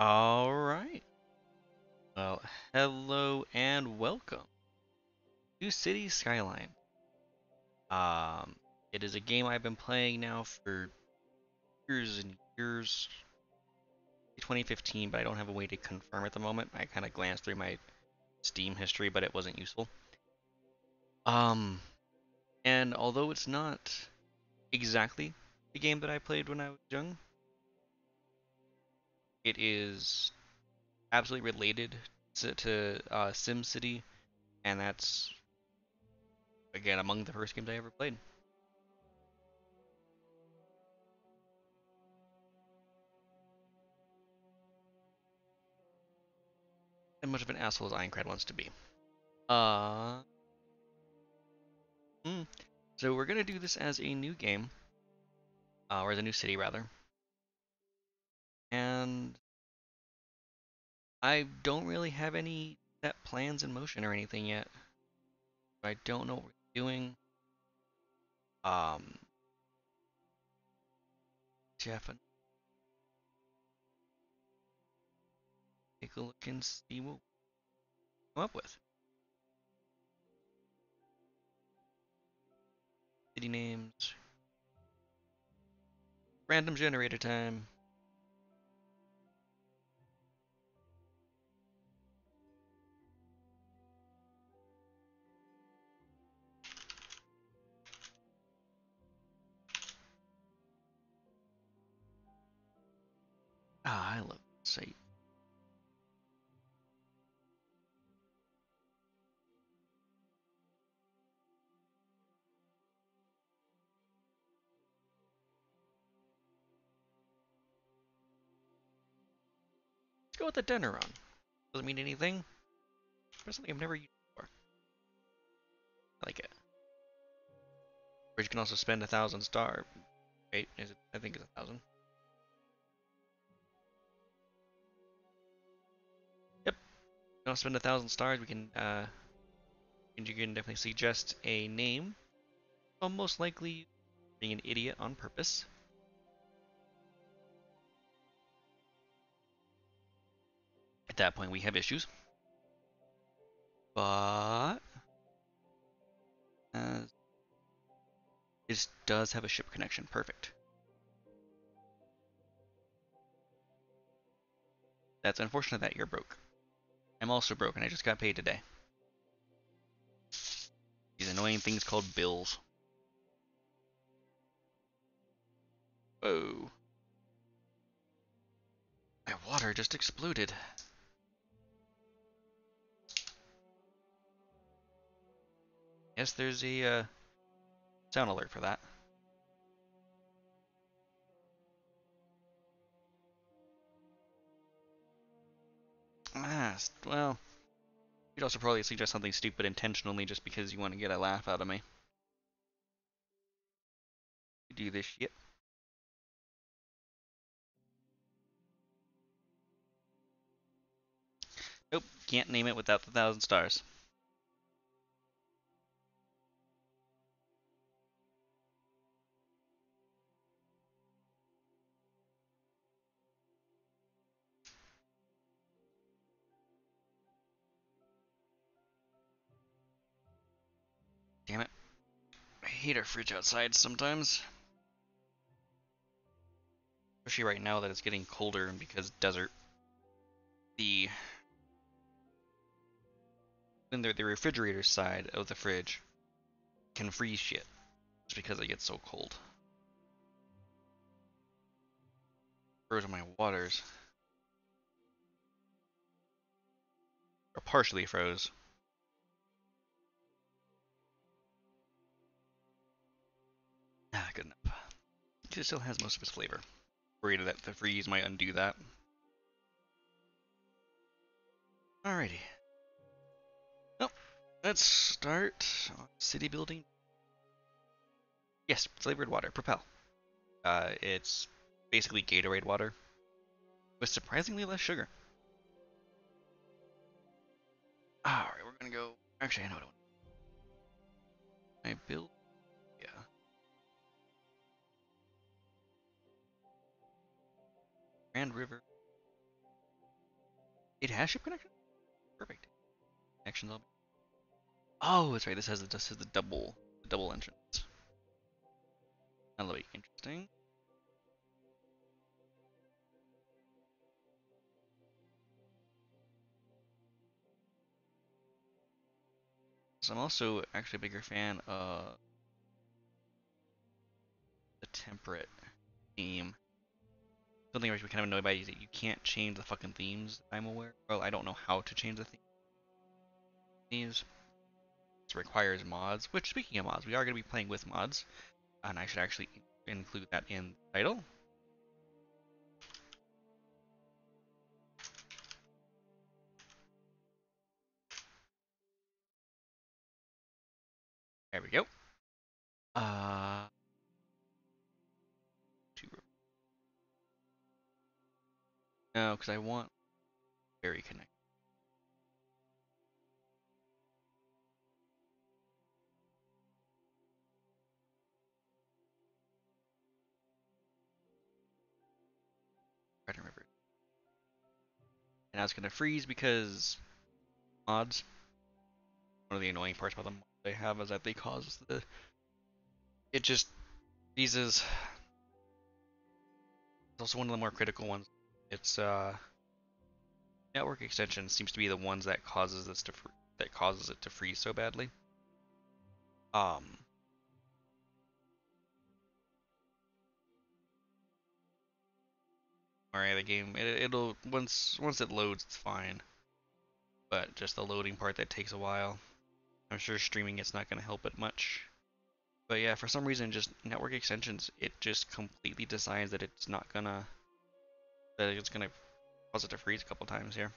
All right. Well, hello and welcome to City Skyline. Um, it is a game I've been playing now for years and years. 2015, but I don't have a way to confirm at the moment. I kind of glanced through my Steam history, but it wasn't useful. Um, and although it's not exactly the game that I played when I was young, it is absolutely related to SimCity, and that's again among the first games I ever played. And much of an asshole as Aincrad wants to be. Uh, mm. So we're gonna do this as a new game, or as a new city rather. And I don't really have any set plans in motion or anything yet. I don't know what we're doing. Um, Jeff, take a look and see what we come up with. City names, random generator time. Ah, I love this site. Let's go with the Adenaron. Doesn't mean anything. But something I've never used before. I like it. Or you can also spend 1,000 star. Wait, is it? I think it's 1,000. Yep. You can spend 1,000 stars. We can and you can definitely suggest a name. Well, most likely being an idiot on purpose. At that point, we have issues. But this does have a ship connection. Perfect. That's unfortunate that you're broke. I'm also broke, and I just got paid today. These annoying things called bills. Whoa. My water just exploded. Yes, there's a sound alert for that. Ah, well, you'd also probably suggest something stupid intentionally just because you want to get a laugh out of me. You do this shit. Nope, can't name it without the 1,000 stars. Damn it. I hate our fridge outside sometimes. Especially right now that it's getting colder and because desert. The Then the refrigerator side of the fridge can freeze shit just because it gets so cold. Frozen my waters. Or partially froze. Ah, good enough. It still has most of its flavor. Worried that the freeze might undo that. Alrighty. Well, let's start on city building. Yes, flavored water. Propel. It's basically Gatorade water with surprisingly less sugar. Alright, we're gonna go. Actually, I know what I build. Yeah. Grand River. It has ship connection? Perfect. Connections all. Oh, that's right. This has the double entrance. That'll be interesting. So I'm also actually a bigger fan of the temperate theme. Something I was kind of annoyed by is that you can't change the fucking themes. I'm aware. Well, I don't know how to change the themes. It requires mods. Which, speaking of mods, we are going to be playing with mods, and I should actually include that in the title. There we go. Two. No, because I want very connected. Try to remember. And now it's going to freeze because mods. One of the annoying parts about the mods they have is that they cause the. It just freezes. It's also one of the more critical ones. It's network extension seems to be the ones that causes that causes it to freeze so badly. Um, Alright, the game it'll once it loads it's fine, but just the loading part that takes a while. I'm sure streaming it's not going to help it much. But yeah, for some reason, just network extensions, it just completely decides that it's gonna cause it to freeze a couple times here.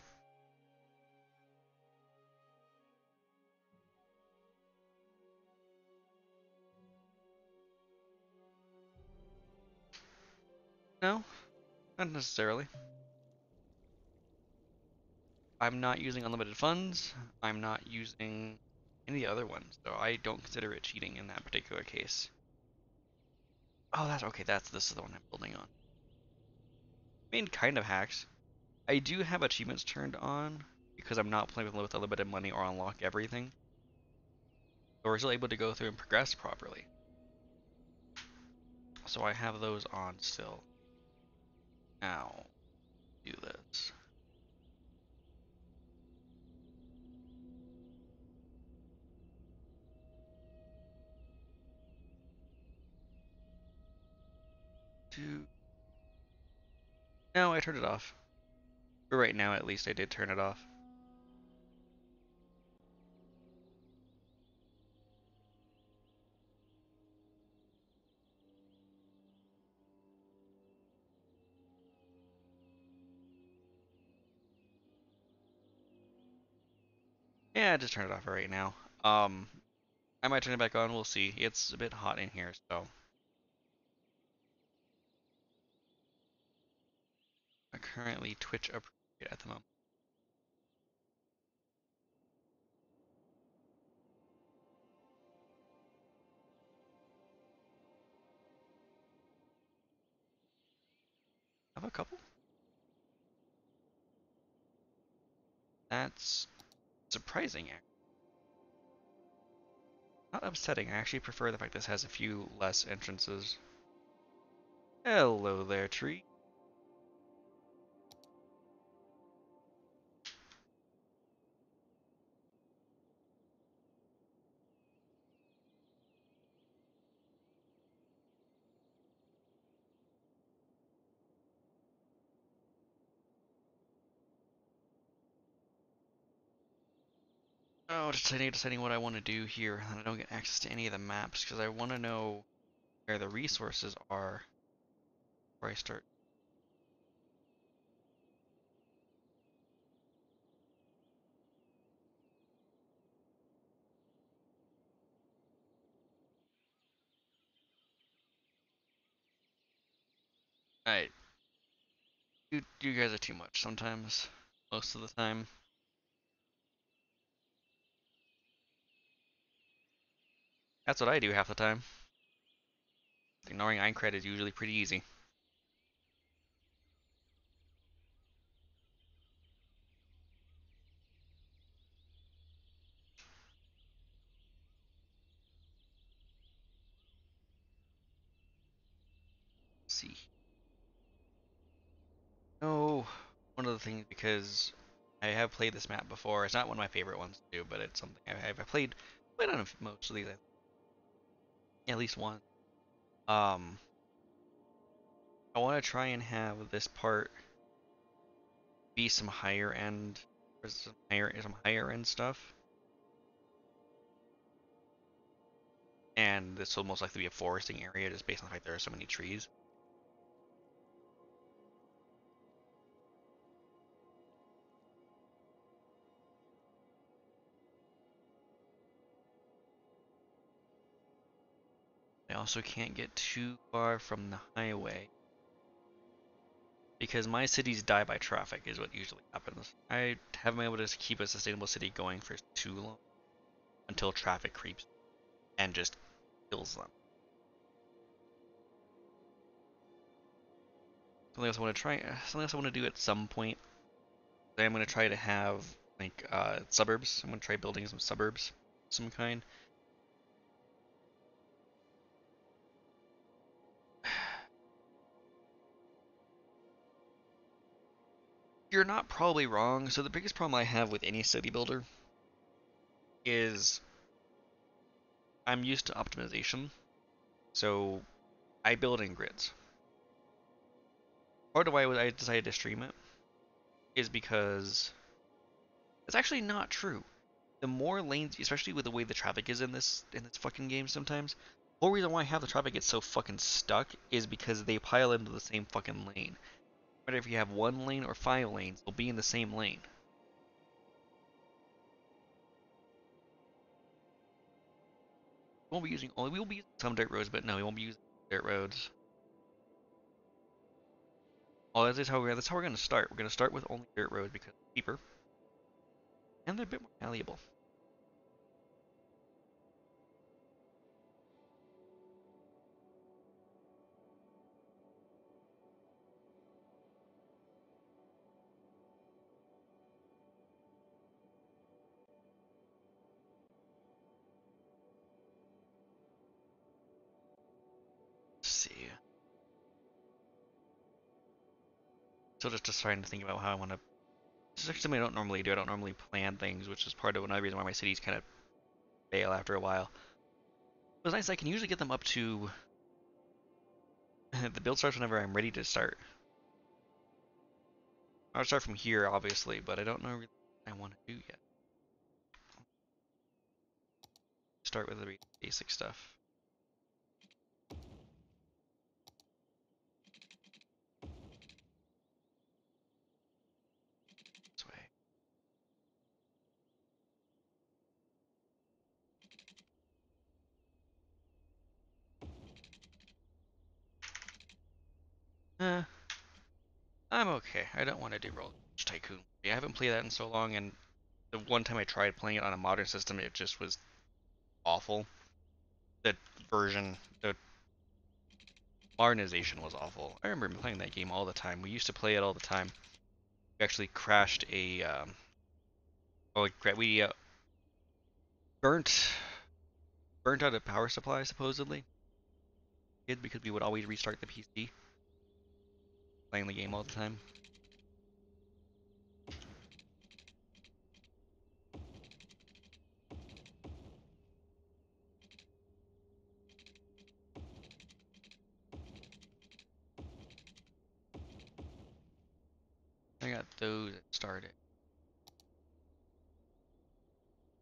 No, not necessarily. I'm not using unlimited funds. I'm not using any of the other ones, so I don't consider it cheating in that particular case. Oh, that's okay. This is the one I'm building on. I mean, kind of hacks. I do have achievements turned on because I'm not playing with unlimited money or unlock everything. So we're still able to go through and progress properly. So I have those on still. Now, do this. No, I turned it off. For right now, at least, I did turn it off. Yeah, I just turned it off for right now. I might turn it back on. We'll see. It's a bit hot in here, so. I currently Twitch appropriate at the moment. I have a couple. That's surprising. Not upsetting. I actually prefer the fact this has a few less entrances. Hello there, tree. Oh, just deciding what I want to do here, and I don't get access to any of the maps because I want to know where the resources are before I start. Alright, you guys are too much sometimes. Most of the time. That's what I do half the time. Ignoring Aincrad is usually pretty easy. see. No, one of the things, because I have played this map before. It's not one of my favorite ones to do, but it's something I've played on most of these, at least one. Um, I want to try and have this part be some higher end, or some higher end stuff, and this will most likely be a foresting area just based on the fact there are so many trees. I also can't get too far from the highway because my cities die by traffic is what usually happens. I haven't been able to keep a sustainable city going for too long until traffic creeps and just kills them. Something else I want to do at some point. I'm going to try to have like suburbs. I'm going to try building some suburbs of some kind. You're not probably wrong. So the biggest problem I have with any city builder is I'm used to optimization. So I build in grids. Part of why I decided to stream it is because it's actually not true. The more lanes, especially with the way the traffic is in this fucking game sometimes, the whole reason why half the traffic gets so fucking stuck is because they pile into the same fucking lane. No matter if you have one lane or 5 lanes, they'll be in the same lane. We will be using some dirt roads, but no, we won't be using dirt roads. Oh, that's how we're gonna start. We're gonna start with only dirt roads because they're cheaper and they're a bit more malleable. Let's see. So just trying to think about how I want to. This is actually something I don't normally do. I don't normally plan things, which is part of another reason why my cities kind of fail after a while. But it's nice I can usually get them up to. The build starts whenever I'm ready to start. I'll start from here, obviously, but I don't know really what I want to do yet. Start with the basic stuff. This way. Uh, I'm okay. I don't want to do Roller Coaster Tycoon. I haven't played that in so long, and the one time I tried playing it on a modern system, it just was awful. The the modernization was awful. I remember playing that game all the time. We used to play it all the time. We actually crashed a, we burnt burnt out a power supply supposedly, because we would always restart the PC playing the game all the time. I got those that started.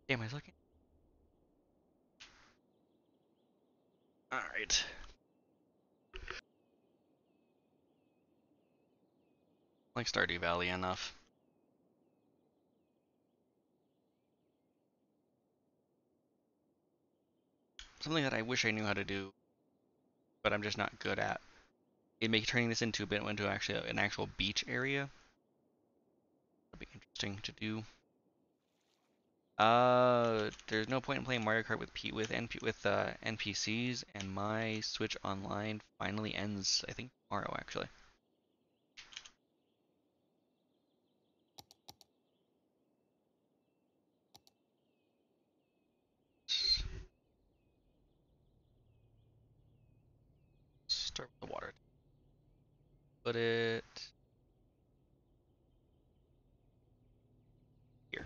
Damn, I was looking. Alright. Like Stardew Valley enough. Something that I wish I knew how to do, but I'm just not good at. It'd make turning this into actually an actual beach area. That'd be interesting to do. There's no point in playing Mario Kart with NPCs, and my Switch Online finally ends, I think, tomorrow actually. Start with the water. put it here.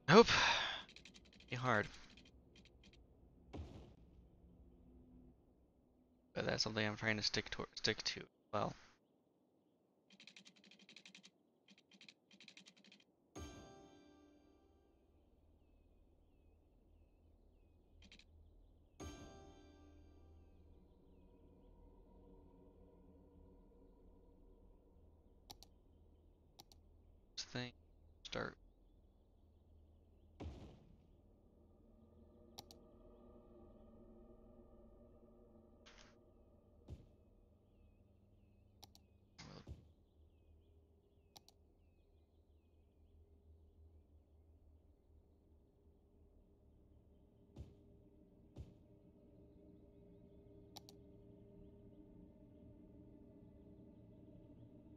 Hope. Be hard. But that's something I'm trying to stick to. Well. This thing start.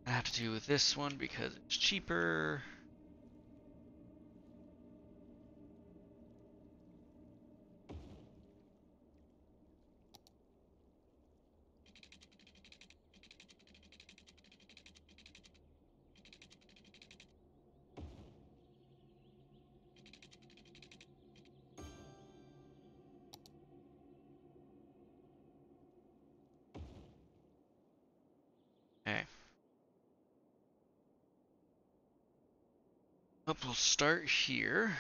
I have to do this one because it's cheaper. Okay. We'll start here.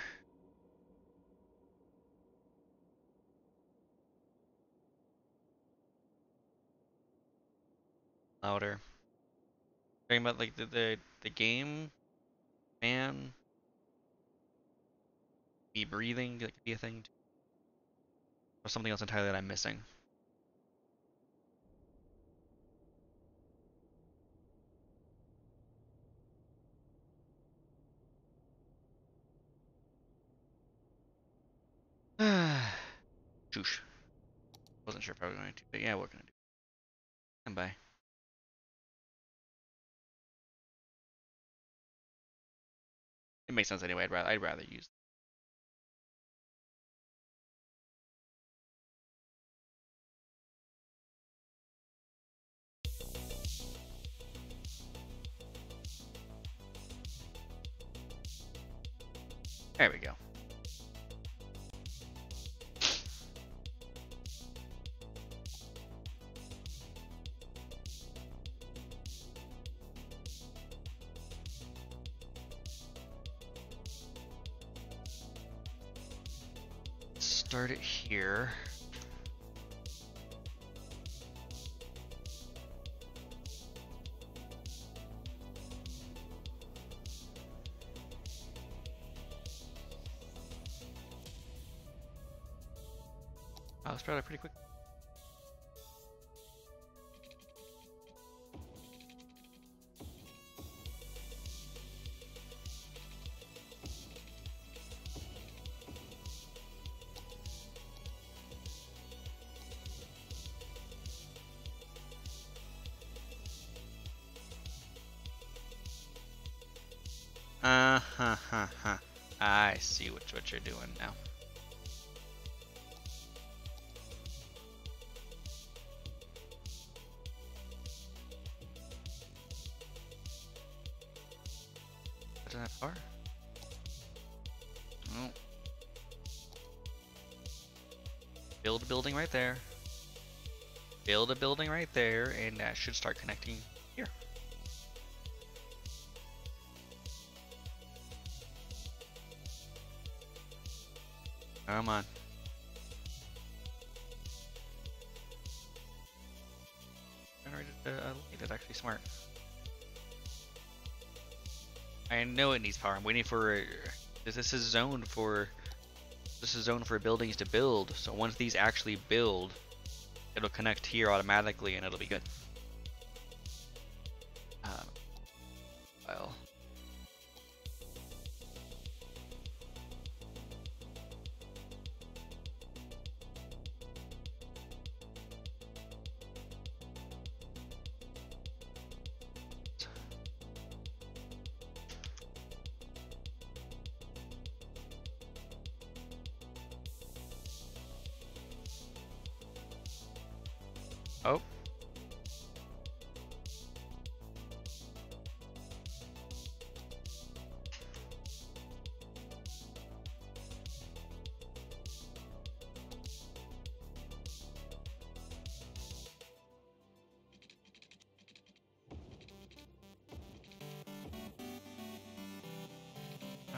Louder. Talking about like the game, fan, be breathing, that could be a thing, or something else entirely that I'm missing. Shoosh. Wasn't sure if I was going to, but yeah, we're gonna do. Stand by. It makes sense anyway. I'd rather use. There we go. Start it here. Oh, let's start it pretty quick. I see what you're doing now. Doesn't have power? Oh. Build a building right there. Build a building right there, and that should start connecting here. Come on. Generated a lead. That's actually smart. I know it needs power. I'm waiting for. This is zoned for. This is zoned for buildings to build. So once these actually build, it'll connect here automatically, and it'll be good. Well. Oh.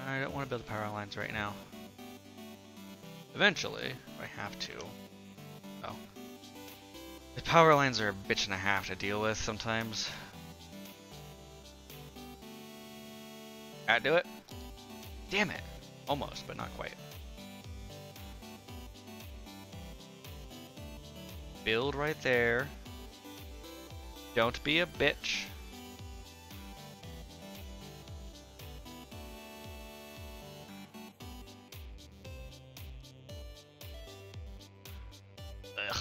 I don't want to build power lines right now. Eventually, I have to. Oh. The power lines are a bitch and a half to deal with sometimes. Gotta do it. Damn it. Almost, but not quite. Build right there. Don't be a bitch. Ugh.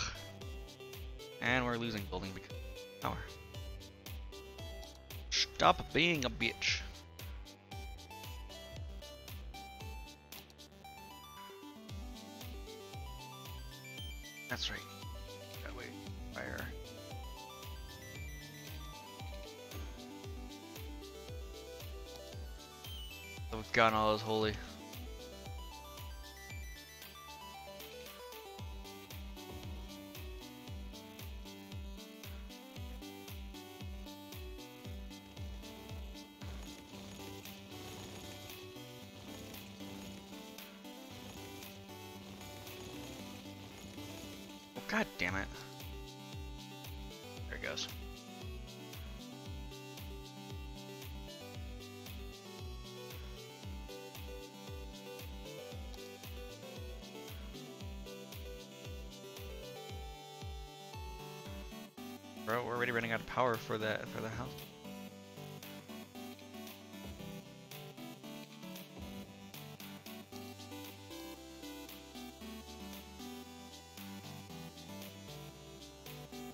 And we're losing building because of power. Stop being a bitch. That's right. That way, fire. So we've gotten all those holy. God damn it. There it goes. Bro, we're already running out of power for the house.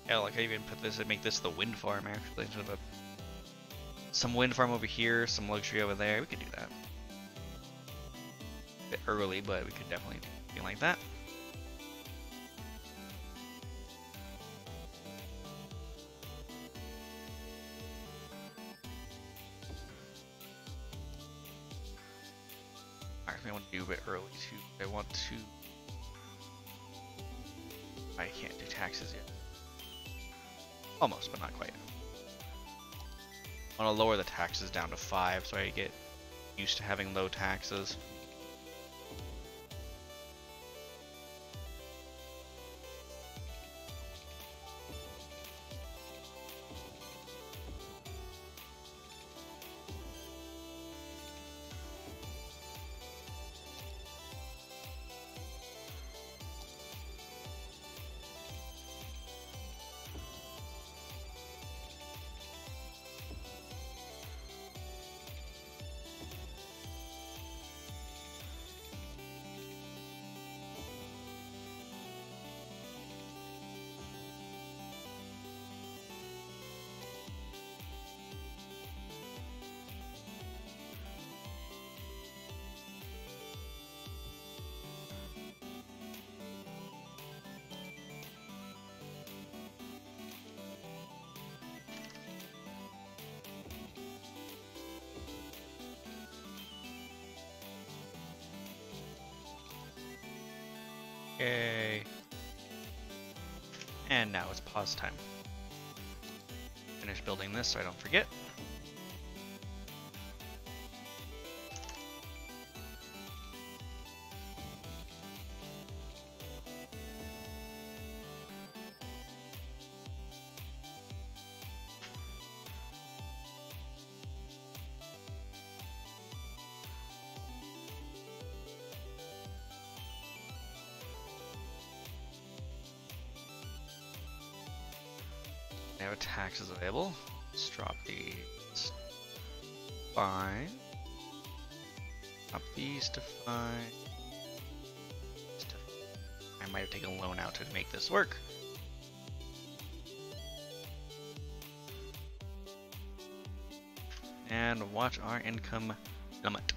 Hell, I could even put this and make this the wind farm actually, instead of some wind farm over here, some luxury over there. We could do that. A bit early, but we could definitely do something like that. Alright, I want to do a bit early too. I want to. I can't do taxes yet. Almost, but not quite. I want to lower the taxes down to 5 so I get used to having low taxes. Yay. And now it's pause time. Finish building this so I don't forget. I have taxes available. Let's drop these. Fine. Drop these to fine. I might have taken a loan out to make this work. And watch our income plummet.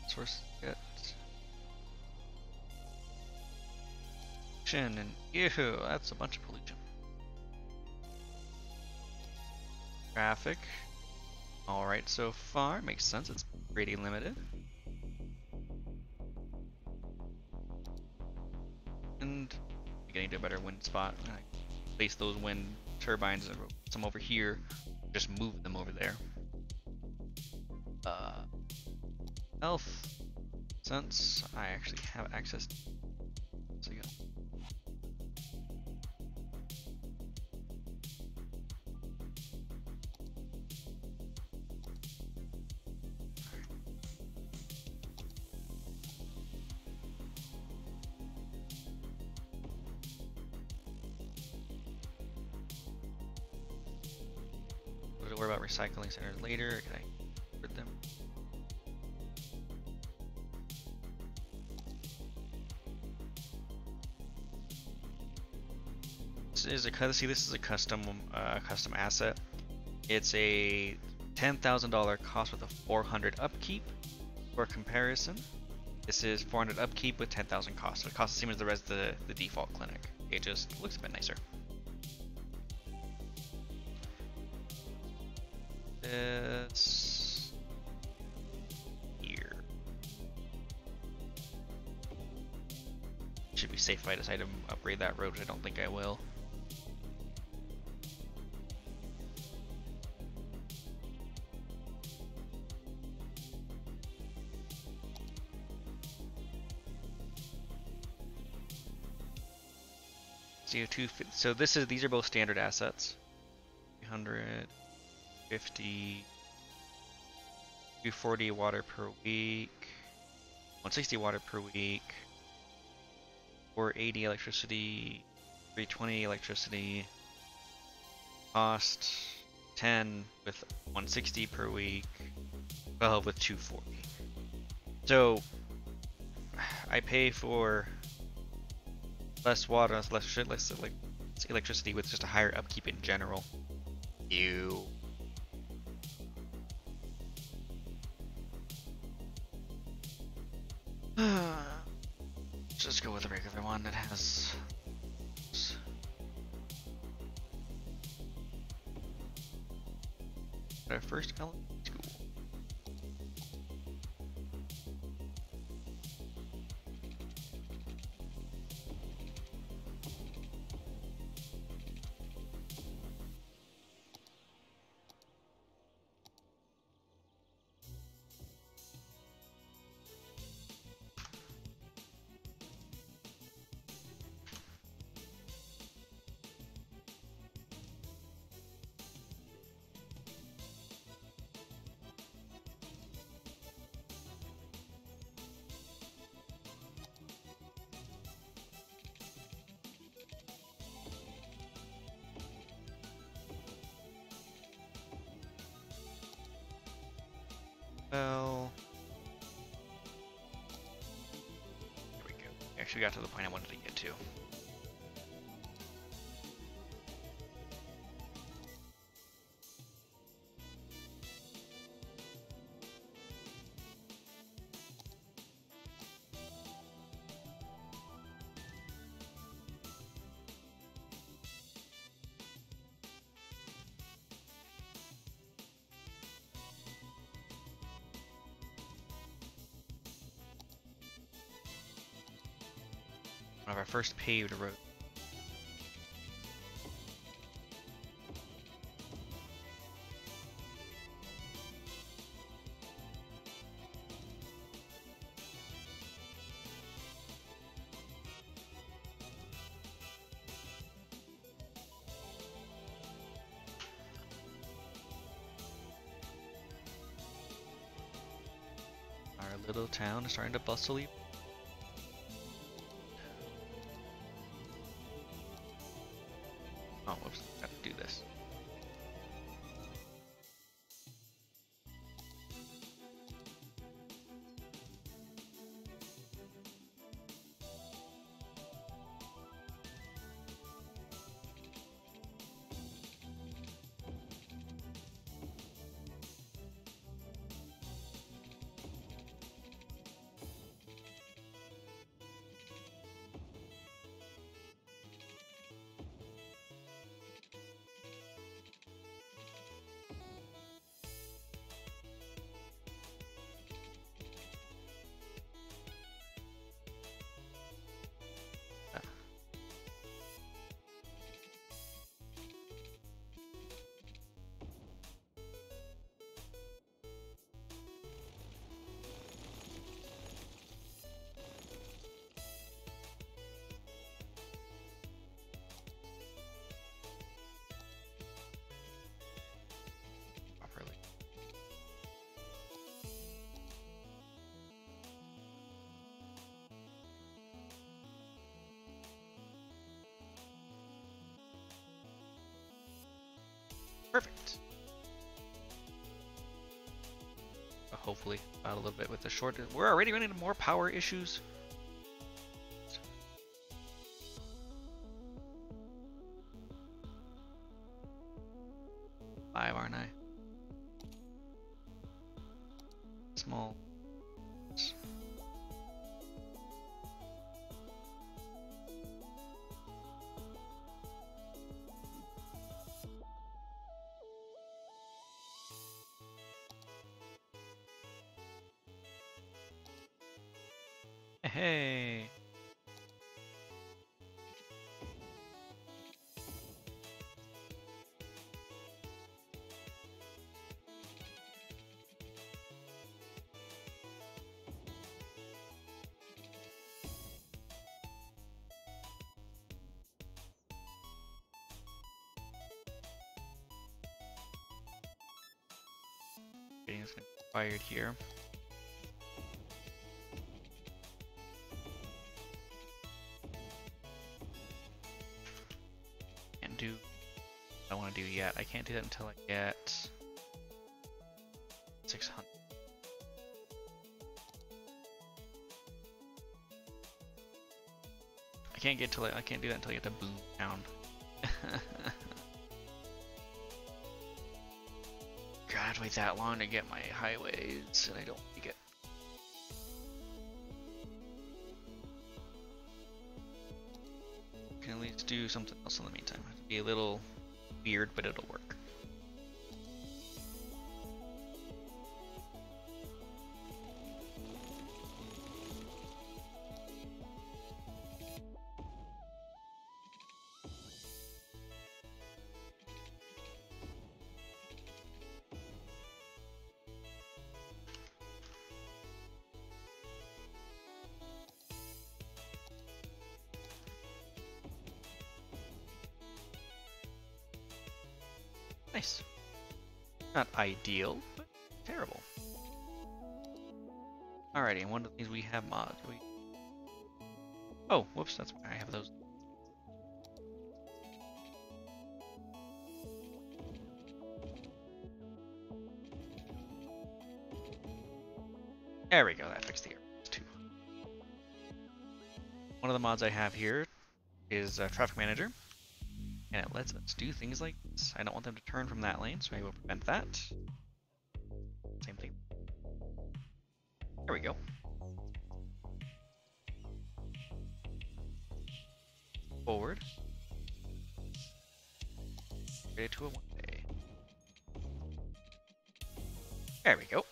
source get pollution and ew, that's a bunch of pollution. Traffic. Alright, so far makes sense. It's pretty limited. And getting to a better wind spot. I place those wind turbines and some over here. Just move them over there. Health. Since I actually have access to so you go. We'll worry about recycling centers later. Can I put them? This is a custom asset. It's a $10,000 cost with a 400 upkeep. For comparison, this is 400 upkeep with 10,000 cost. So it costs the same as the rest of the default clinic. It just looks a bit nicer. This here should be safe if I decide to upgrade that road, which I don't think I will. CO2. So these are both standard assets. 350, 240 water per week, 160 water per week, 480 electricity, 320 electricity. Cost 10 with 160 per week, 12 with 240. So I pay for less water, less electricity with just a higher upkeep in general. Ew. Just go with the regular one that has. Our first element tool. Well, here we go. We actually got to the point I wanted to get to. One of our first paved roads. Our little town is starting to bustle. Oh, whoops, I have to do this. Perfect. Hopefully, out a little bit with the short. We're already running into more power issues. Five, aren't I? Small. Hey. Getting this fired here. Can't do what I want to do yet. I can't do that until I get 600. I can't do that until I get to Boom Town. God, I have to wait that long to get my highways, and I don't think it. Can at least do something else in the meantime. It'll be a little weird, but it'll work. Nice. Not ideal, but terrible. Alrighty, and one of these we have mods. Oh, whoops, that's why I have those. There we go, that fixed the errors too. One of the mods I have here is Traffic Manager. And it lets us do things like this. I don't want them to turn from that lane, so I will prevent that. Same thing. There we go. Forward. Ready to a one-way. There we go.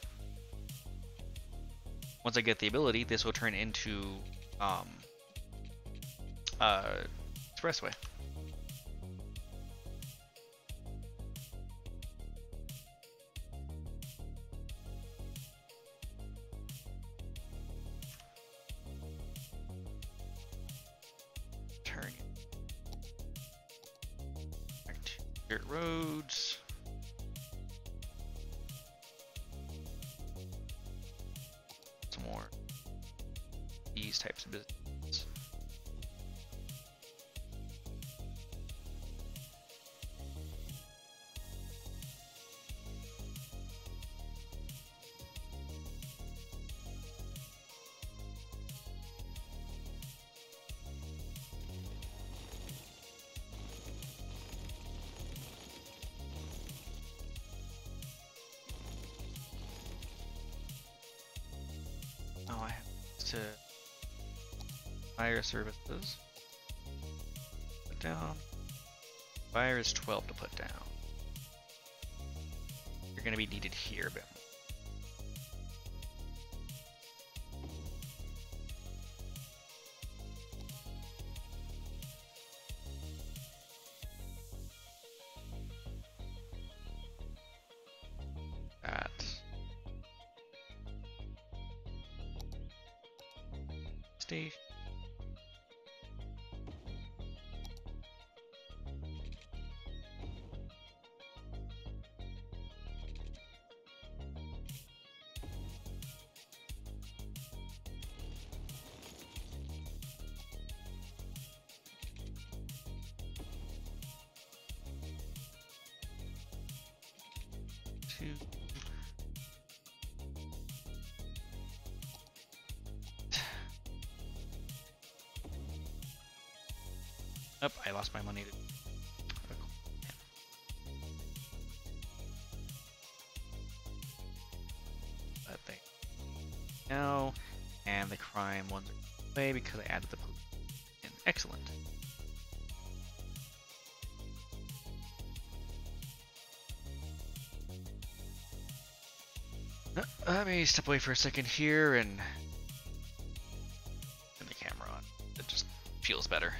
Once I get the ability, this will turn into expressway. Dirt roads. Some more these types of businesses. Oh, I have to fire services. Put down. Fire is 12 to put down. You're going to be needed here a bit more. Station. to... Oh, I lost my money. That thing. Now, and the crime ones are away because I added the police. Excellent. Let me step away for a second here and turn the camera on. It just feels better.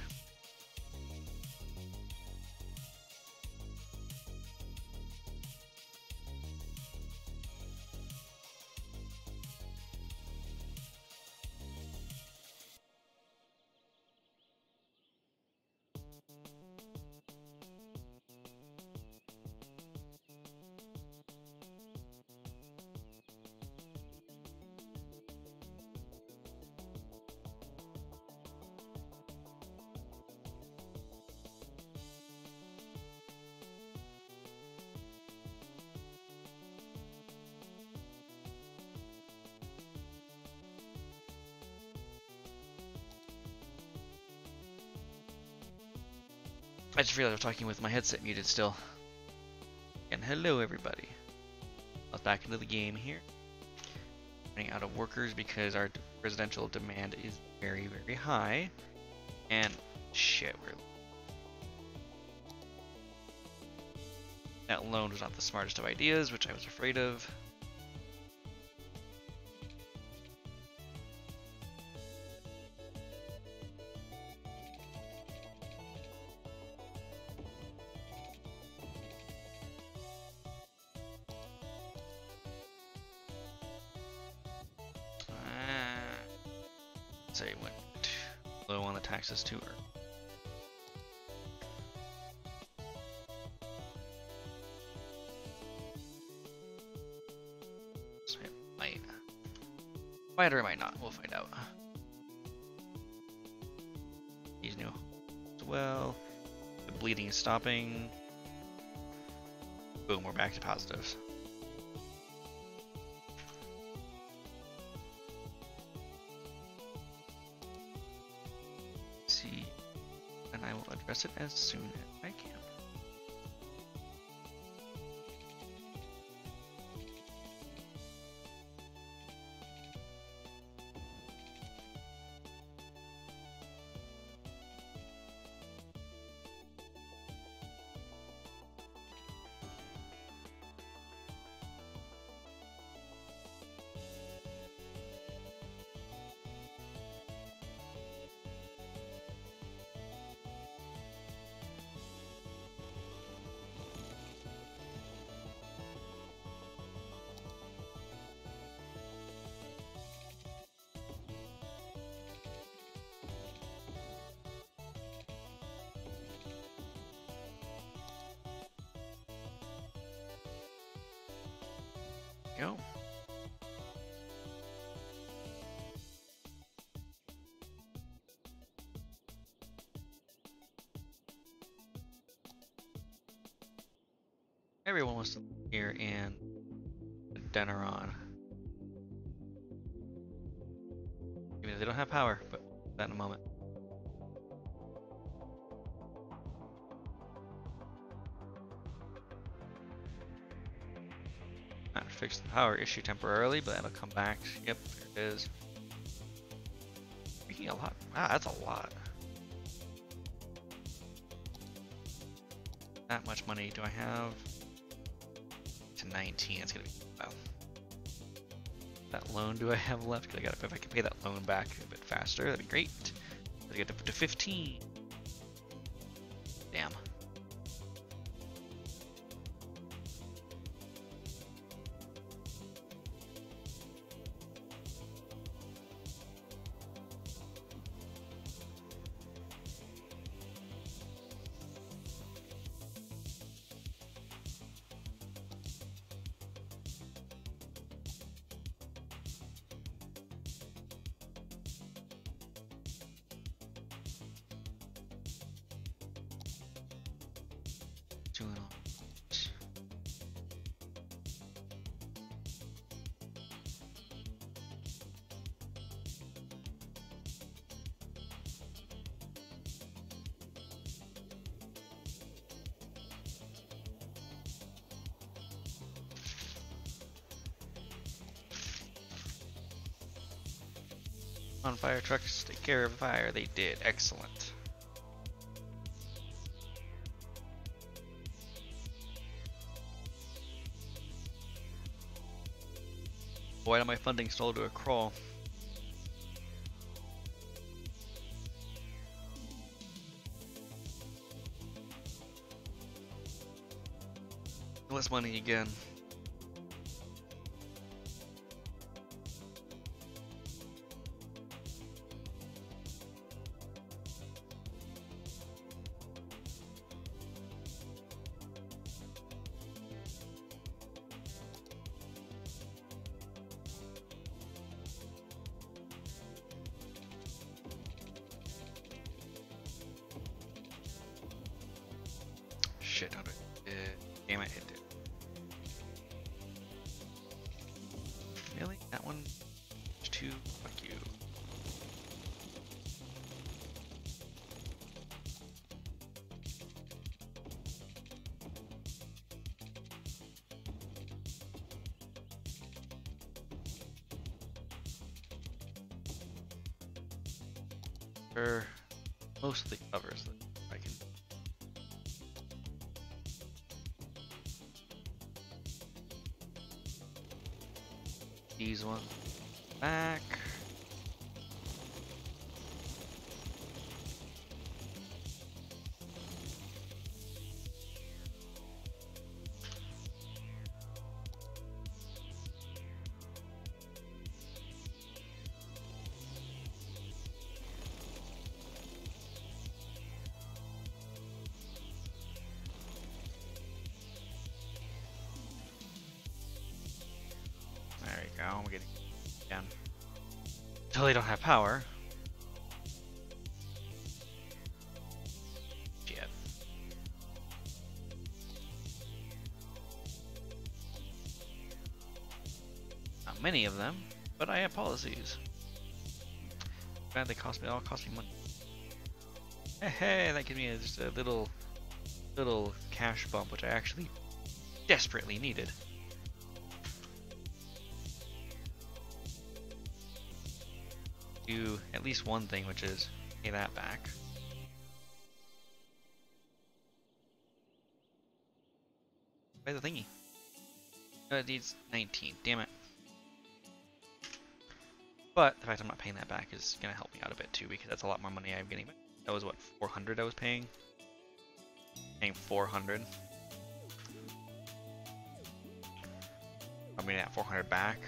I just realized I'm talking with my headset muted still. And hello everybody. Let's back into the game here. Running out of workers because our residential demand is very, very high. And shit, that loan was not the smartest of ideas, which I was afraid of. Say went low on the taxes too early. So it might or might not. We'll find out. He's new as well. The bleeding is stopping. Boom, we're back to positives. See, and I will address it as soon as I can. Go. Everyone wants to live here in Adenaron. Even if they don't have power, but that in a moment. Fix the power issue temporarily, but that'll come back. Yep, there it is. Making a lot. Wow, that's a lot. That much money do I have? To 19. It's gonna be wow. That loan do I have left? Cause if I can pay that loan back a bit faster, that'd be great. Let's get to 15. Damn. On fire trucks, take care of fire. They did. Excellent. Why did my funding stall to a crawl? Less money again. Shit, how do I... damn it, it did. Really? That one? Too... fuck you. For most of the covers that I can... These ones back. There you go, we're getting down. Until they don't have power. Shit. Not many of them, but I have policies. Glad they all cost me money. Hey, that gives me just a little cash bump, which I actually desperately needed. Do at least one thing, which is pay that back. Where's the thingy? It needs 19, damn it. But the fact I'm not paying that back is gonna help me out a bit too, because that's a lot more money I'm getting back. That was what, 400 I was paying? Paying 400. I'm getting that 400 back.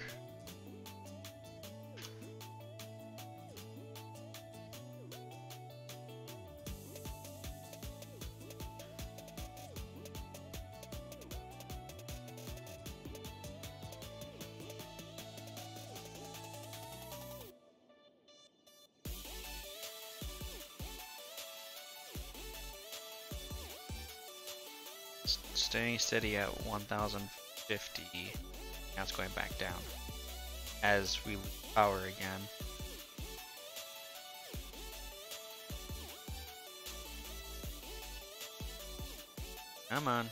Staying steady at 1050. Now it's going back down as we lose power again. Come on.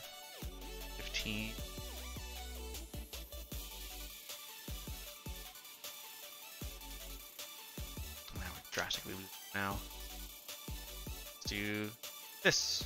15. Now we're drastically losing now. Let's do this.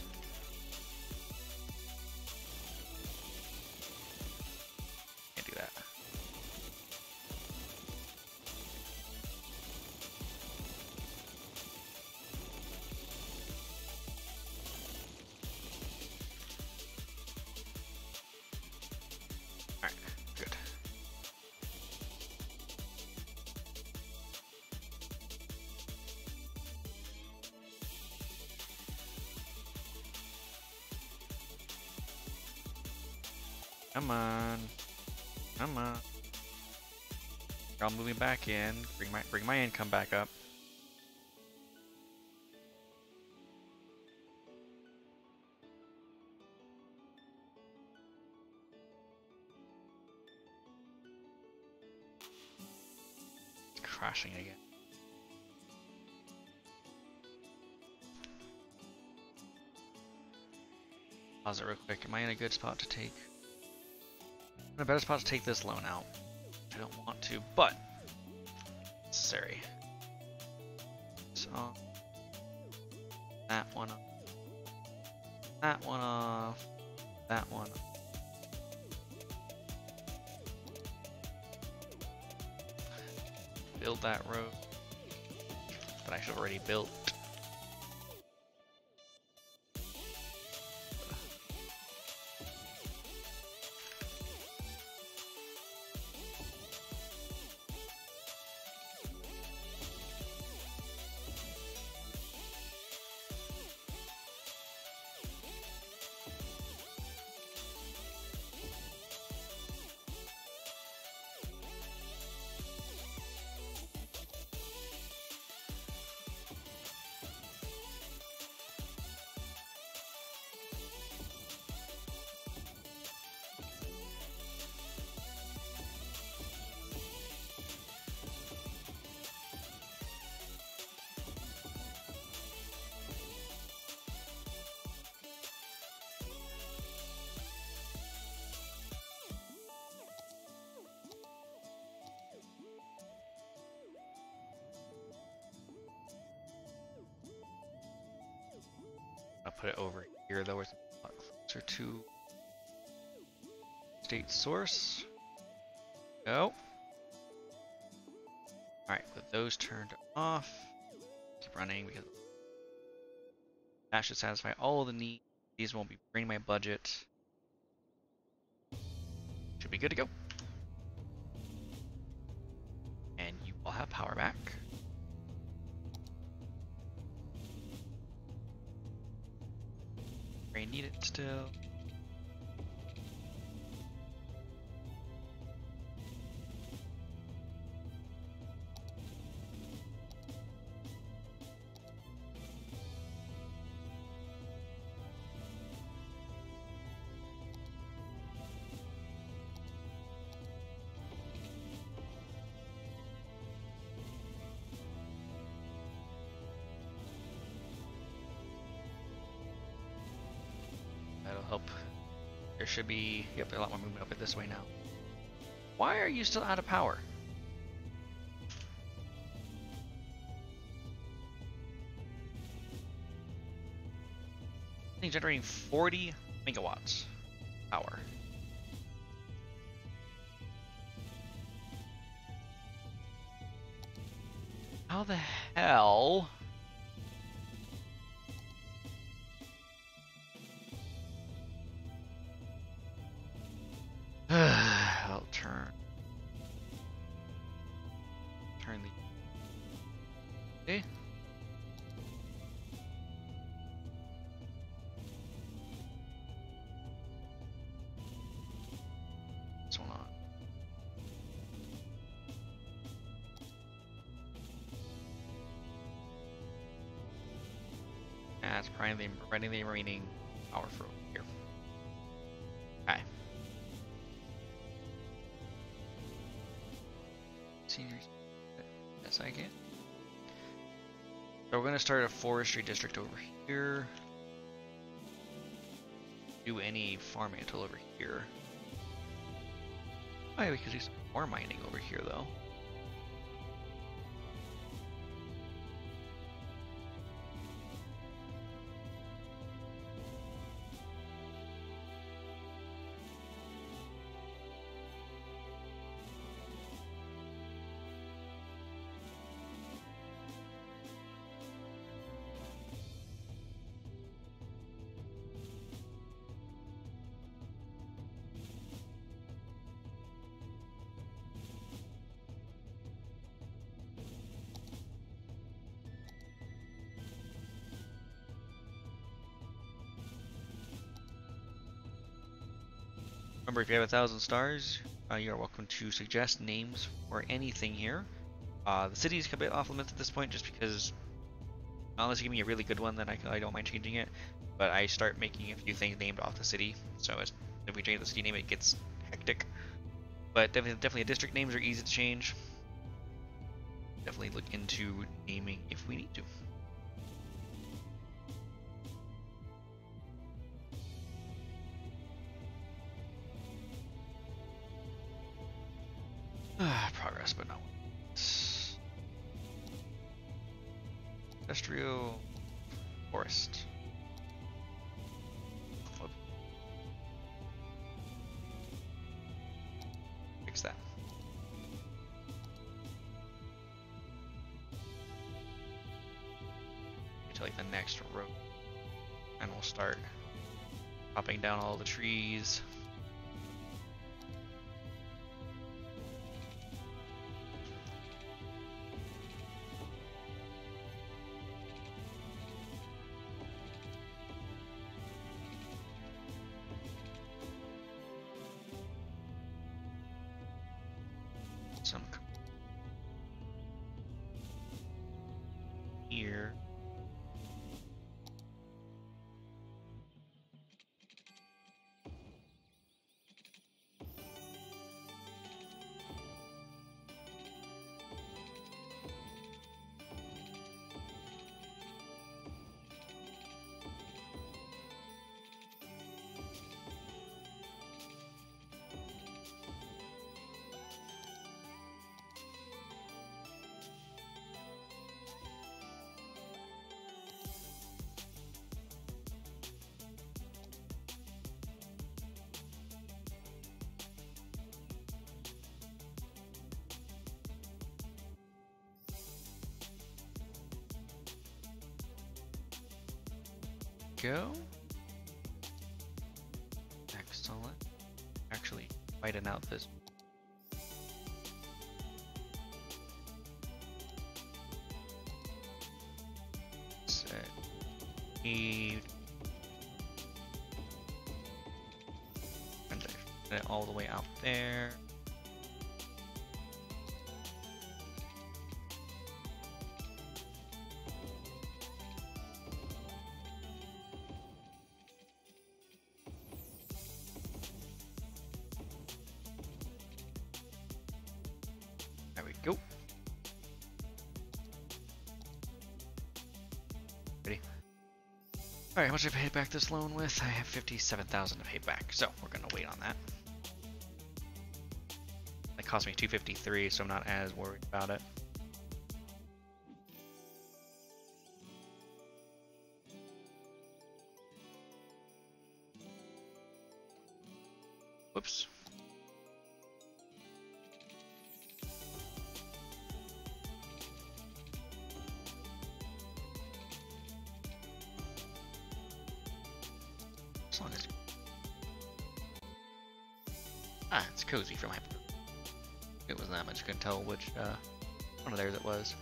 Come on. Come on. I'll move me back in. Bring my income back up. It's crashing again. Pause it real quick. Am I in a good spot to take? I'm in a better spot to take this loan out. I don't want to, but necessary. That one off. That one off. That one off. Build that road that I should have already built. I'll put it over here though, where it's a lot closer to state source. Go. Alright, with those turned off, keep running because that should satisfy all of the needs. These won't be draining my budget. Should be good to go. And you will have power back. I need it still. That'll help. There should be, yep, a lot more movement up it this way now. Why are you still out of power? Thing generating 40 megawatts power. How the hell? I'll turn the okay. This one on. That's probably providing the remaining power for here. Okay. Seniors. Yes, I can. So we're going to start a forestry district over here. Do any farming until over here. Oh yeah, we could do some more mining over here though. Remember, if you have 1,000 stars, you are welcome to suggest names for anything here. The city is a bit off limits at this point, just because unless you give me a really good one, then I don't mind changing it. But I start making a few things named off the city, so if we change the city name, it gets hectic. But definitely district names are easy to change. Definitely look into naming if we need to. Progress, but not industrial forest. Whoop. Fix that. To like the next road, and we'll start chopping down all the trees. Some here. Go. Excellent. Actually, widen out this. Set. And it all the way out there. Go. Ready? Alright, how much have I paid back this loan with? I have 57,000 to pay back, so we're gonna wait on that. It cost me 253, so I'm not as worried about it. Whoops. As long as it's cozy for my. It wasn't that much. I couldn't tell which one of theirs it was.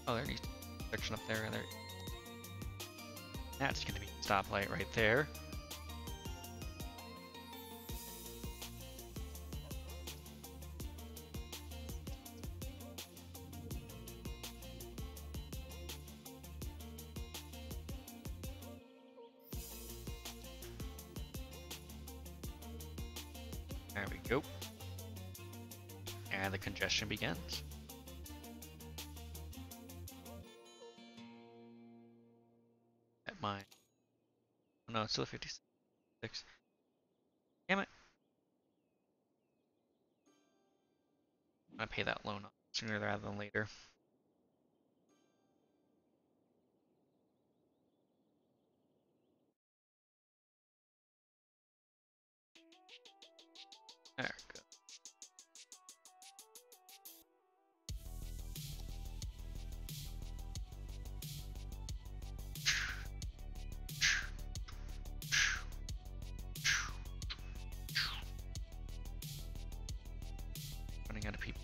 Oh, there needs to be a section up there. That's going to be a stoplight right there. There we go. And the congestion begins. Mine. Oh, no, it's still 56. Damn it. I'm gonna pay that loan off sooner rather than later. There we go. Running out of people.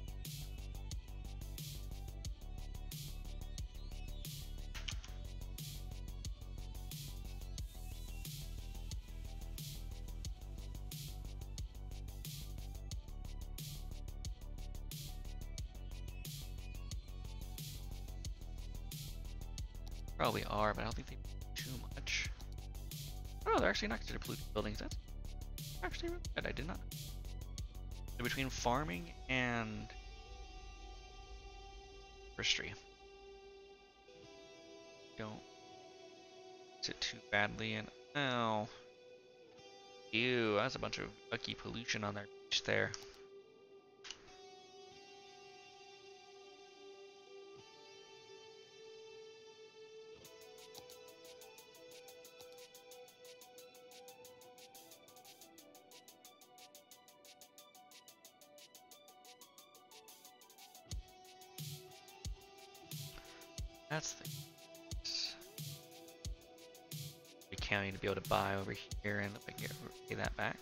Probably are, but I don't think they do too much. Oh, they're actually not considered polluted buildings. That's actually really good. I did not. So between farming and forestry, don't sit too badly. And oh, ew, that's a bunch of yucky pollution on their beach there. That's the county to be able to buy over here, and if I can pay that back.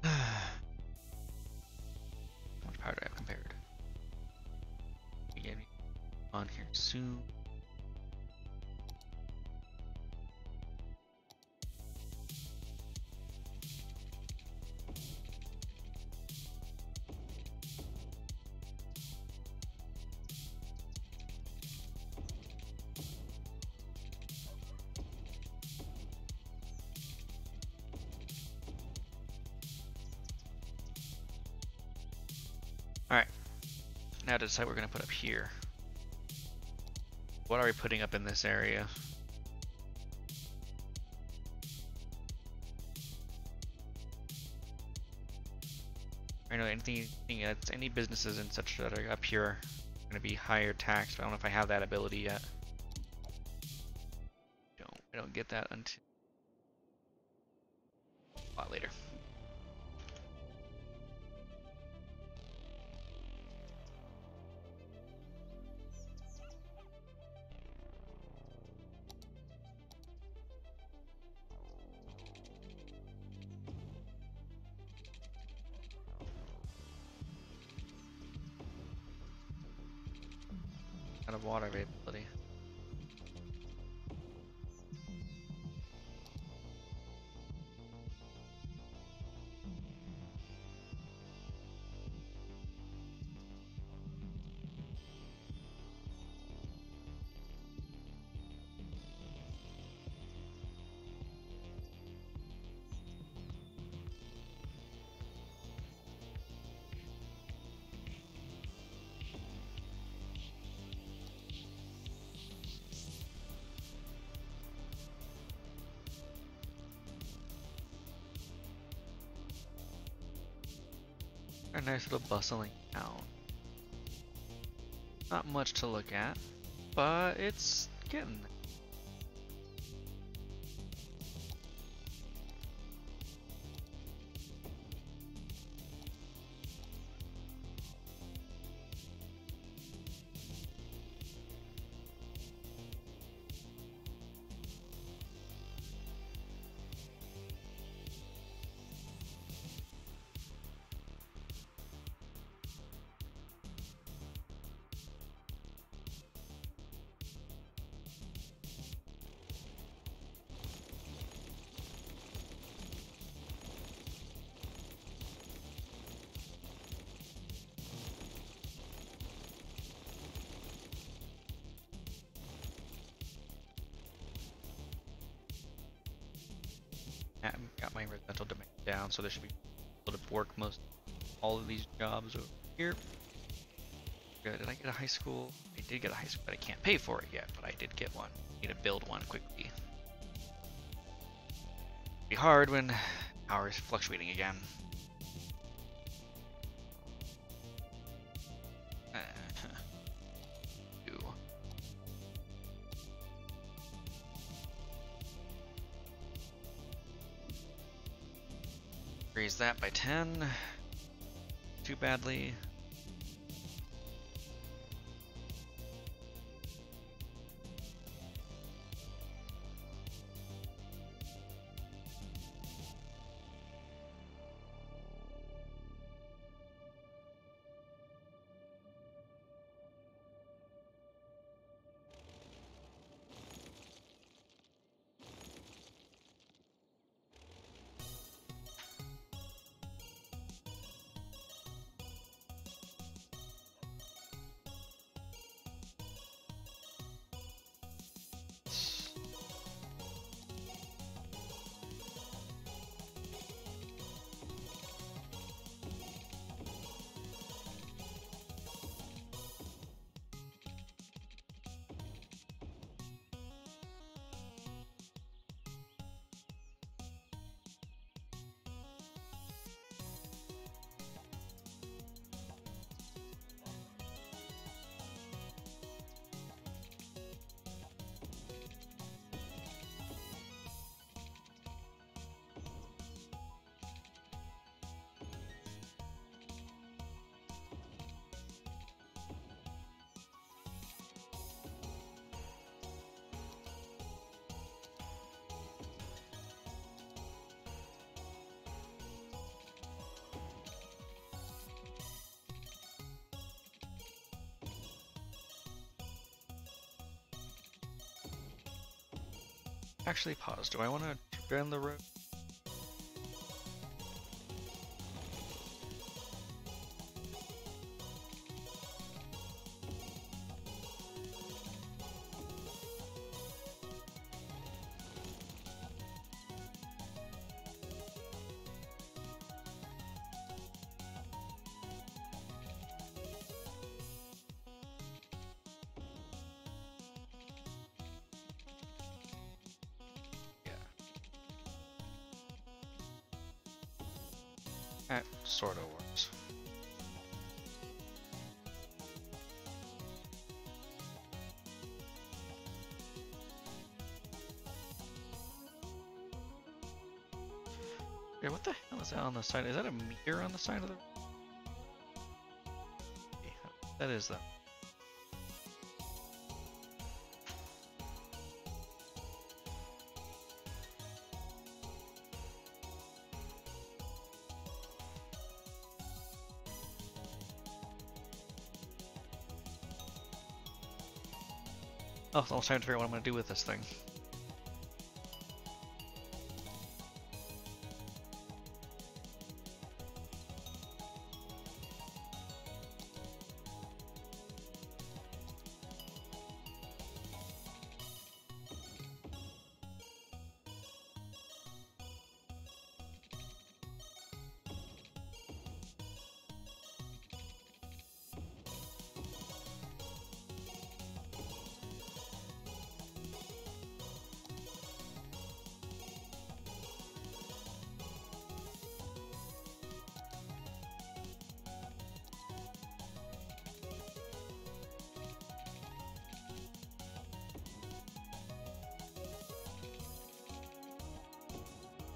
How much power do I have compared? Get on here soon. Alright, now to decide what we're going to put up here. What are we putting up in this area? I know anything that's any businesses and such that are up here are going to be higher taxed, but I don't know if I have that ability yet. I don't get that until a lot later. Out of water availability. A nice little bustling town. Not much to look at, but it's getting there. Got my residential domain down, so there should be able to work most all of these jobs over here. Good. Did I get a high school? I did get a high school, but I can't pay for it yet. But I did get one. Need to build one quickly. Be hard when power is fluctuating again. Raise that by 10. Too badly. Actually, pause. Do I want to go down the road? That sort of works. Yeah, what the hell is that on the side? Is that a meter on the side of the... That is that. Oh, I'm almost trying to figure out what I'm going to do with this thing.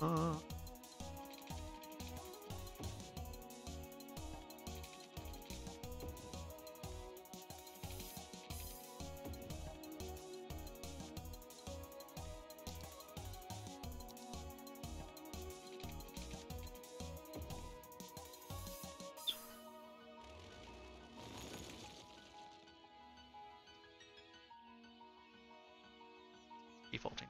Uh... Defaulting.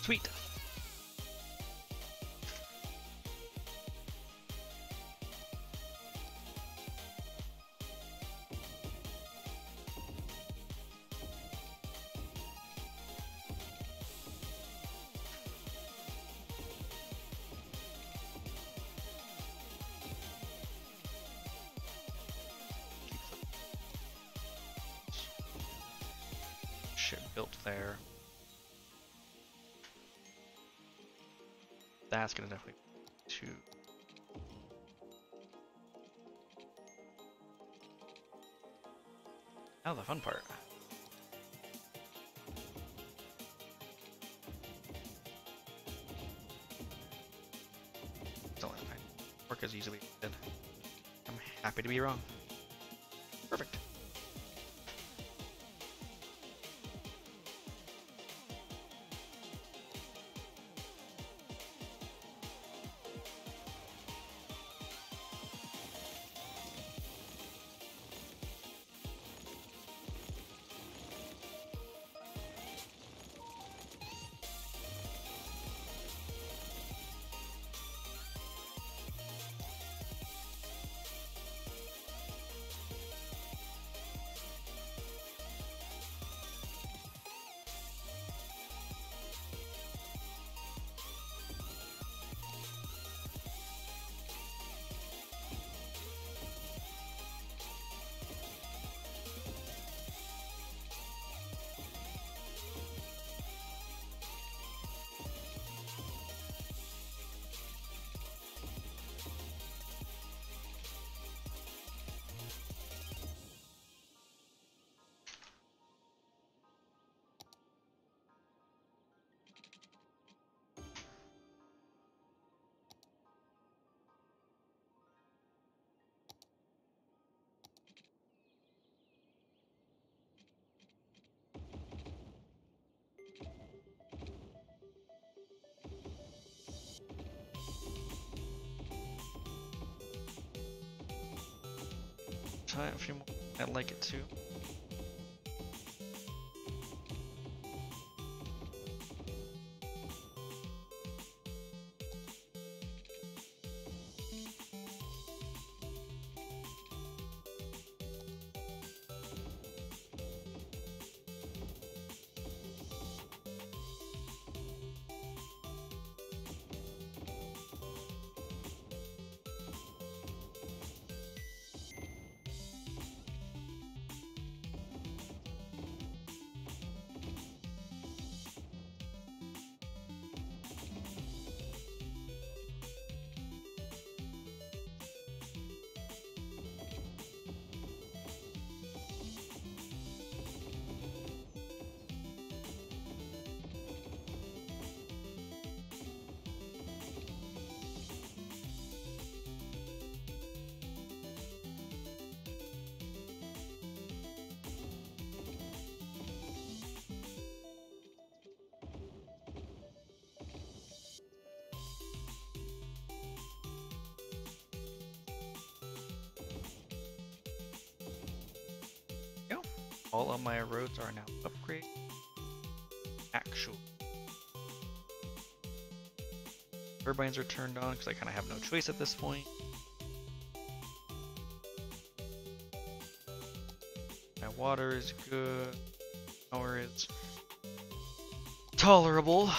Sweet. Ship built there. That's gonna definitely be two. Now the fun part. Still not work as easily as it did. I'm happy to be wrong. Perfect. time, a few more. I'd like it to. Go. All of my roads are now upgraded. Actual turbines are turned on because I kind of have no choice at this point. My water is good. Power is tolerable.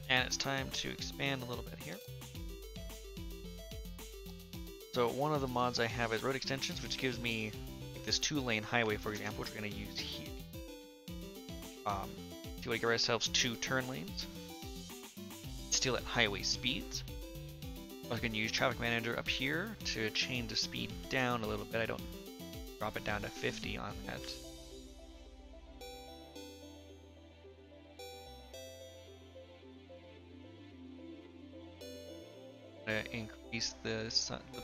And it's time to expand a little bit here. So one of the mods I have is road extensions, which gives me like this 2-lane highway, for example, which we're going to use here. To give ourselves 2 turn lanes, still at highway speeds. I was going to use traffic manager up here to change the speed down a little bit. I don't drop it down to 50 on that. Increase the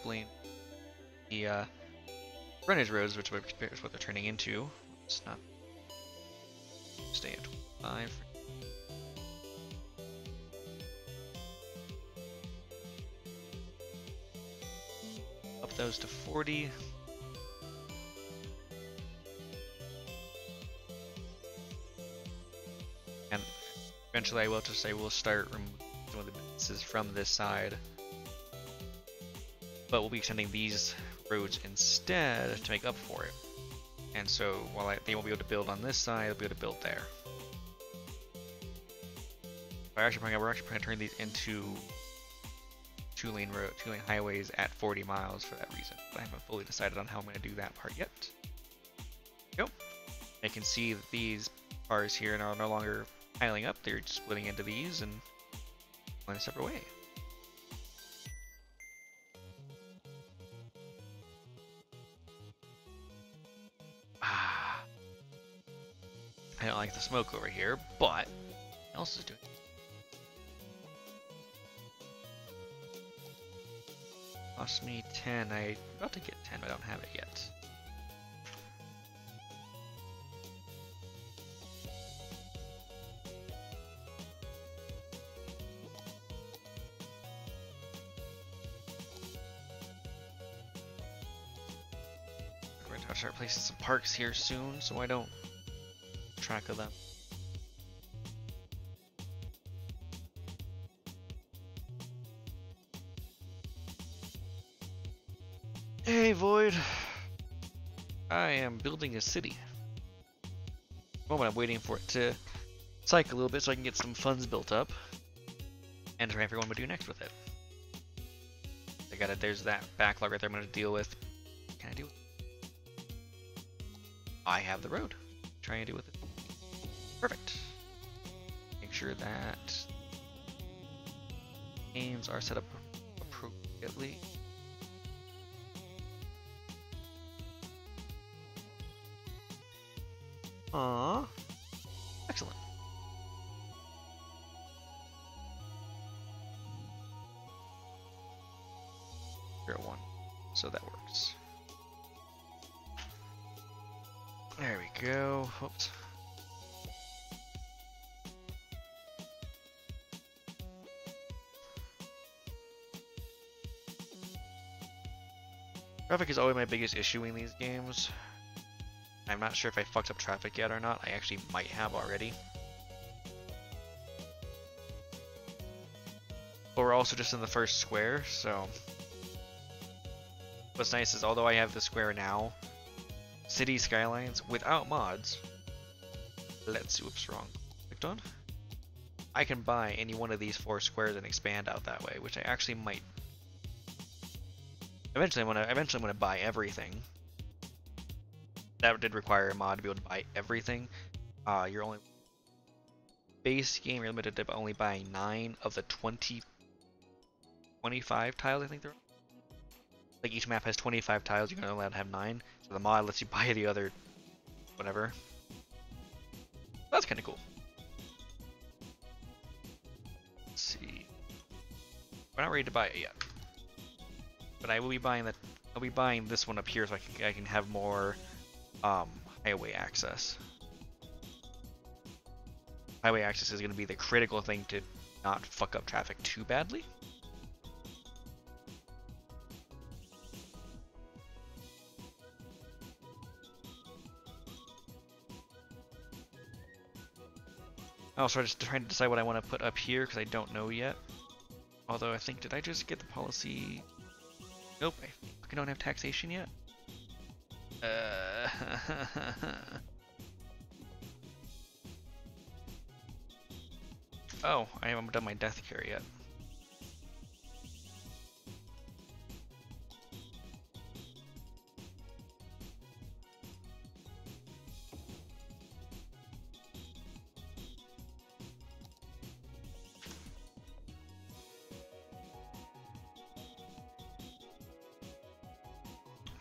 blame, the frontage roads, which is what they're turning into. Let's not stay at 25. Up those to 40. And eventually I will just say we'll start removing some of the businesses from this side. But we'll be extending these roads instead to make up for it. And so while they won't be able to build on this side, they'll be able to build there. We're actually going to turn these into 2-lane highways at 40 miles for that reason. But I haven't fully decided on how I'm going to do that part yet. Go. I can see that these cars here are no longer piling up. They're splitting into these and going a separate way. I don't like the smoke over here, but what else is doing? Cost me 10. I'm about to get 10, but I don't have it yet. We're going to start placing some parks here soon, so I don't track of them. Hey Void, I am building a city. At the moment I'm waiting for it to cycle a little bit so I can get some funds built up and try and figure out what I'm gonna do next with it. I got it. There's that backlog right there I'm gonna deal with. What can I do with it? I have the road. Try and do with it. Perfect. Make sure that games are set up appropriately. Aww. Excellent. Zero one. so that works. There we go. Whoops. Traffic is always my biggest issue in these games. I'm not sure if I fucked up traffic yet or not. I actually might have already. But we're also just in the first square, so... What's nice is, although I have the square now, City Skylines, without mods, let's see what's wrong. Clicked on? I can buy any one of these 4 squares and expand out that way, which I actually might. Eventually I'm gonna buy everything. That did require a mod to be able to buy everything. You're only base game, you're limited to only buying 9 of the 25 tiles, I think they're. Like each map has 25 tiles, you're only allowed to have 9. So the mod lets you buy the other whatever. That's kind of cool. Let's see. We're not ready to buy it yet, but I will be buying that. I'll be buying this one up here so I can have more highway access. Highway access is going to be the critical thing to not fuck up traffic too badly. Also, I'm just trying to decide what I want to put up here because I don't know yet. Although I think, did I just get the policy? Nope, I fucking don't have taxation yet. Oh, I haven't done my death care yet.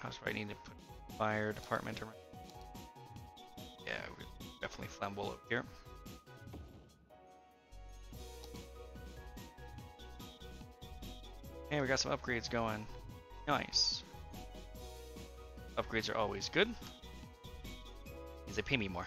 That's why I need to put fire department around. Yeah, we're definitely flammable over here. And we got some upgrades going. Nice. Upgrades are always good, because they pay me more.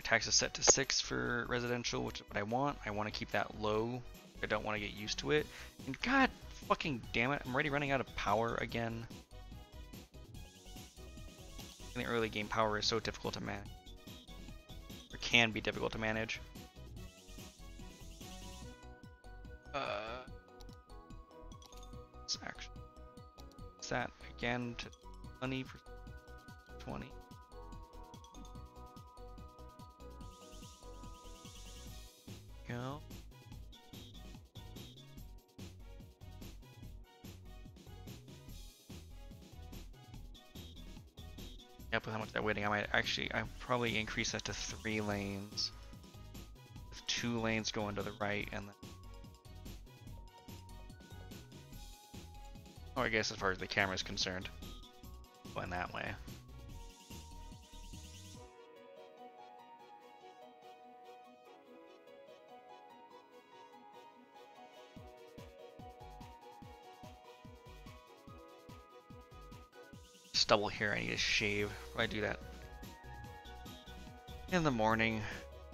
Tax is set to 6 for residential, which is what I want. I want to keep that low. I don't want to get used to it. And god fucking damn it, I'm already running out of power again. In the early game, power is so difficult to manage. Or can be difficult to manage. Let's actually set again to 20 for 20. Go. Yep, with how much they're waiting, I probably increase that to 3 lanes. With 2 lanes going to the right and then. Oh, I guess as far as the camera is concerned, going that way. Stubble here, I need to shave. I do that in the morning,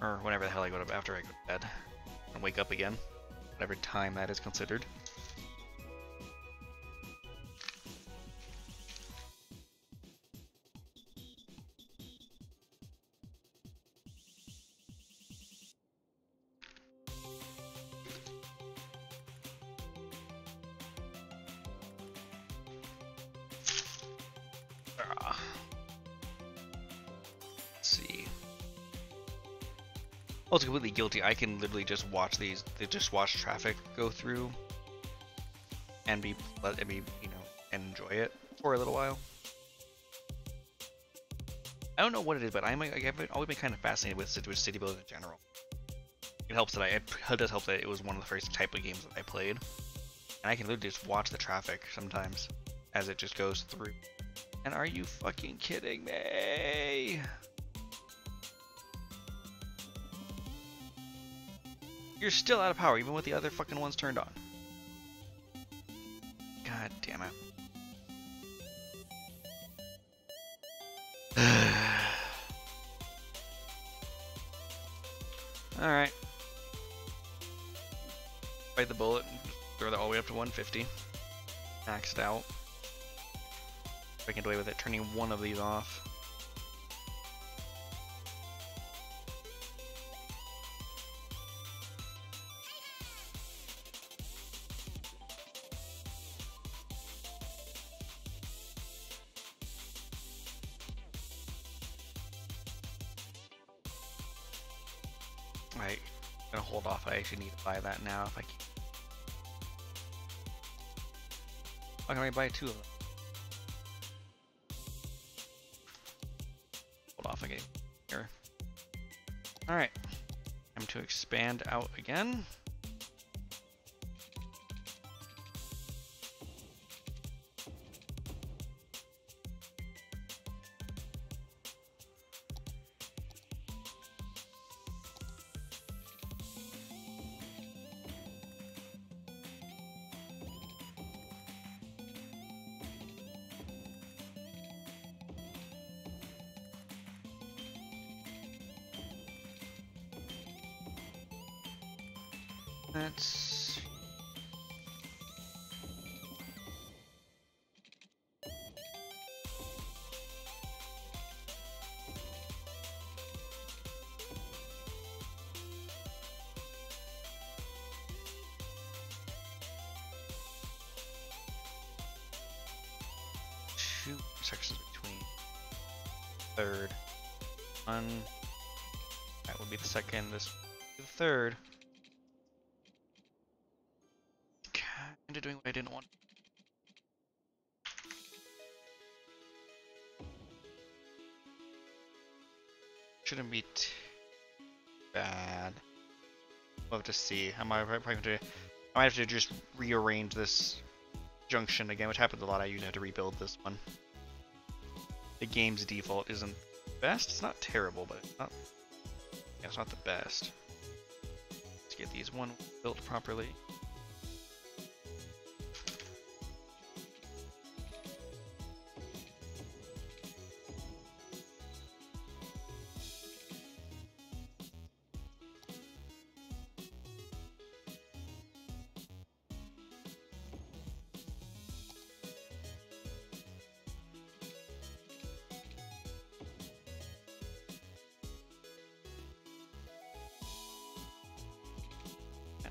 or whenever the hell I go to after I go to bed and wake up again, whatever time that is considered. Oh, it's completely guilty. I can literally just watch these, just watch traffic go through, and you know, and enjoy it for a little while. I don't know what it is, but I've always been kind of fascinated with city building in general. It helps that it does help that it was one of the first type of games that I played, and I can literally just watch the traffic sometimes as it just goes through. And are you fucking kidding me? You're still out of power, even with the other fucking ones turned on. God damn it. Alright. Bite the bullet and throw that all the way up to 150. Maxed out. If I can get away with it, turning one of these off. Alright, I'm gonna hold off. I actually need to buy that now if I can. How can I buy two of them? Hold off again. Here. Alright. Time to expand out again. That's... two sections between third. One. That would be the second. This would be the third. Kinda doing what I didn't want. Shouldn't be too bad. We'll have to see. I might have to just rearrange this junction again, which happens a lot. I usually have to rebuild this one. The game's default isn't best. It's not terrible, but it's not. Yeah, it's not the best. Let's get these one built properly.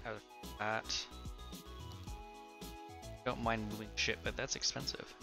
Out of that. Don't mind moving shit, but that's expensive.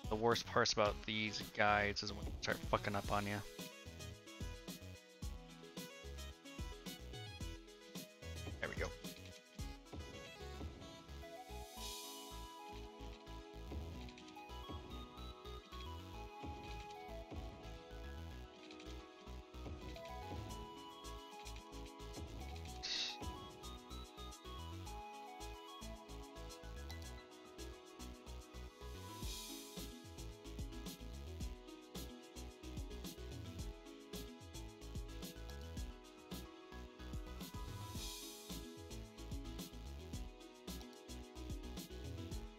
The worst parts about these guides is when they start fucking up on you. There we go.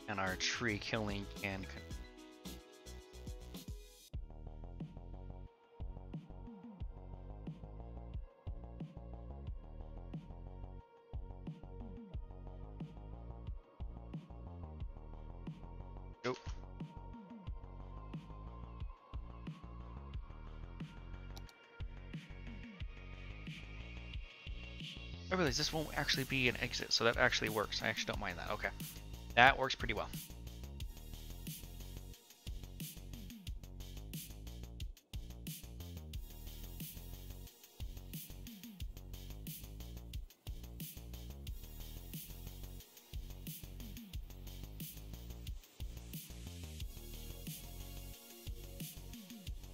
And our tree killing can. I realize this won't actually be an exit, so that actually works. I actually don't mind that. Okay. That works pretty well.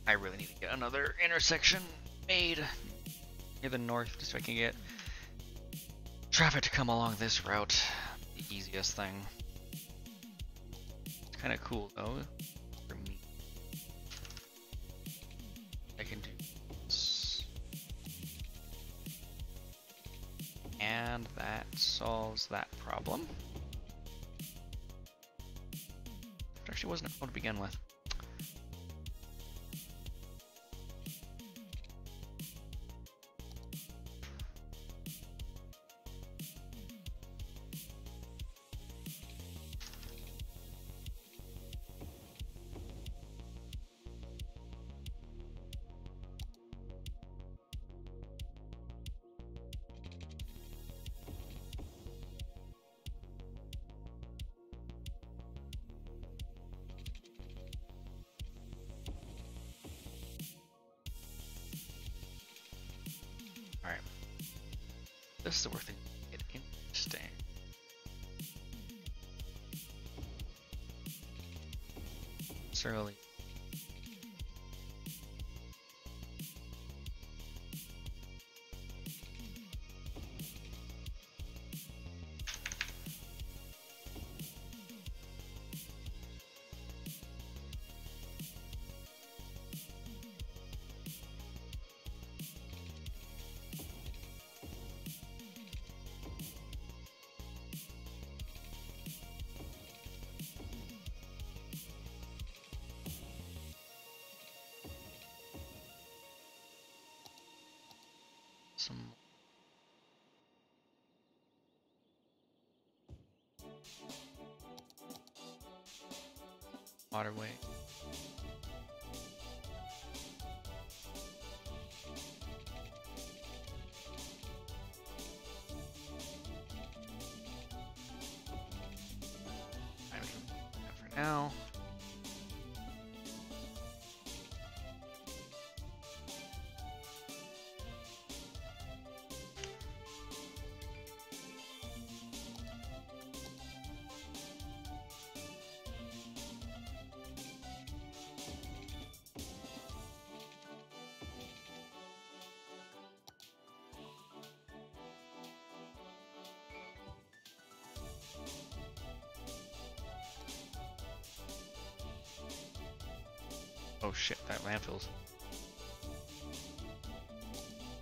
I really need to get another intersection made near the north just so I can get traffic to come along this route. The easiest thing. It's kind of cool though for me. I can do this. And that solves that problem. It actually wasn't a problem to begin with. Alright. This is where things get interesting. It's early. Some waterway. I'm doing that for now. Oh shit, that landfill's.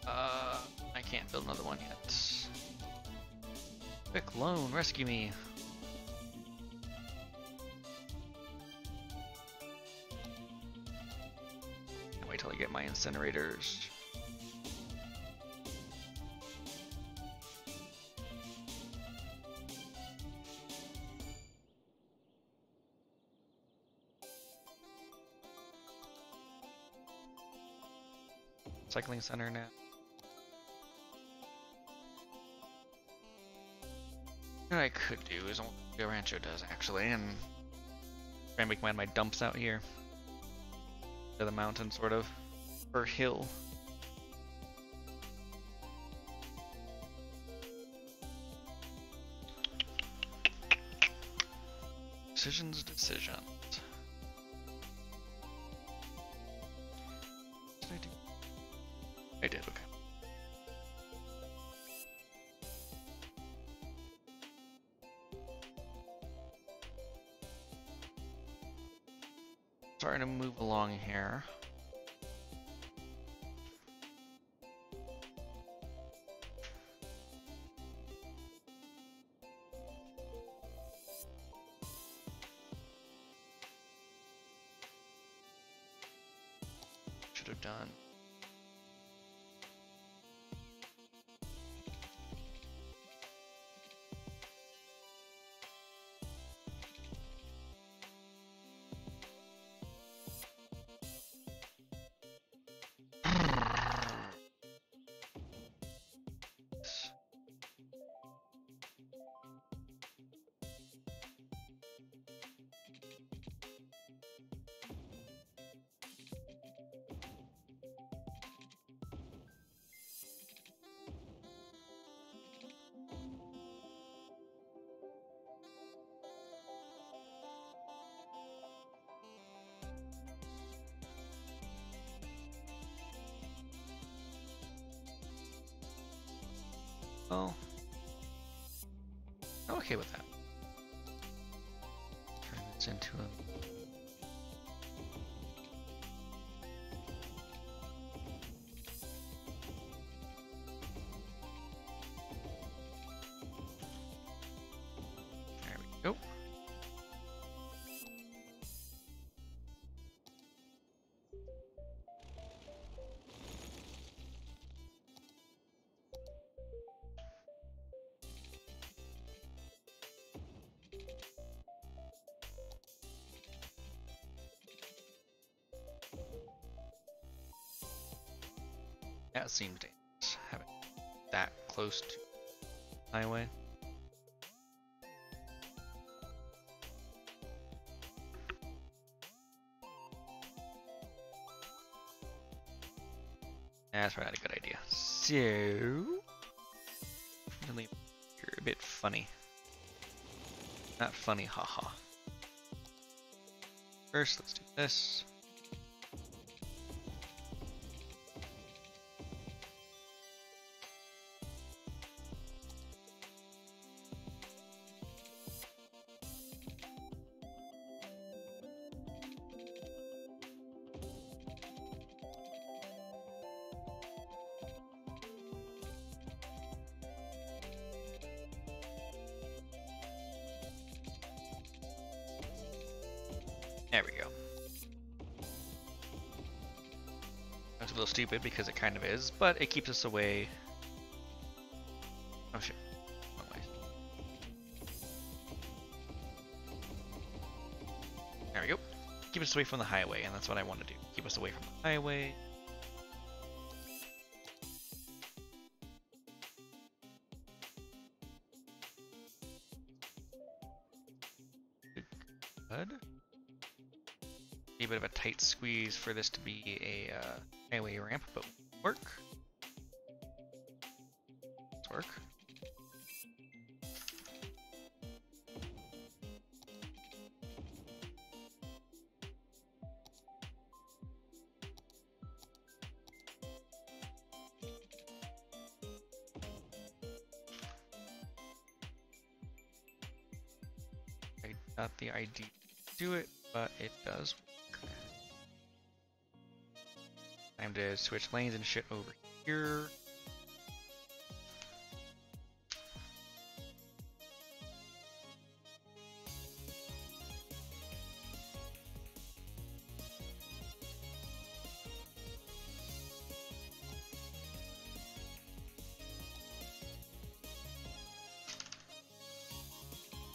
I can't build another one yet. Quick loan, rescue me. Can't wait till I get my incinerators. Cycling center now. What I could do is what the Rancho does actually, and try and make my dumps out here. To the mountain, sort of, or hill. Decisions. What did I do? I did, okay. Starting to move along here. Should have done. well, I'm okay with that. Turn this into a... There we go. That seems dangerous, having that close to the highway. That's probably not a good idea. So, really, you're a bit funny. Not funny, haha. First, let's do this. There we go. That's a little stupid because it kind of is, but it keeps us away. Oh shit. Wrong way. There we go. Keep us away from the highway, and that's what I want to do. Keep us away from the highway. Good. Be a bit of a tight squeeze for this to be a highway ramp, but work. Let's work. I got the ID to do it, but it does work. Time to switch lanes and shit over here.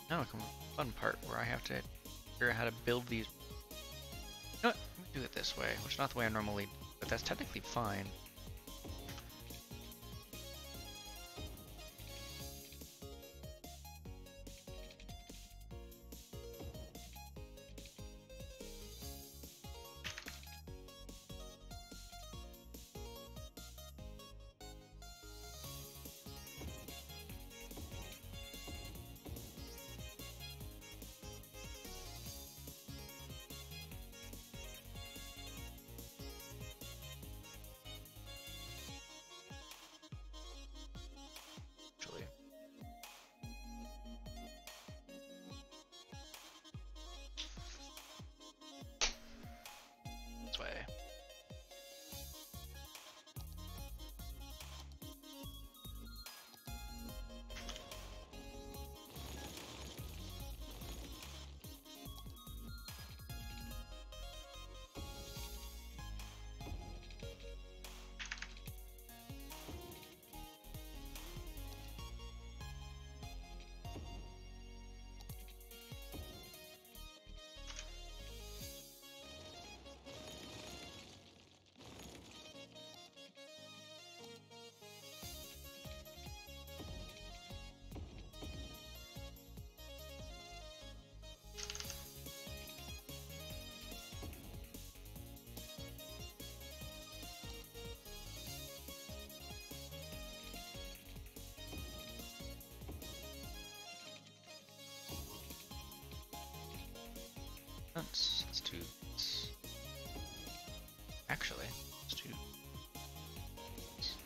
Now comes the fun part where I have to figure out how to build these. You know what? Let me do it this way, which is not the way I normally do, but that's technically fine. Actually. This way. Let's do this. Actually, let's do this.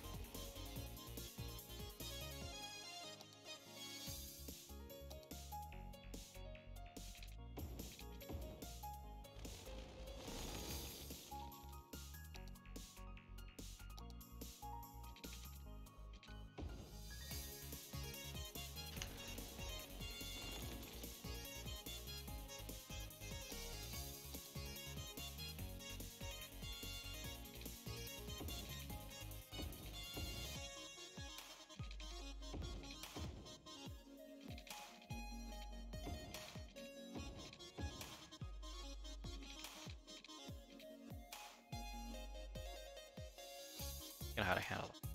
know how to handle them.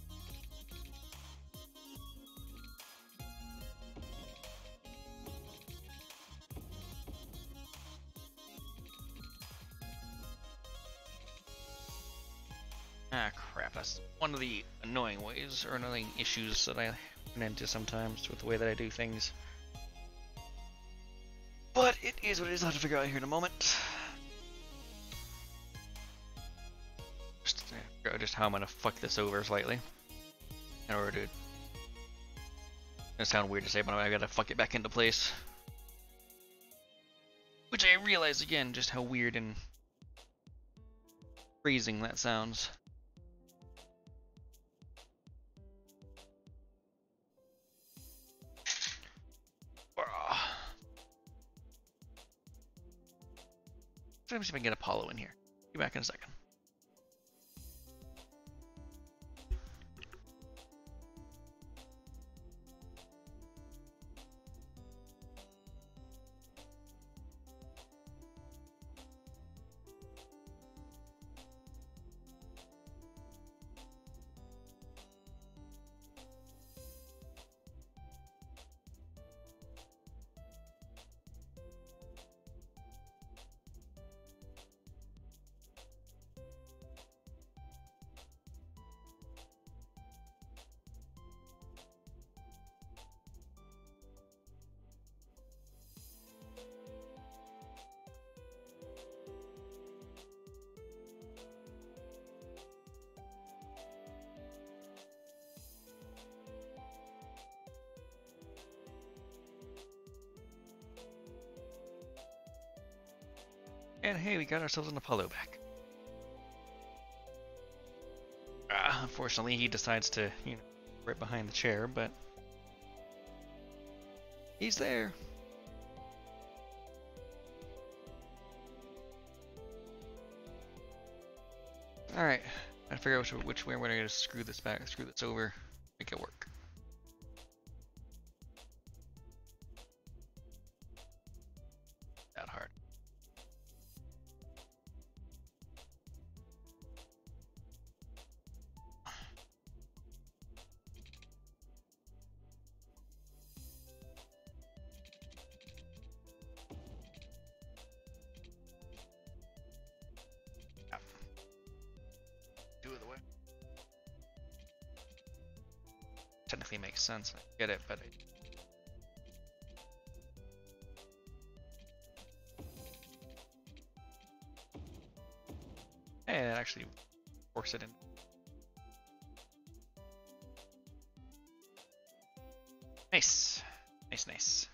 Ah, crap. That's one of the annoying ways, or annoying issues that I run into sometimes with the way that I do things. But it is what it is. I'll have to figure out here in a moment. Just figure out just how I'm gonna fuck this over slightly. In order to... It's gonna sound weird to say, but I gotta fuck it back into place. Which I realize, again, just how weird and freezing that sounds. Let me see if I can get Apollo in here. Be back in a second. And hey, we got ourselves an Apollo back. Unfortunately, he decides to, you know, right behind the chair, but he's there. All right, I figure out which way we're gonna screw this back, screw this over, make it work. That hard. Technically makes sense. I get it, but hey, it actually force it in. Nice, nice, nice.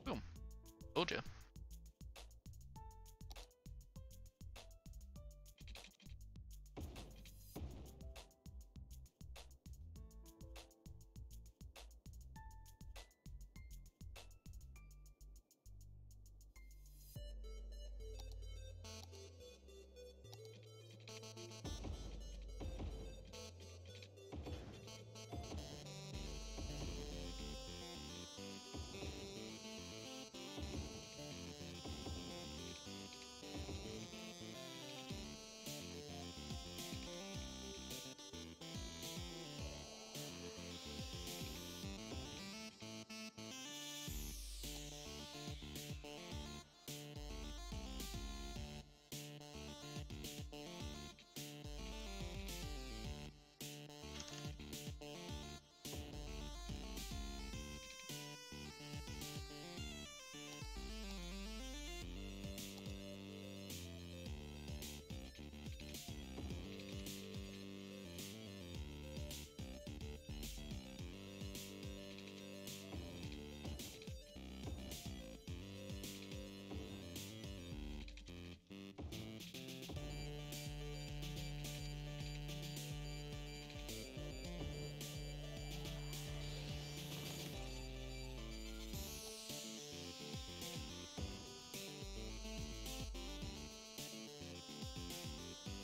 Boom. Told you.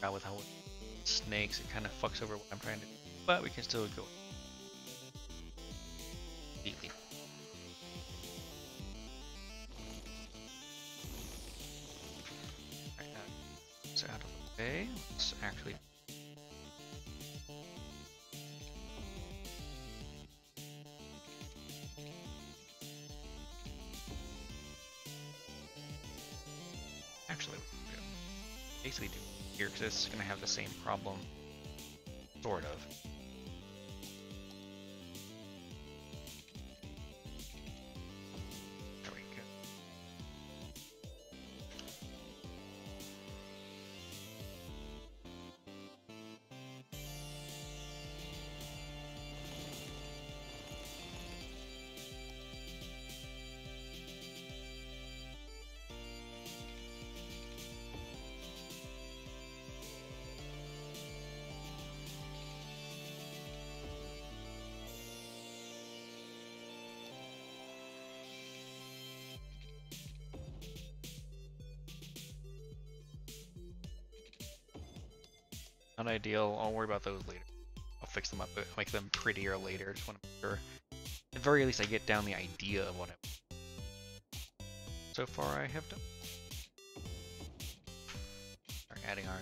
out with how snakes, it kind of fucks over what I'm trying to do. But we can still go completely. Alright, now it's out of the way. Let's actually basically do here because it's going to have the same problem, sort of. There we go. Not ideal. I'll worry about those later. I'll fix them up, make them prettier later. Just want to make sure, at the very least, I get down the idea of what I want. So far, I have done. Start adding our.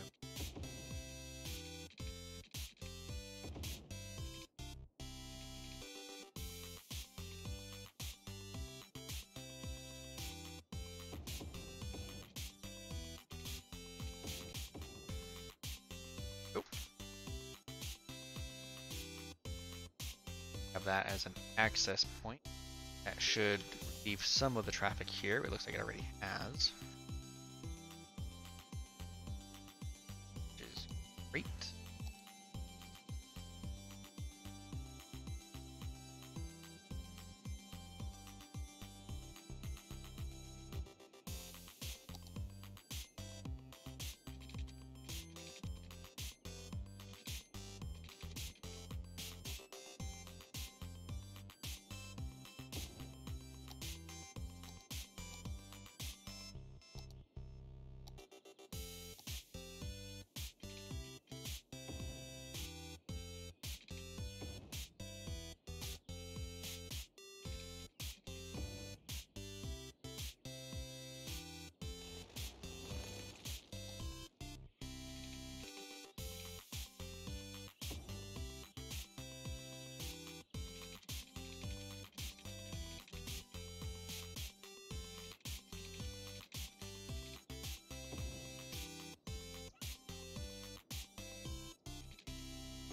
Have that as an access point. That should relieve some of the traffic here. It looks like it already has. Which is great.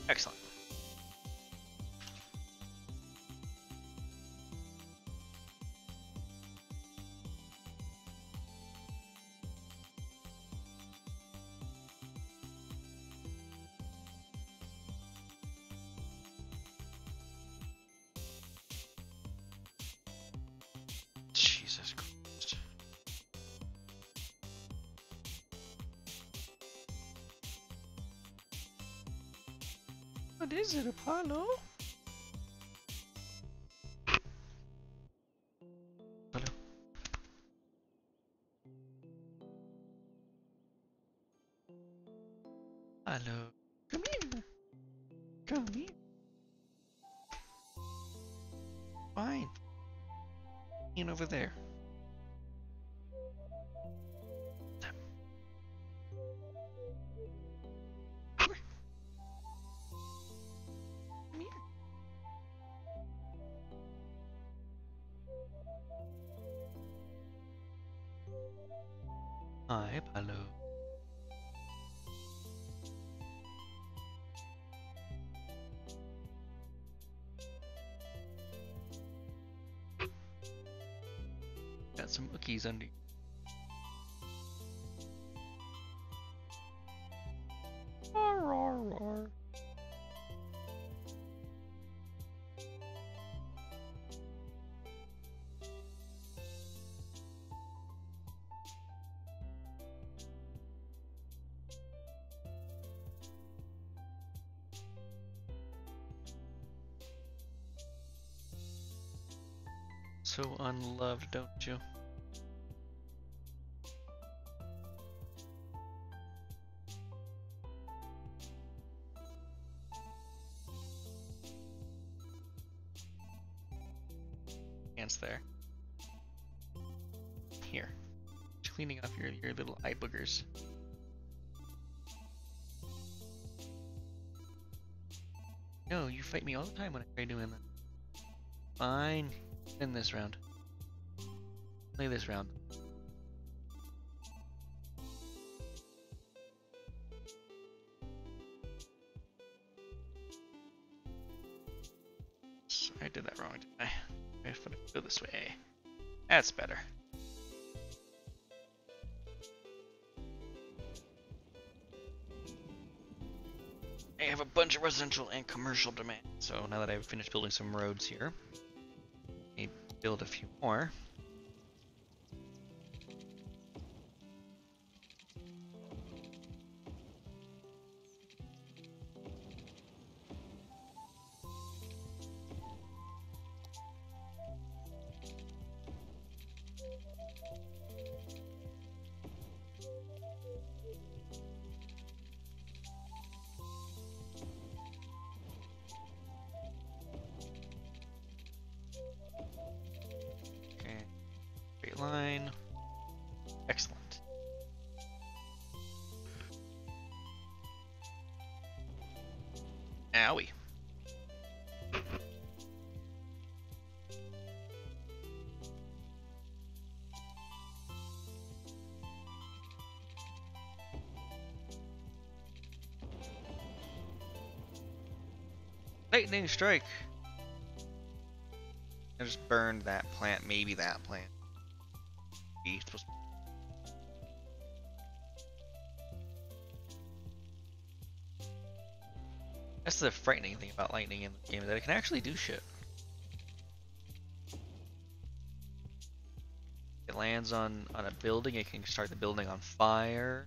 Excellent. Jesus Christ. What is it, Apollo? Hello? Hello? Come here. Come here. Fine. In over there. Hi, Palo. Got some cookies under. Roar, roar, roar. So unloved, don't you? Ants there. Here. Just cleaning off your little eye boogers. No, you fight me all the time when I try doing that. Fine. Win this round. Play this round. I did that wrong, didn't I? I have to go this way. That's better. I have a bunch of residential and commercial demand. So now that I've finished building some roads here, I need to build a few more. Line. Excellent. Owie. Lightning strike. I just burned that plant, maybe that plant. That's the frightening thing about lightning in the game, that it can actually do shit. It lands on a building, it can start the building on fire.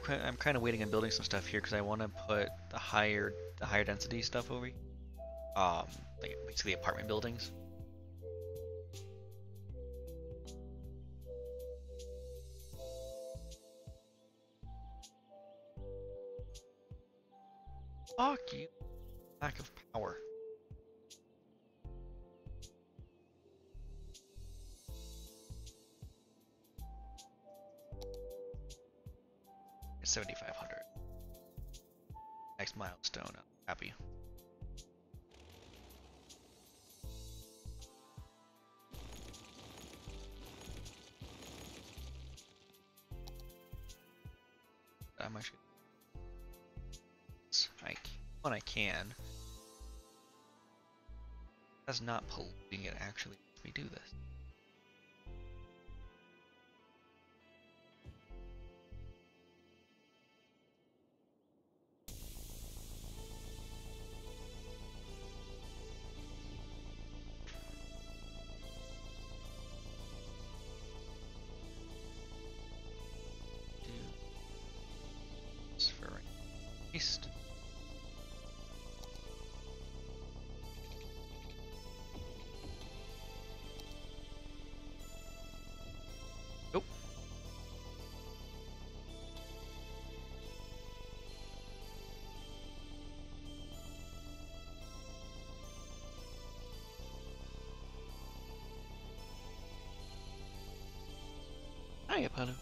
I'm kind of waiting on building some stuff here because I want to put the higher density stuff over here. Like basically apartment buildings. Fuck you. Lack of power. It's 7,500. Next milestone. I'm happy. I'm actually. When I can. That's not polluting it. Actually, let me do this. East. Nope. Hi, Apollo.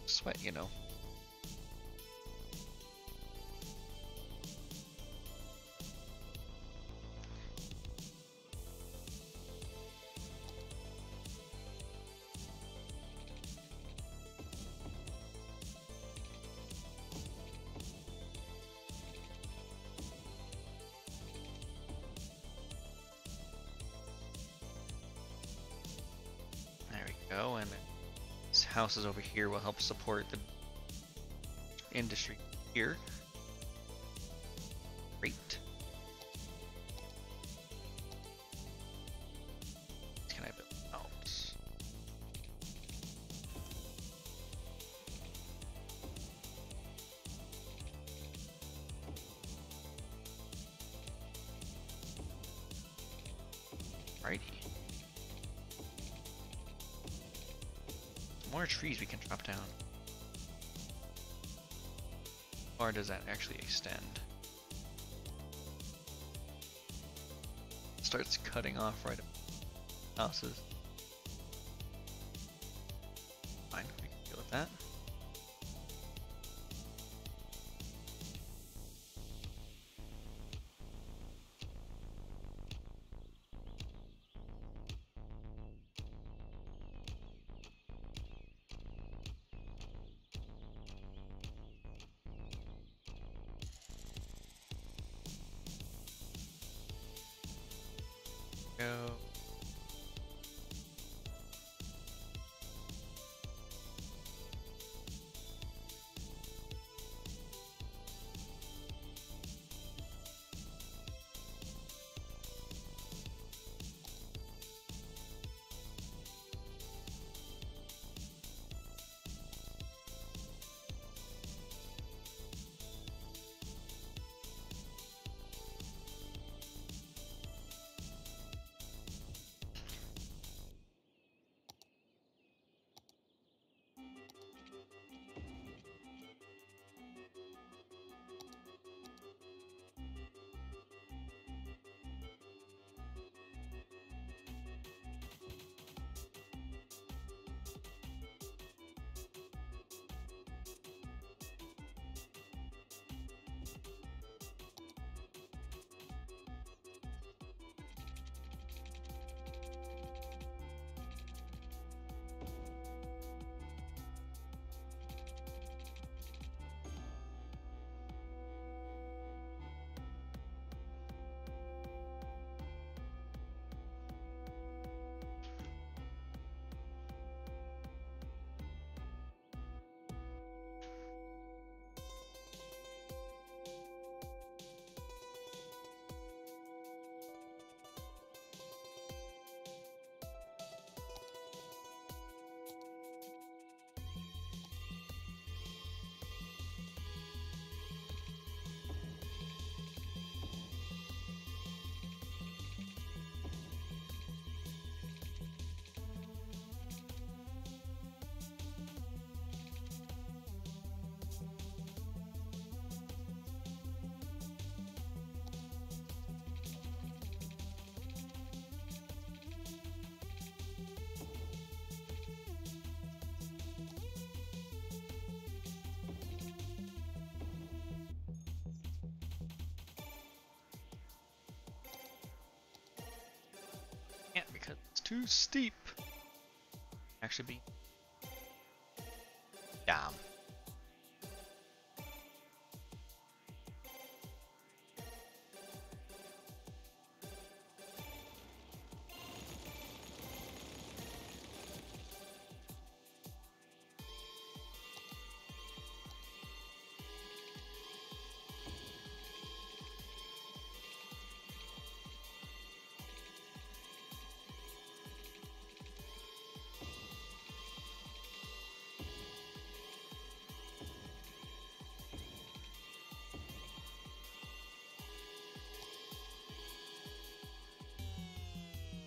Sweat, you know. There we go, and this houses over here will help support the industry here. Great. Can I build out? Righty. More trees we can drop down. Or does that actually extend? Starts cutting off right at houses. Fine, we can deal with that. Go. Can't because it's too steep. Actually be. Damn.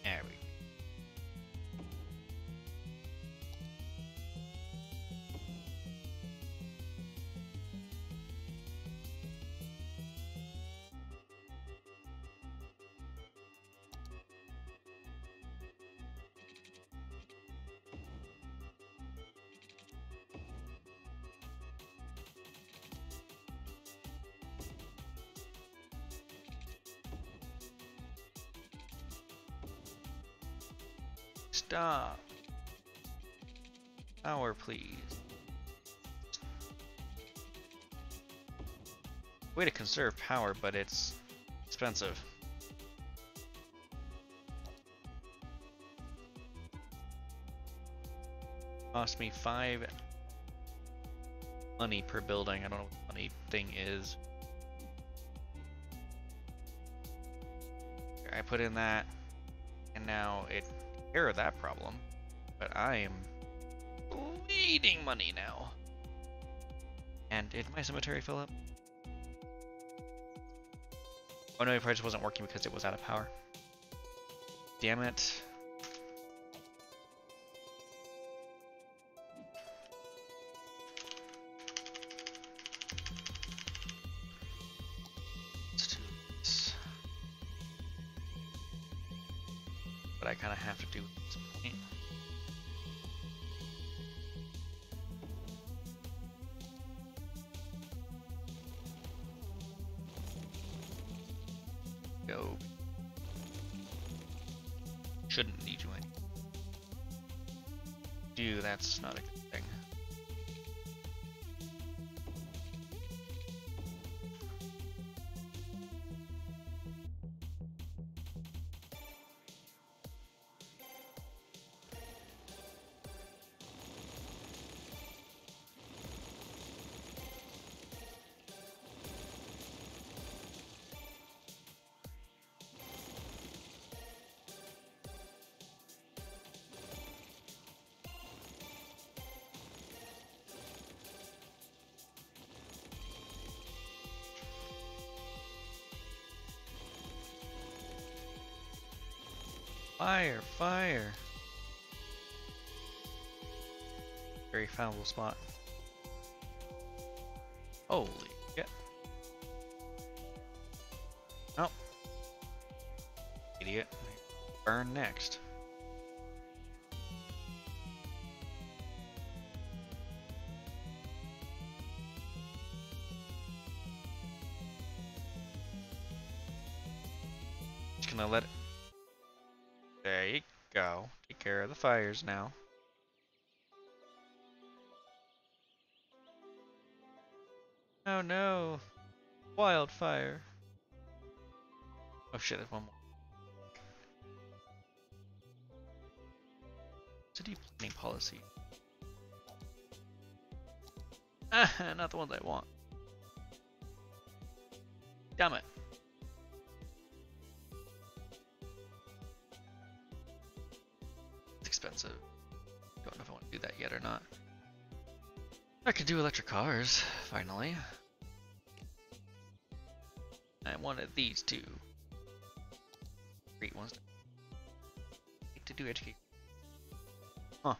There we go. Stop. Power, please. Way to conserve power, but it's expensive. Cost me 5 money per building. I don't know what the money thing is. I put in that, and now it took care of that problem. But I am bleeding money now. And did my cemetery fill up? Oh no, it probably just wasn't working because it was out of power. Damn it. Let's do this. But I kind of have to do at this point. Go. Shouldn't need you any. Do, that's not a good thing. Fire, fire. Very foulable spot. Holy shit. Oh. Idiot. Burn next. Just gonna let it. There you go. Take care of the fires now. Oh no. Wildfire. Oh shit, there's one more. City planning policy. Ah, not the ones I want. Damn it. It's expensive. Don't know if I want to do that yet or not. I could do electric cars, finally. I wanted these two. Great ones. To do education. Huh.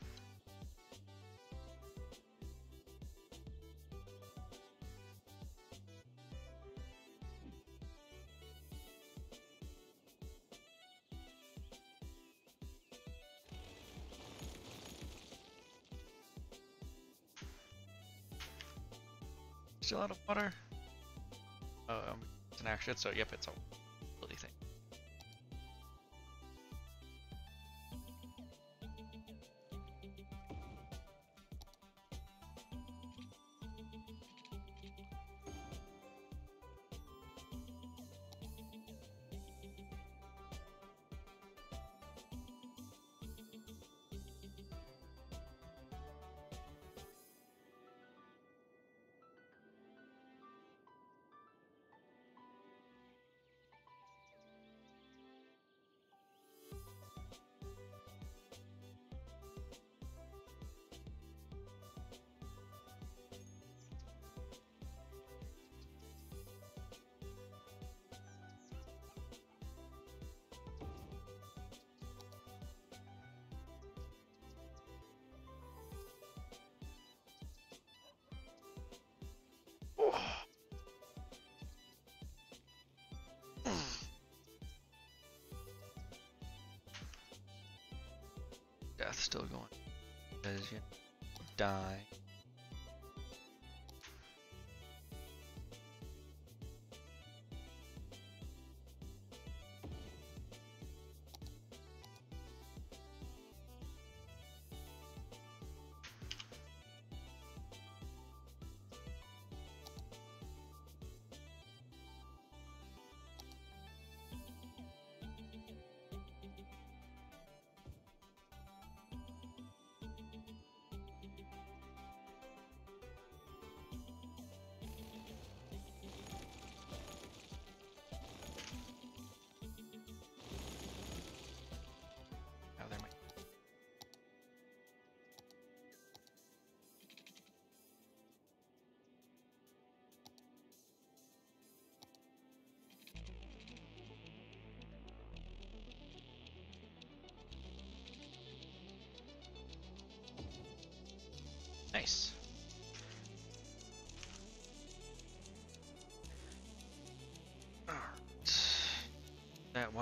Still out of water? Oh, it's an action, so yep, it's a ability thing. Death still going. As you die.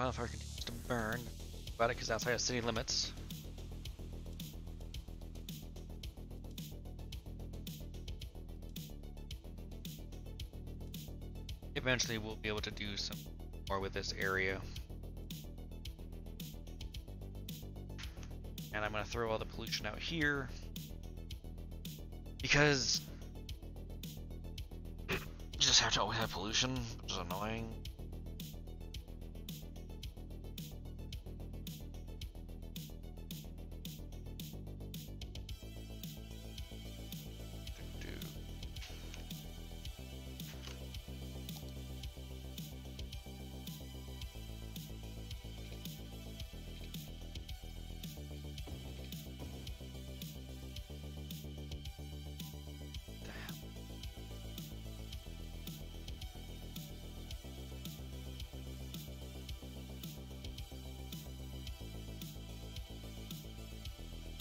wildfire continues to burn. About it, because outside of city limits. Eventually, we'll be able to do some more with this area. And I'm going to throw all the pollution out here. Because you just have to always have pollution, which is annoying.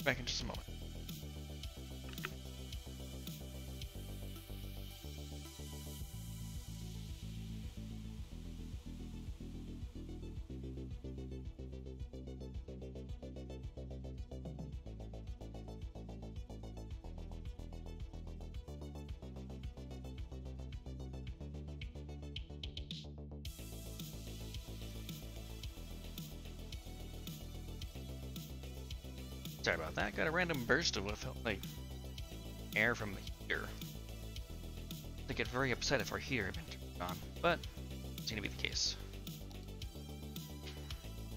Back in just a moment. Sorry about that. Got a random burst of what felt like air from the heater. They get very upset if our heater had been turned on, but it seemed to be the case.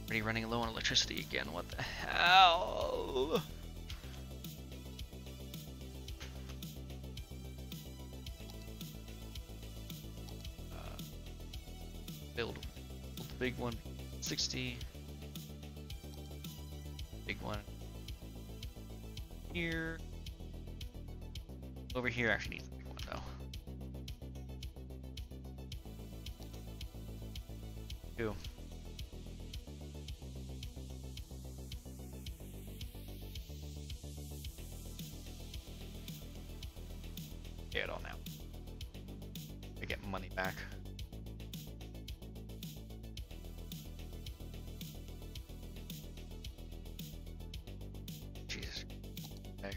Already running low on electricity again. What the hell? Build the big one. 60. Big one. Here. Over here actually needs a big one though. Two. Pay it all now. I get money back. Jesus. Okay.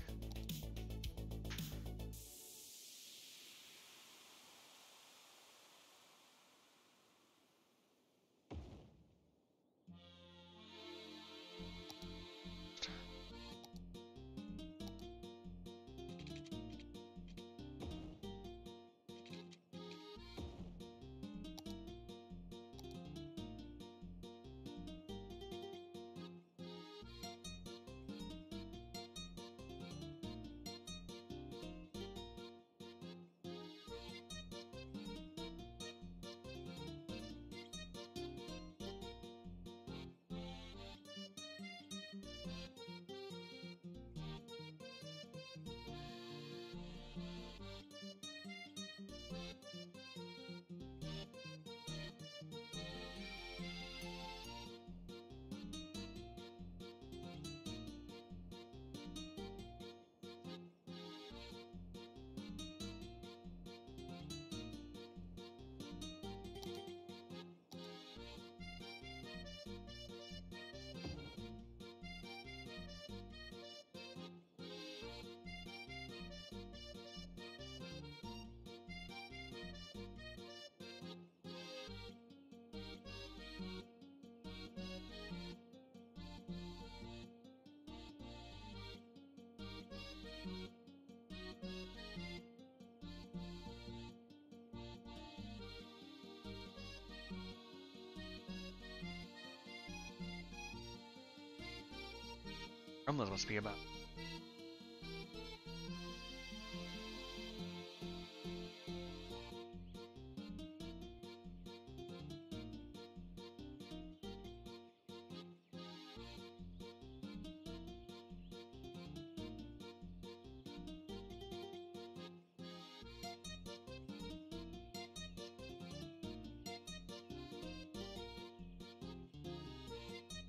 Rumbles must be about.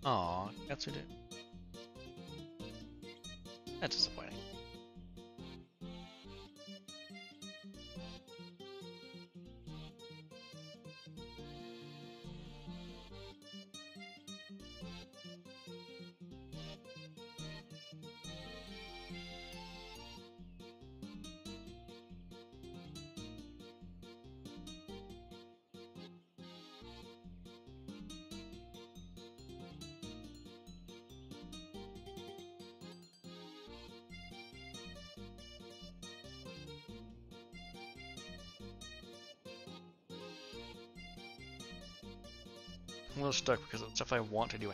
Aw, that's who did. That's disappointing. a little stuck because of the stuff I want to do.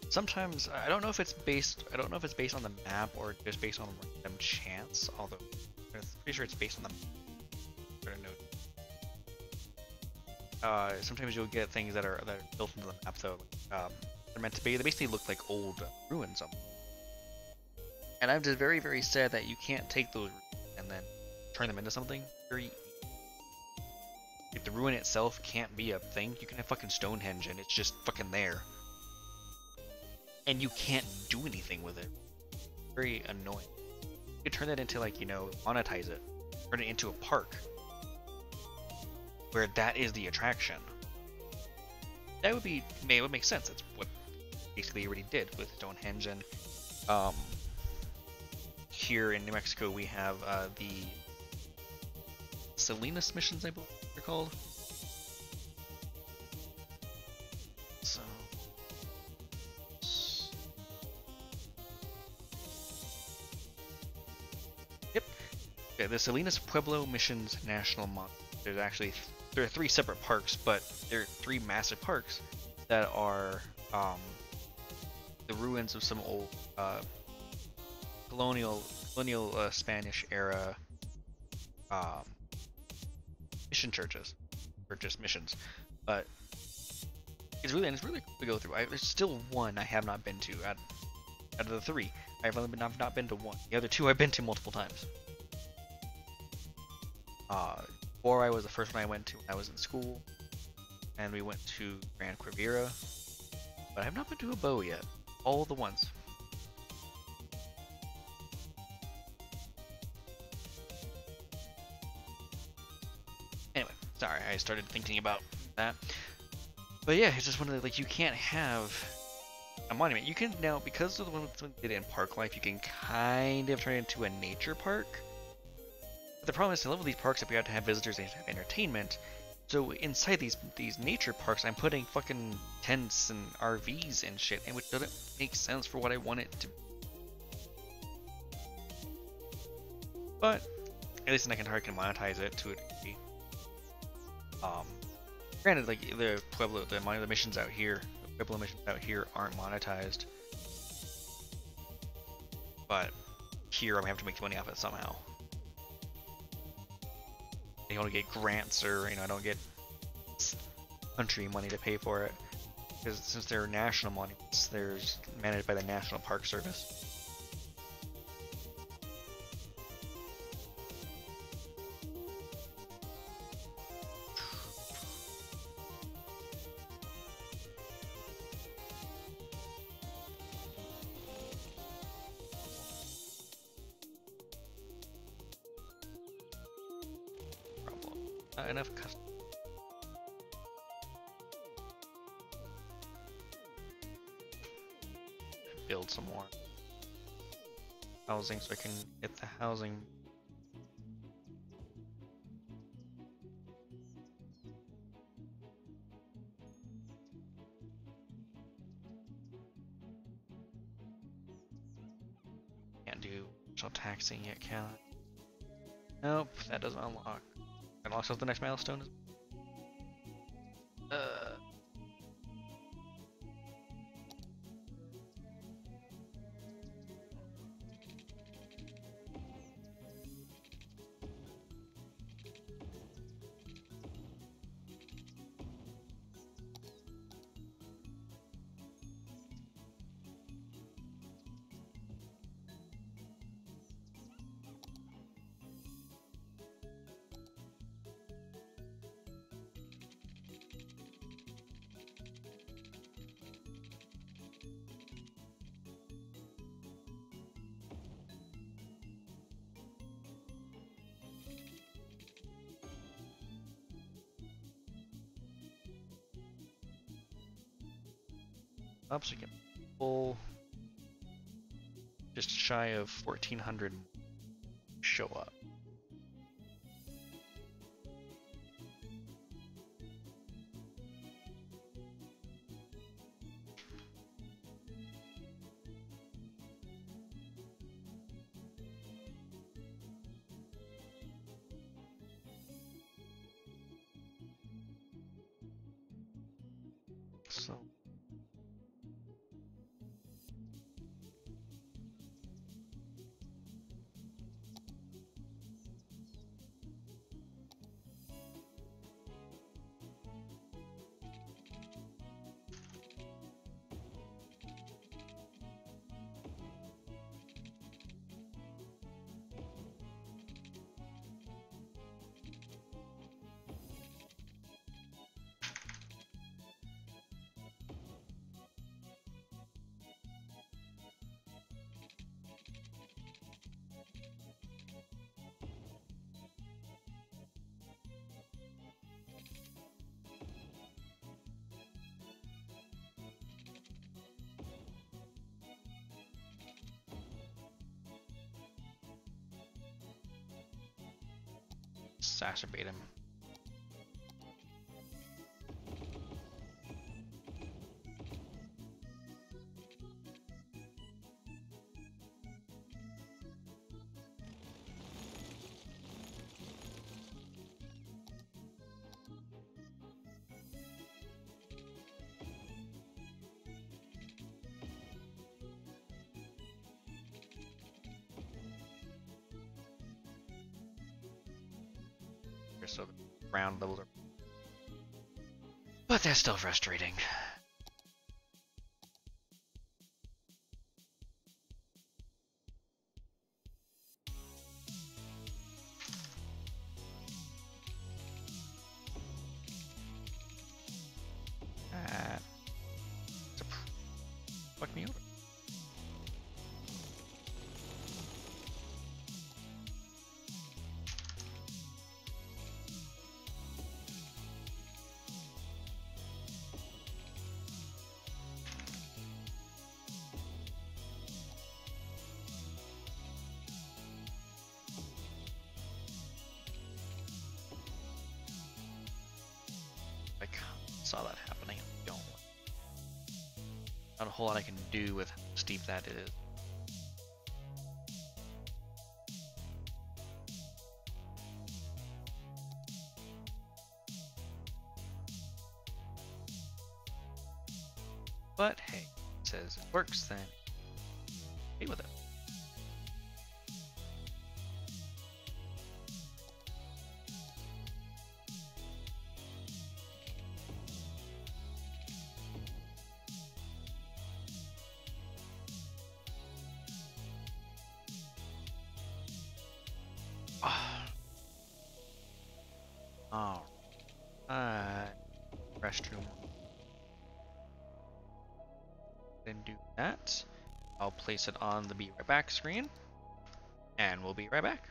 Sometimes I don't know if it's based. I don't know if it's based on the map or just based on random chance. Although I'm pretty sure it's based on the note. Sometimes you'll get things that are built into the map though. They're meant to be. They basically look like old ruins. And I'm just very, very sad that you can't take those and then turn them into something very. If the ruin itself can't be a thing, you can have fucking Stonehenge and it's just fucking there. And you can't do anything with it. Very annoying. You could turn that into, like, you know, monetize it. Turn it into a park. Where that is the attraction. That would be, it would make sense. That's what basically you already did with Stonehenge. And here in New Mexico we have the Salinas missions, I believe they're called. So the Salinas Pueblo Missions National Monument. There's actually there are 3 separate parks, but they're 3 massive parks that are the ruins of some old colonial Spanish era mission churches, or just missions. But it's really cool to go through. There's still one I have not been to out of the 3. I've not been to 1. The other 2 I've been to multiple times. 4 was the first one I went to when I was in school, and we went to Grand Quivira, but I have not been to a bow yet. All the ones. Anyway, sorry, I started thinking about that. But yeah, it's just one of the, like, you can't have a monument. You can now, because of the one we did in Park Life, you can kind of turn it into a nature park. But the problem is, to level these parks up, you have to have visitors and have entertainment. So inside these nature parks, I'm putting fucking tents and RVs and shit, and which doesn't make sense for what I want it to be. But at least then I can monetize it to a degree. Granted, like the missions out here, the Pueblo missions out here aren't monetized, but here I'm gonna have to make money off it somehow. I don't get grants, or I don't get country money to pay for it, because since they're national monuments, they're managed by the National Park Service. Not enough custom. Build some more. housing so I can hit the housing. Can't do special taxing yet, can I? Nope, that doesn't unlock. Unlocks the next milestone. Up so we can pull just shy of 1,400 show up. So exacerbate him. So the ground levels are, but they're still frustrating. Fuck me over. I saw that happening. Not a whole lot I can do with how steep that is. But hey, it says it works, then stay with it. Oh, restroom. Then do that. I'll place it on the be right back screen, and we'll be right back.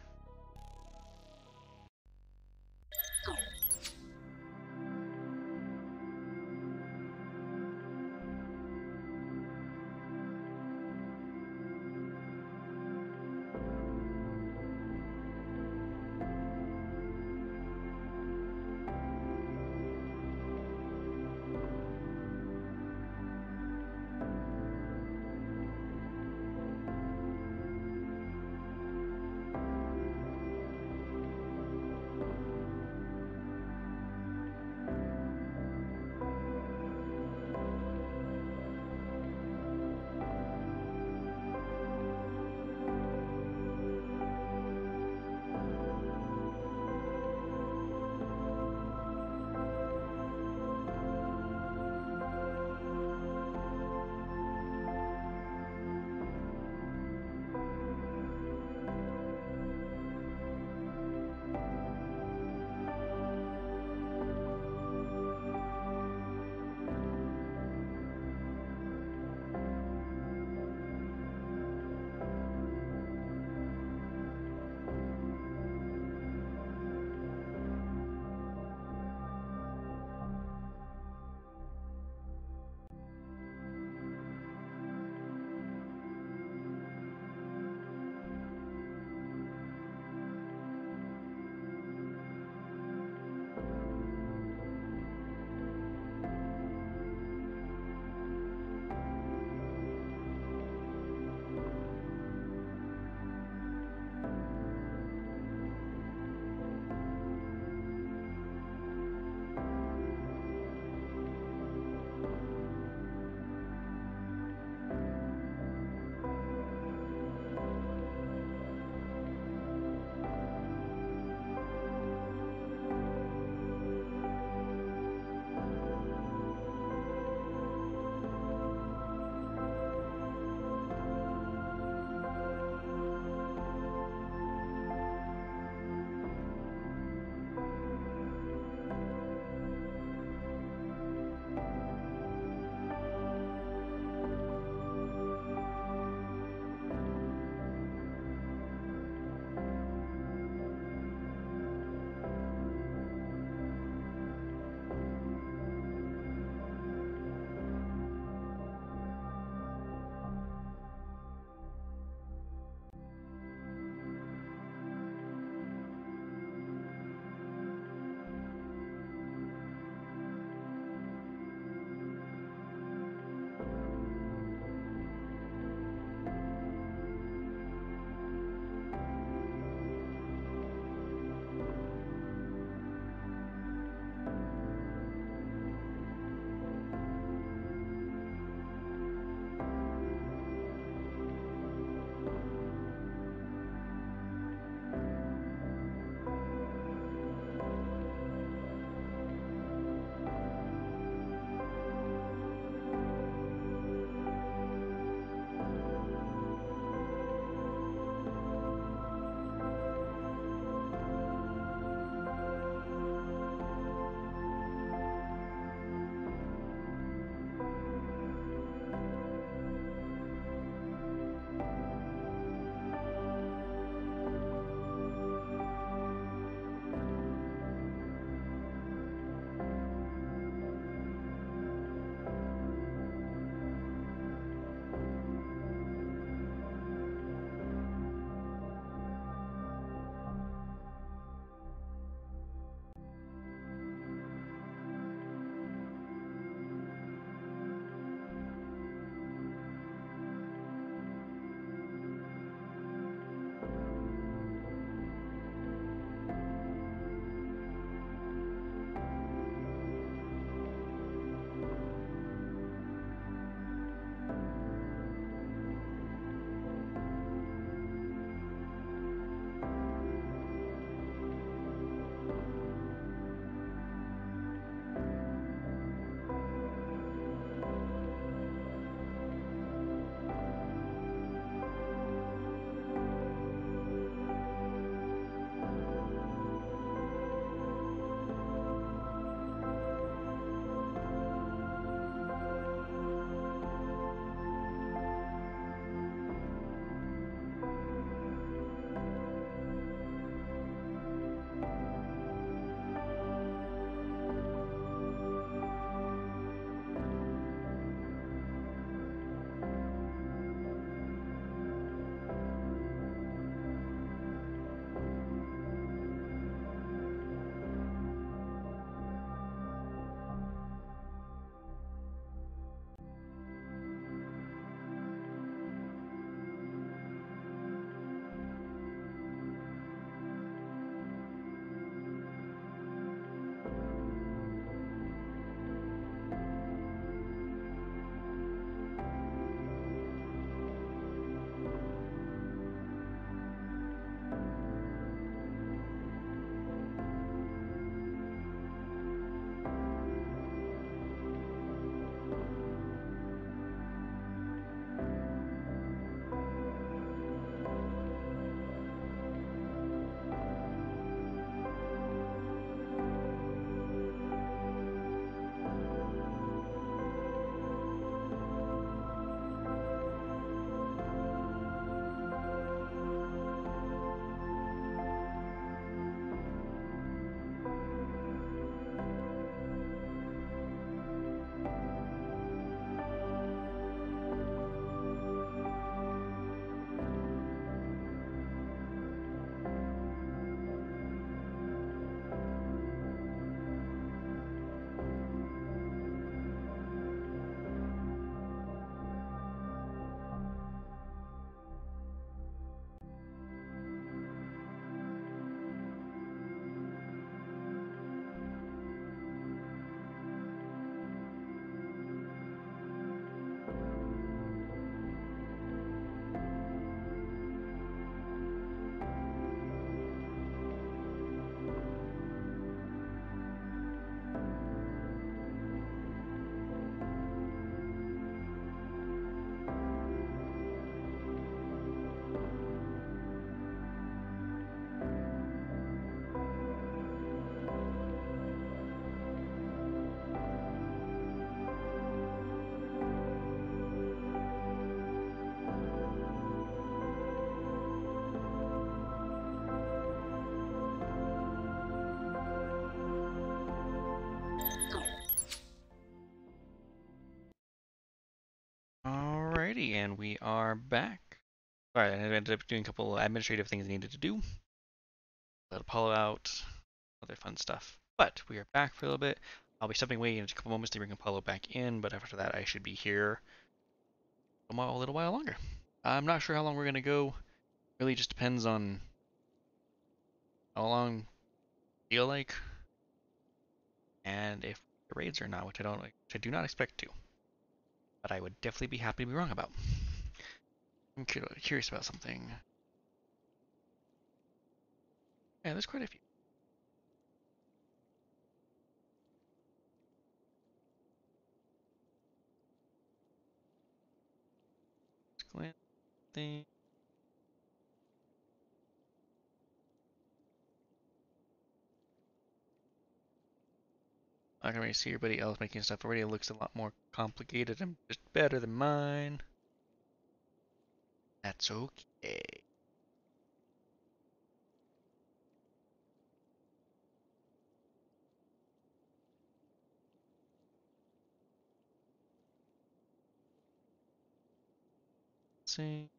Alrighty, and we are back. Alright, I ended up doing a couple administrative things I needed to do. Let Apollo out, other fun stuff. But we are back for a little bit. I'll be stepping away in a couple moments to bring Apollo back in, but after that I should be here a little while longer. I'm not sure how long we're going to go. Really just depends on how long I feel like, and if the raids or not, which I do not expect to. But I would definitely be happy to be wrong about. I'm curious about something. Yeah, there's quite a few. Glance thing. I can already see everybody else making stuff already. It looks a lot more complicated and just better than mine. That's okay. Let's see.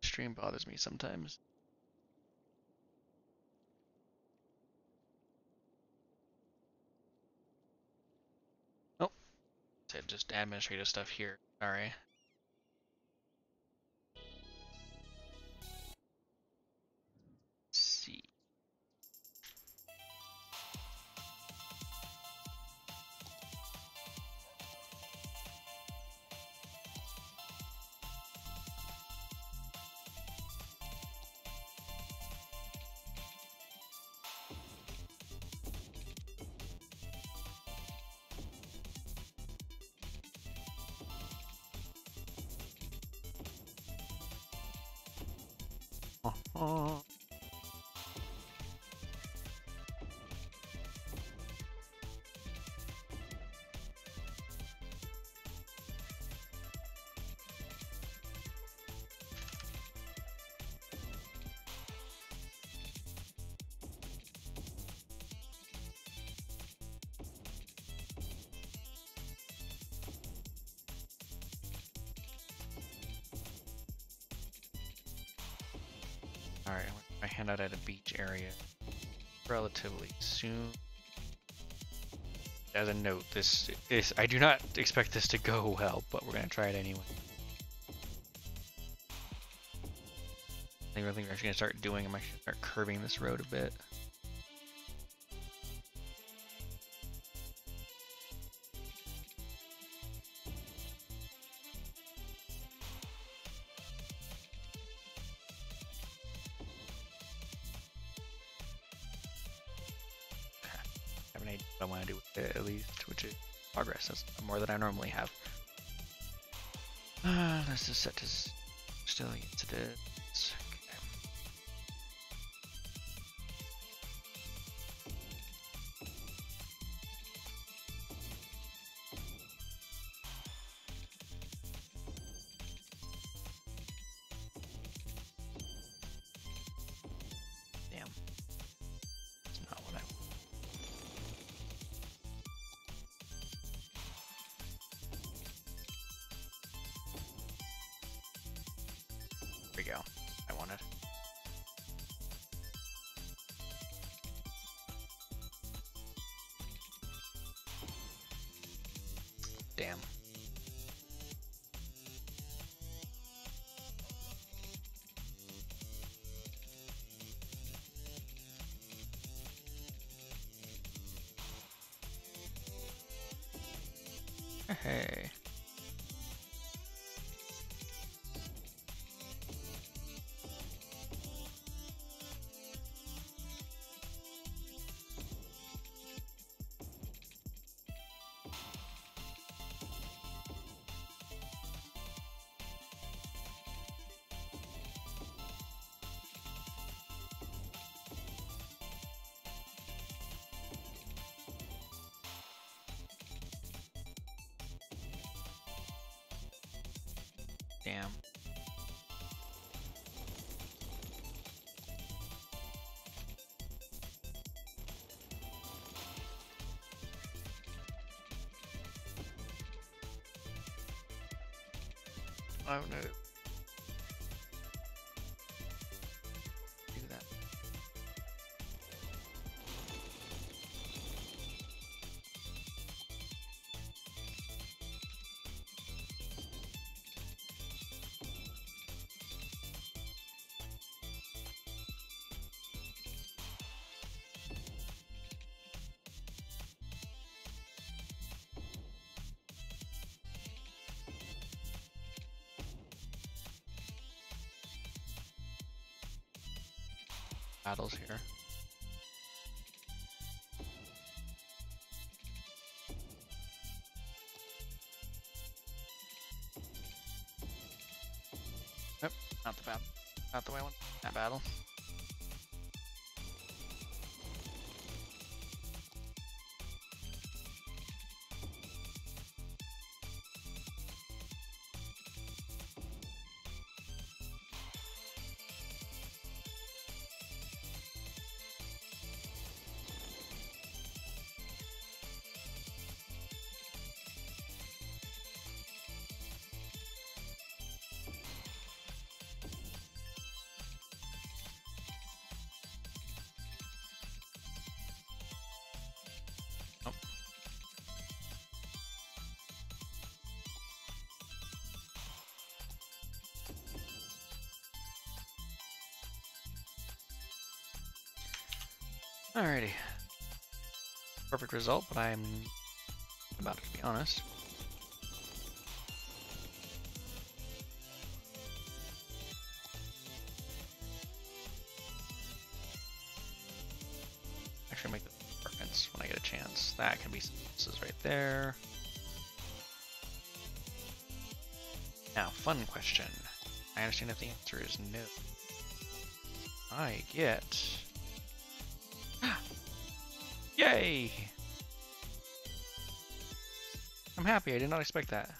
Stream bothers me sometimes. Oh, said just administrative stuff here. Sorry. Let's see. Oh. Alright, I'm gonna hand out at a beach area relatively soon. As a note, I do not expect this to go well, but we're gonna try it anyway. I think we're actually gonna start doing. I'm actually gonna start curving this road a bit. Have an idea what I want to do with it at least, which is progress. That's more than I normally have. Let's just set this still into this. Damn. That's not what I want. There we go. I want it. Damn. Hey. Oh no. Do that. Battles here. Nope, not the battle. Not the way I want that battle. Nope. Alrighty. Perfect result, but I'm about it, to be honest. Actually, make the apartments when I get a chance. That can be sentences right there. Now, fun question. I understand if the answer is no. I get... Yay! I'm happy, I did not expect that.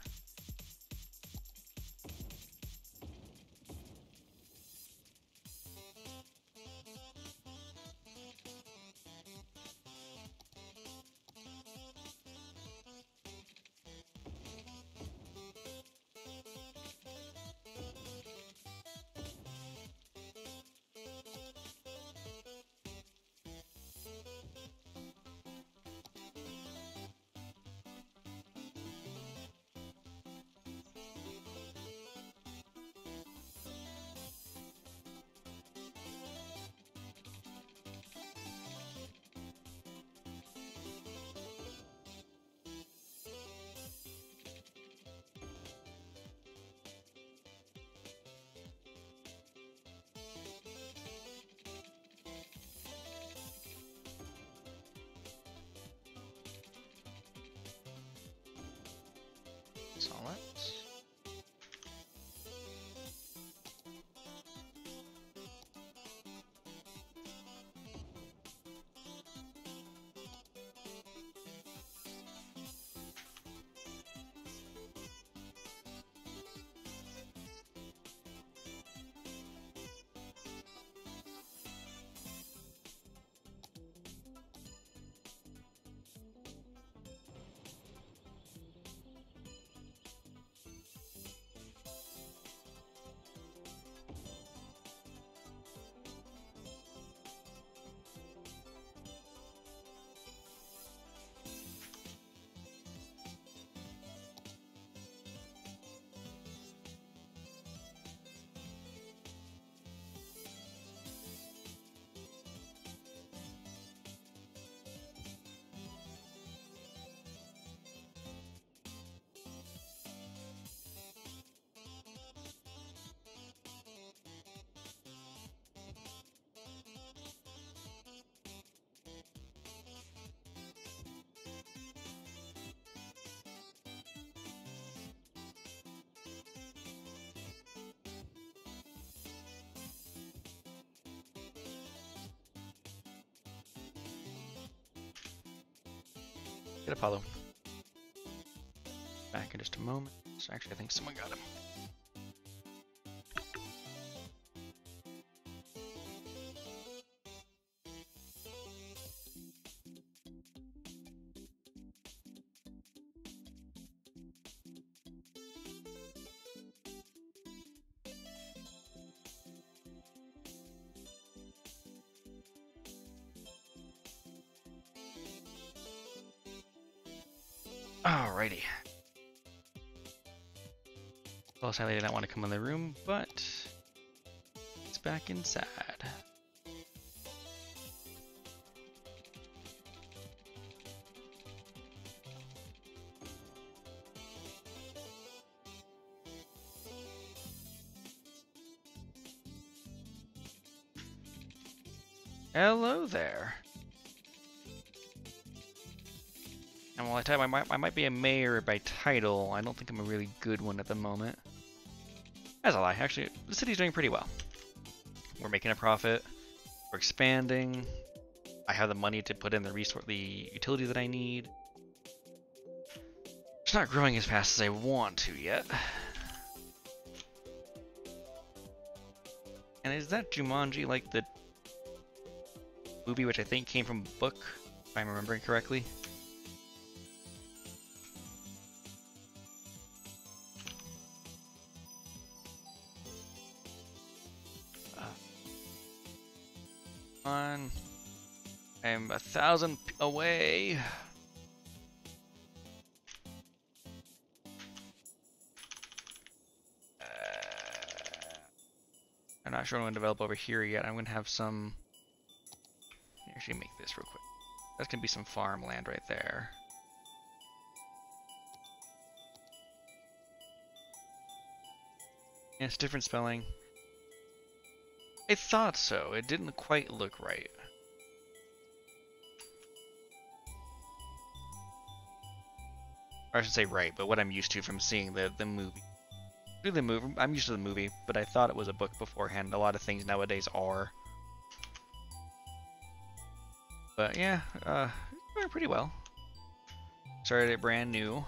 Solid. Get Apollo. Back in just a moment. So actually, I think someone got him. Alrighty. Well, sadly, I did not want to come in the room, but it's back inside. Hello there. And while I type, I might be a mayor by title. I don't think I'm a really good one at the moment. That's a lie. Actually, the city's doing pretty well. We're making a profit. We're expanding. I have the money to put in the utility that I need. It's not growing as fast as I want to yet. And is that Jumanji like the movie, which I think came from a book, if I'm remembering correctly? On. I'm 1,000 away. I'm not sure I'm going to develop over here yet. I'm going to have some... Actually, make this real quick. That's going to be some farmland right there. Yeah, it's different spelling. I thought so. It didn't quite look right. Or I should say right, but what I'm used to from seeing the movie. I'm used to the movie, but I thought it was a book beforehand. A lot of things nowadays are. But yeah, going pretty well. Started it brand new.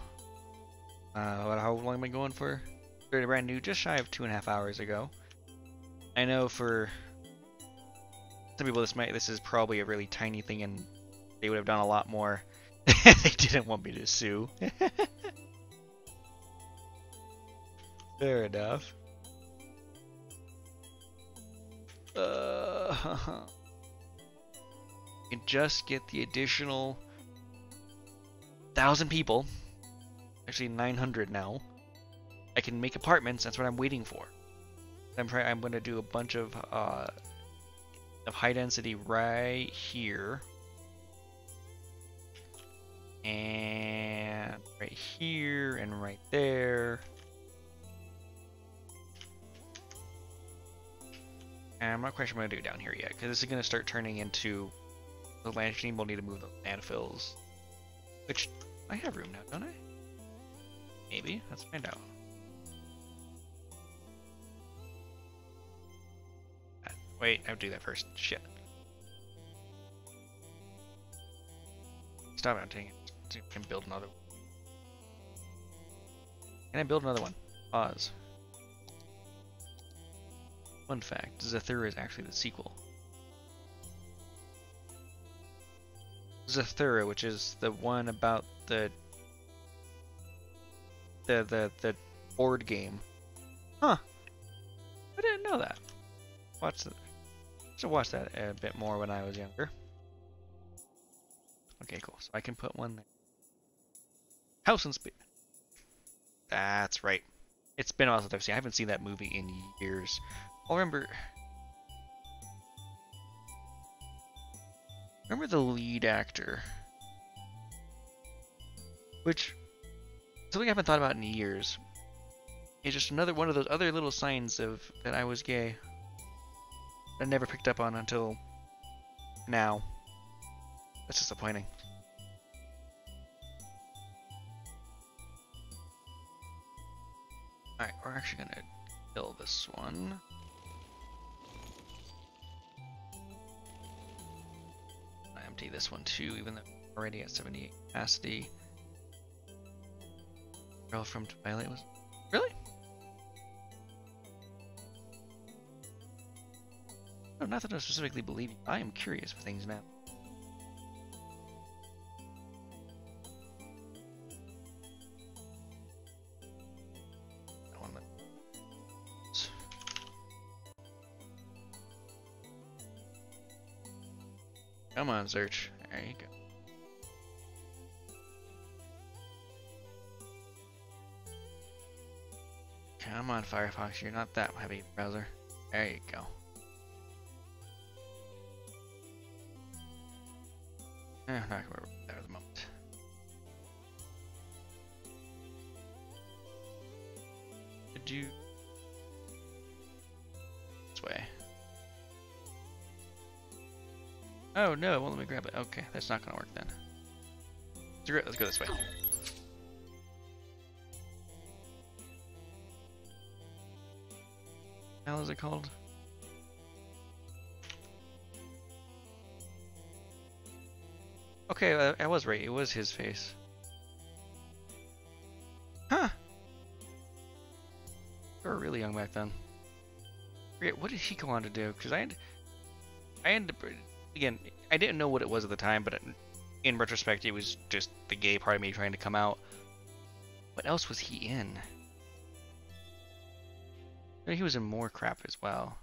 How long am I going for? Started it brand new, just shy of 2.5 hours ago. I know for some people this is probably a really tiny thing, and they would have done a lot more. They didn't want me to sue. Fair enough. Can just get the additional 1,000 people. Actually 900 now. I can make apartments. That's what I'm waiting for. I'm going to do a bunch of high density right here, and right here, and right there. And I'm not quite sure what I'm going to do down here yet, because this is going to start turning into the land team will need to move the landfills. Which, I have room now, don't I? Maybe. Let's find out. Wait, I have to do that first. Shit. Stop it, I'm taking it. See if I can build another one. Can I build another one? Pause. Fun fact, Th3 is actually the sequel. Th3, which is the one about the board game. Huh. I didn't know that. Should watch that a bit more when I was younger. Okay, cool. So I can put one there. House and Speed. That's right. It's been a while since I've seen. I haven't seen that movie in years. I'll remember the lead actor, which something I haven't thought about in years. It's just another one of those other little signs of that I was gay. I never picked up on until now. That's disappointing. Alright, we're actually gonna kill this one. I empty this one too, even though I'm already at 78 capacity. Girl from Twilight was... Really? No, not that I specifically believe you. I am curious for things now. Come on, search. There you go. I'm on Firefox. You're not that heavy browser. There you go. Not where we're there at the moment. Could you this way? Oh no, it won't let me grab it. Okay, that's not gonna work then. Screw it, let's go this way. How is it called? Okay, I was right. It was his face. Huh. We were really young back then. What did he go on to do? Because I had to, again, I didn't know what it was at the time, but in retrospect, it was just the gay part of me trying to come out. What else was he in? He was in more crap as well.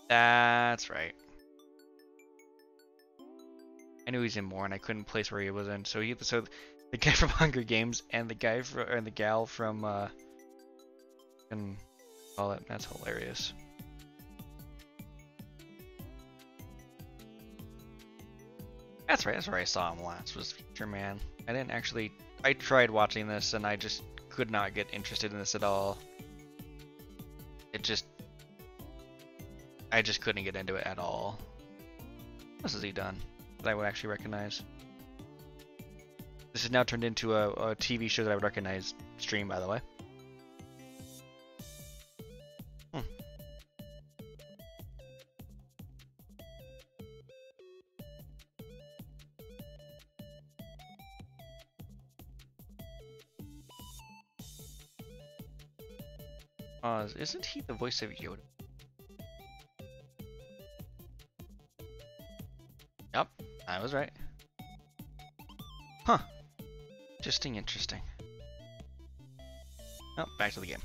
That's right. I knew he was in more, and I couldn't place where he was in. So the guy from Hunger Games and the guy and the gal from can call it. That's hilarious. That's right. That's where I saw him last. Was Future Man. I didn't actually. I tried watching this, and I just could not get interested in this at all. I just couldn't get into it at all. What else has he done that I would actually recognize? This has now turned into a TV show that I would recognize stream, by the way. Isn't he the voice of Yoda? Yep, I was right. Huh. Interesting. Oh, back to the game.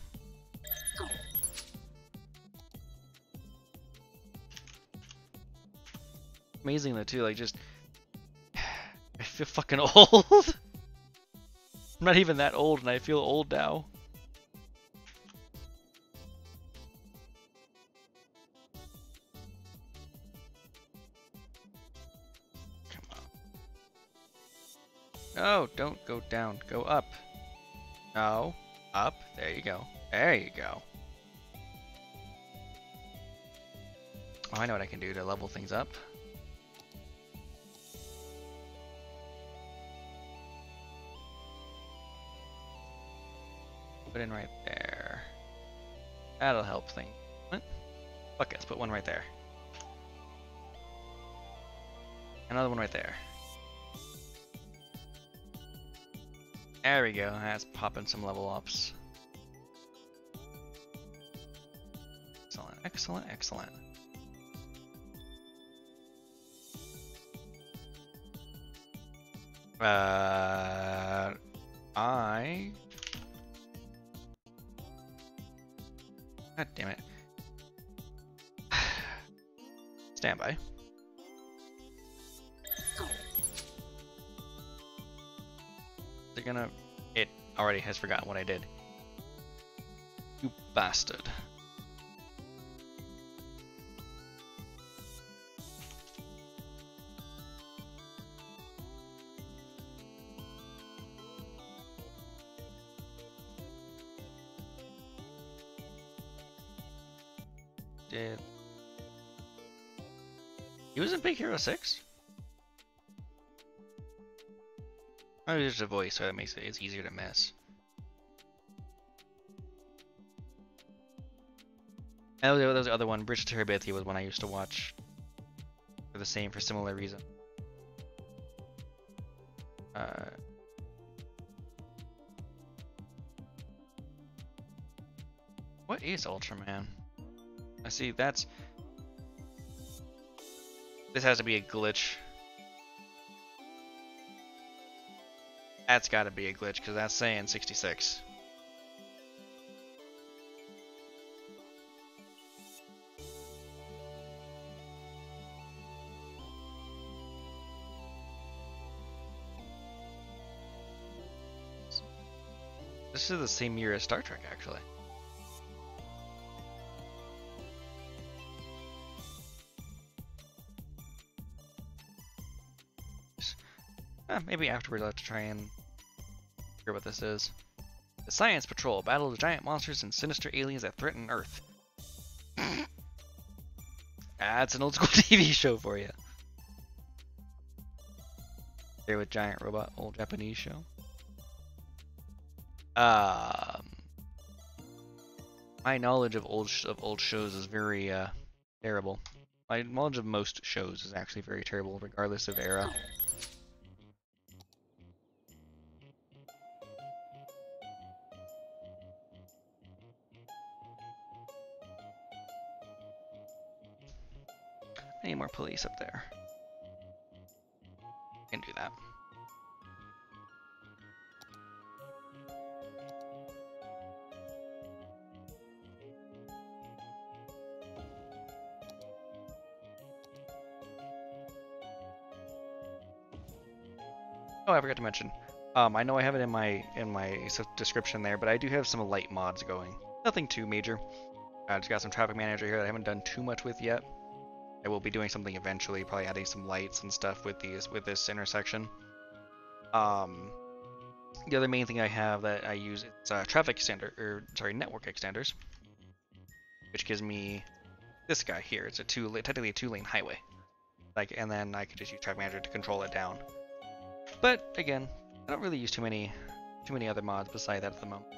Amazing though too, like just I feel fucking old. I'm not even that old and I feel old now. No, don't go down. Go up. No. Up. There you go. There you go. Oh, I know what I can do to level things up. Put in right there. That'll help things. What? Fuck it, let's put one right there. Another one right there. There we go, that's popping some level ups. Excellent. God damn it. Stand by. It already has forgotten what I did. You bastard. He was in Big Hero 6? Oh, there's a voice, so that makes it's easier to miss. And there was the other one, Bridge to Terabithia, was one I used to watch for similar reason. What is Ultraman? I see, this has to be a glitch. That's gotta be a glitch, because that's saying 66. This is the same year as Star Trek, actually. Maybe afterwards I'll have to try and figure what this is. The Science Patrol battles giant monsters and sinister aliens that threaten Earth. That's an old school TV show for you. There with giant robot, old Japanese show. My knowledge of old shows is very terrible. My knowledge of most shows is actually very terrible, regardless of era. I need more police up there. Can do that. Oh, I forgot to mention. I know I have it in my description there, but I do have some light mods going. Nothing too major. I just got some traffic manager here that I haven't done too much with yet. I will be doing something eventually, probably adding some lights and stuff with this intersection. The other main thing I have that I use is traffic extender, or sorry, network extenders, which gives me this guy here. It's technically a 2-lane highway. And then I could just use traffic manager to control it down. But again, I don't really use too many other mods beside that at the moment.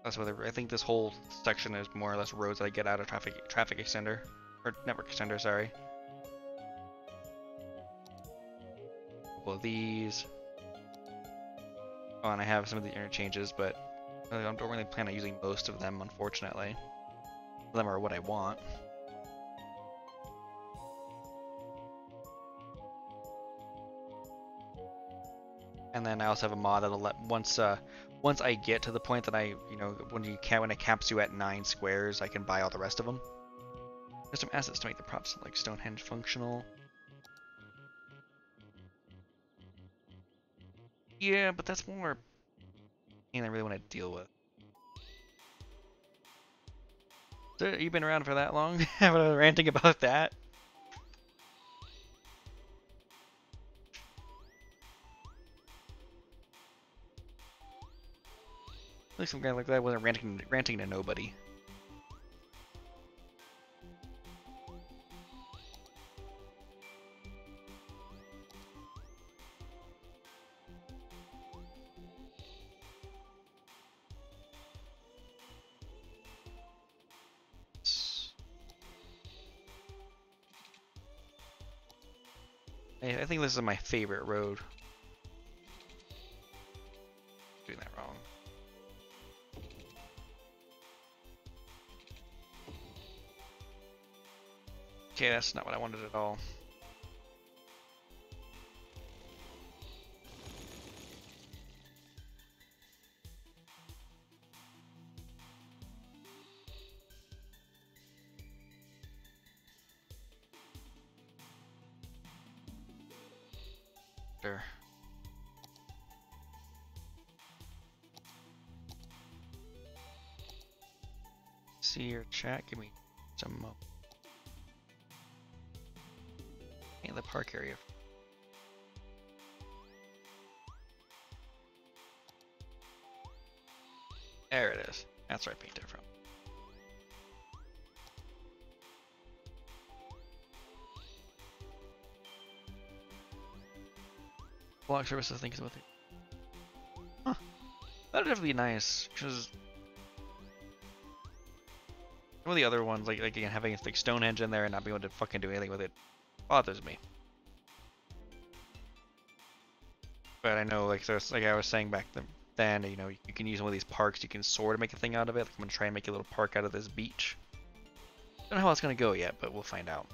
That's what I think this whole section is more or less roads that I get out of traffic extender, or network extender, sorry. A couple of these. Oh, and I have some of the interchanges, but I don't really plan on using most of them, unfortunately. Some of them are what I want. And then I also have a mod that'll let once I get to the point that when it caps you at 9 squares, I can buy all the rest of them. There's some assets to make the props like Stonehenge functional. Yeah, but that's more thing I really want to deal with. So you've been around for that long? Having a ranting about that? At least some guy like that wasn't ranting to nobody. I think this is my favorite road. Doing that wrong. Okay, that's not what I wanted at all. There. See your chat, give me some more. In the park area. There it is. That's where I painted it from. Block service, I think, is what they. Huh. That'd definitely be nice, because some of the other ones, like again, having like Stonehenge in there and not being able to fucking do anything with it, bothers me. But I know, like I was saying back then, you can use one of these parks. You can sort of make a thing out of it. Like I'm gonna try and make a little park out of this beach. Don't know how it's gonna go yet, but we'll find out.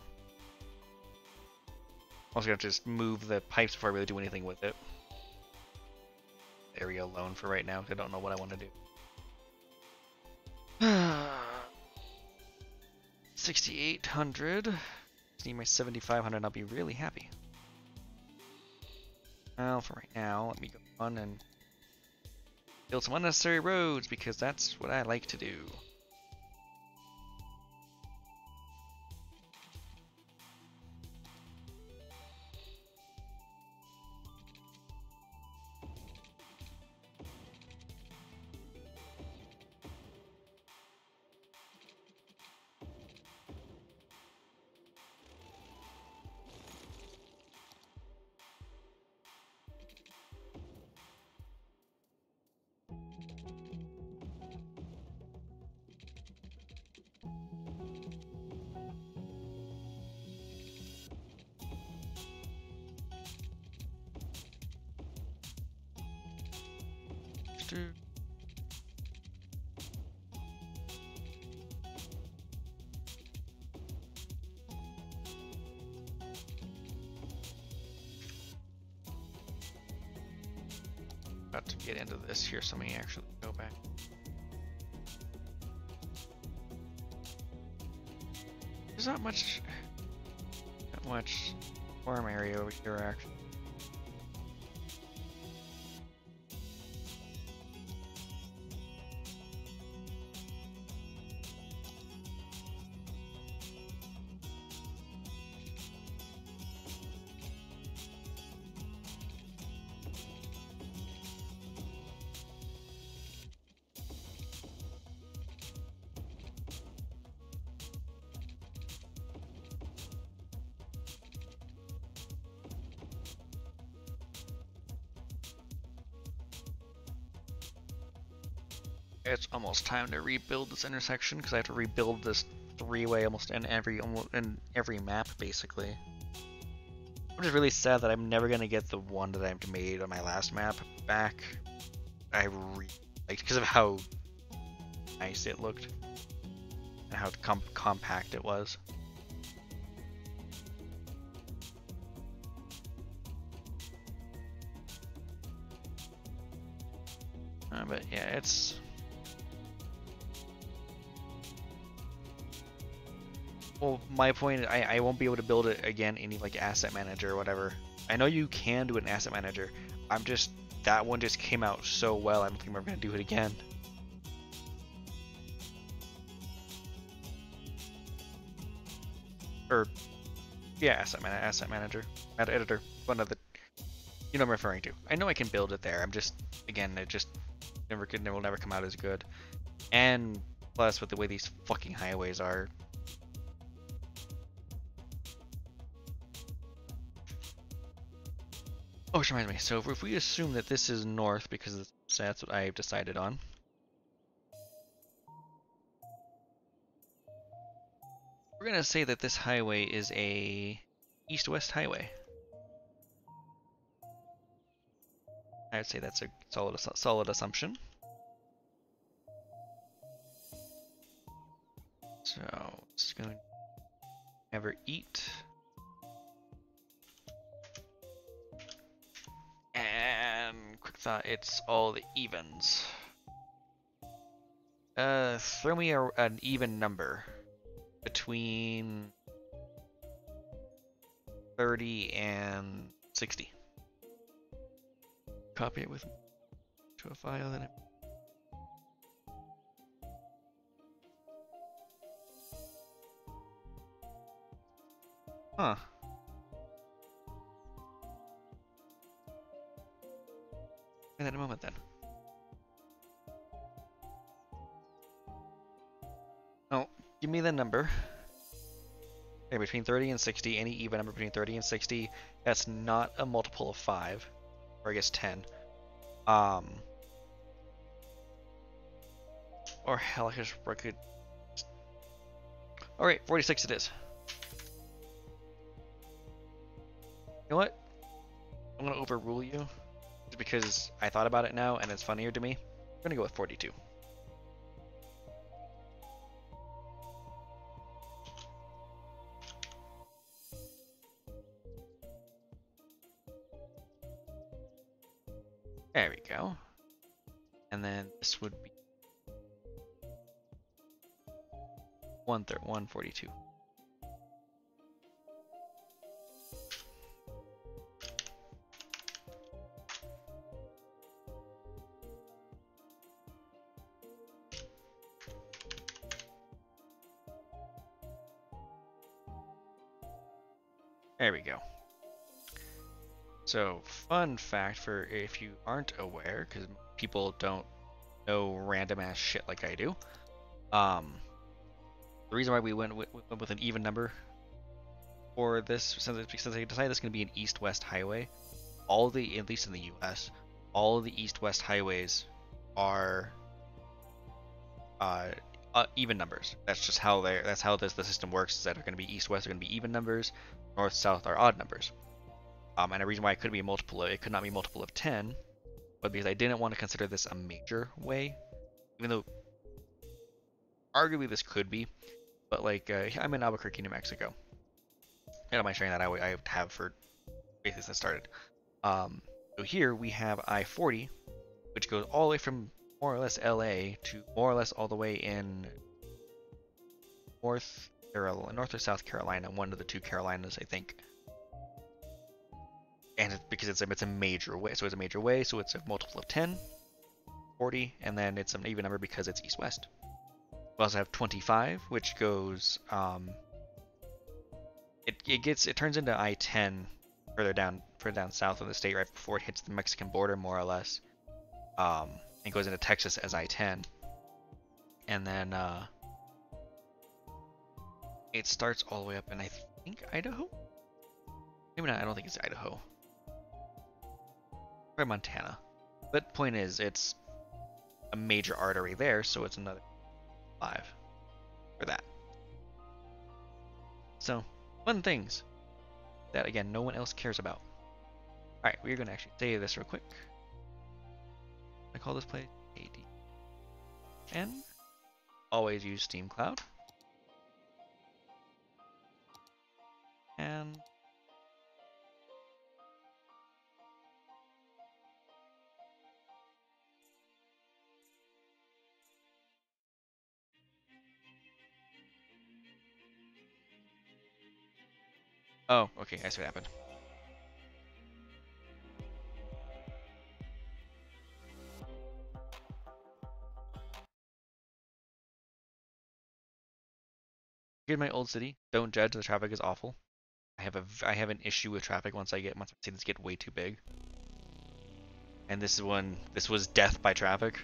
I'm also gonna just move the pipes before I really do anything with it. Area alone for right now, because I don't know what I want to do. 6,800. Just need my 7,500 and I'll be really happy. Well, for right now, let me go on and build some unnecessary roads because that's what I like to do. About to get into this here, so let me actually go back. There's not much farm area over here actually. It's almost time to rebuild this intersection because I have to rebuild this three-way almost in every map basically. I'm just really sad that I'm never gonna get the one that I made on my last map back. I really liked because of how nice it looked and how compact it was. But yeah, it's. Well, my point, I won't be able to build it again any like asset manager or whatever. I know you can do an asset manager. I'm just, that one just came out so well, I don't think I'm ever going to do it again. Or, yeah, asset manager, editor, one of the, you know what I'm referring to. I know I can build it there, I'm just, again, it just will never come out as good. And plus, with the way these fucking highways are, oh, which reminds me, so if we assume that this is north, because that's what I've decided on. We're gonna say that this highway is a east-west highway. I would say that's a solid assumption. So, it's gonna never eat. And quick thought, it's all the evens. Throw me an even number between 30 and 60. Copy it with to a file, then huh. In that moment then. Oh, give me the number. Okay, between 30 and 60, any even number between 30 and 60, that's not a multiple of 5, or I guess 10. Or hell, I could. Alright, 46 it is. You know what? I'm gonna overrule you, just because I thought about it now and it's funnier to me. I'm gonna go with 42. There we go. And then this would be 142. There we go. So, fun fact for if you aren't aware, because people don't know random ass shit like I do. The reason why we went with an even number for this, since I decided this is going to be an east-west highway, at least in the U.S., all of the east-west highways are even numbers. That's just how the system works. Is that are going to be east-west are going to be even numbers, north-south are odd numbers. And the reason why it could not be a multiple of 10, but because I didn't want to consider this a major way, even though arguably this could be, but like I'm in Albuquerque, New Mexico. I don't mind sharing that I have for basically since I started. So here we have I-40, which goes all the way from more or less LA to more or less all the way in North or South Carolina, one of the two Carolinas, I think. And because it's a major way, so it's a major way, so it's a multiple of 10, 40, and then it's an even number because it's east-west. We also have 25, which goes it turns into I-10 further down south of the state right before it hits the Mexican border, more or less. And goes into Texas as I-10, and then it starts all the way up in I think Idaho. Maybe not. I don't think it's Idaho. Or Montana. But point is, it's a major artery there, so it's another 5 for that. So, fun things that, again, no one else cares about. Alright, we're going to actually save this real quick. I call this place ADN. Always use Steam Cloud. And oh, okay, I see what happened. Here's my old city. Don't judge, the traffic is awful. I have an issue with traffic once cities get way too big. And this was death by traffic.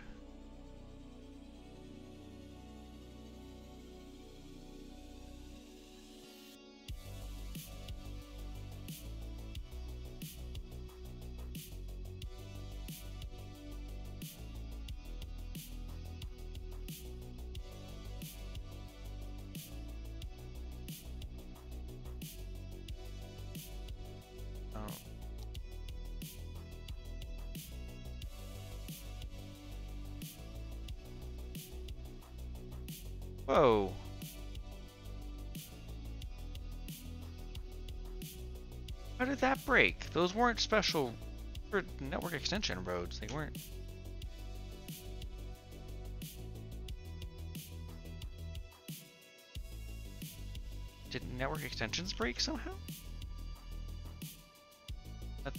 Whoa. How did that break? Those weren't special for network extension roads. They weren't. Did network extensions break somehow? What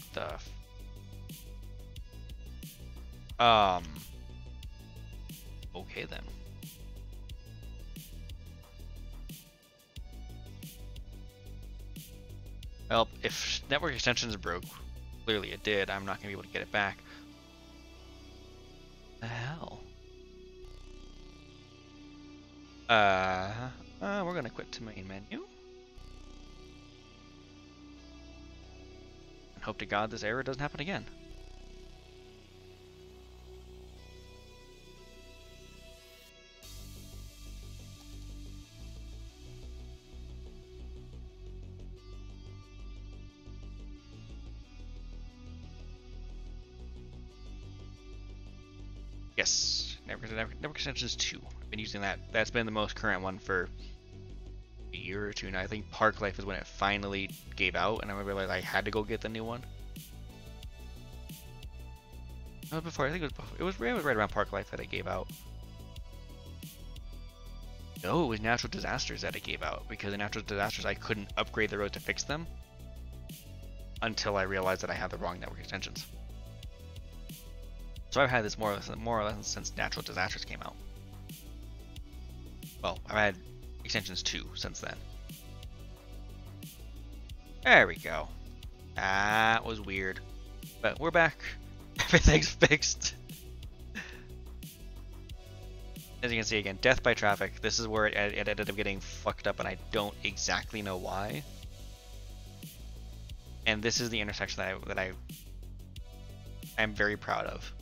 the okay then. Well, if network extensions broke, clearly it did, I'm not going to be able to get it back. The hell? We're going to quit to main menu. And hope to God this error doesn't happen again. Yes, network extensions 2. I've been using that. That's been the most current one for a year or two now. I think Park Life is when it finally gave out, and I remember I had to go get the new one. Before, I think it was right around Park Life that it gave out. No, it was natural disasters that it gave out, because in natural disasters I couldn't upgrade the road to fix them until I realized that I had the wrong network extensions. So I've had this more or less since natural disasters came out. Well, I've had extensions 2 since then. There we go. That was weird. But we're back. Everything's fixed. As you can see again, death by traffic. This is where it ended up getting fucked up, and I don't exactly know why. And this is the intersection that I'm very proud of.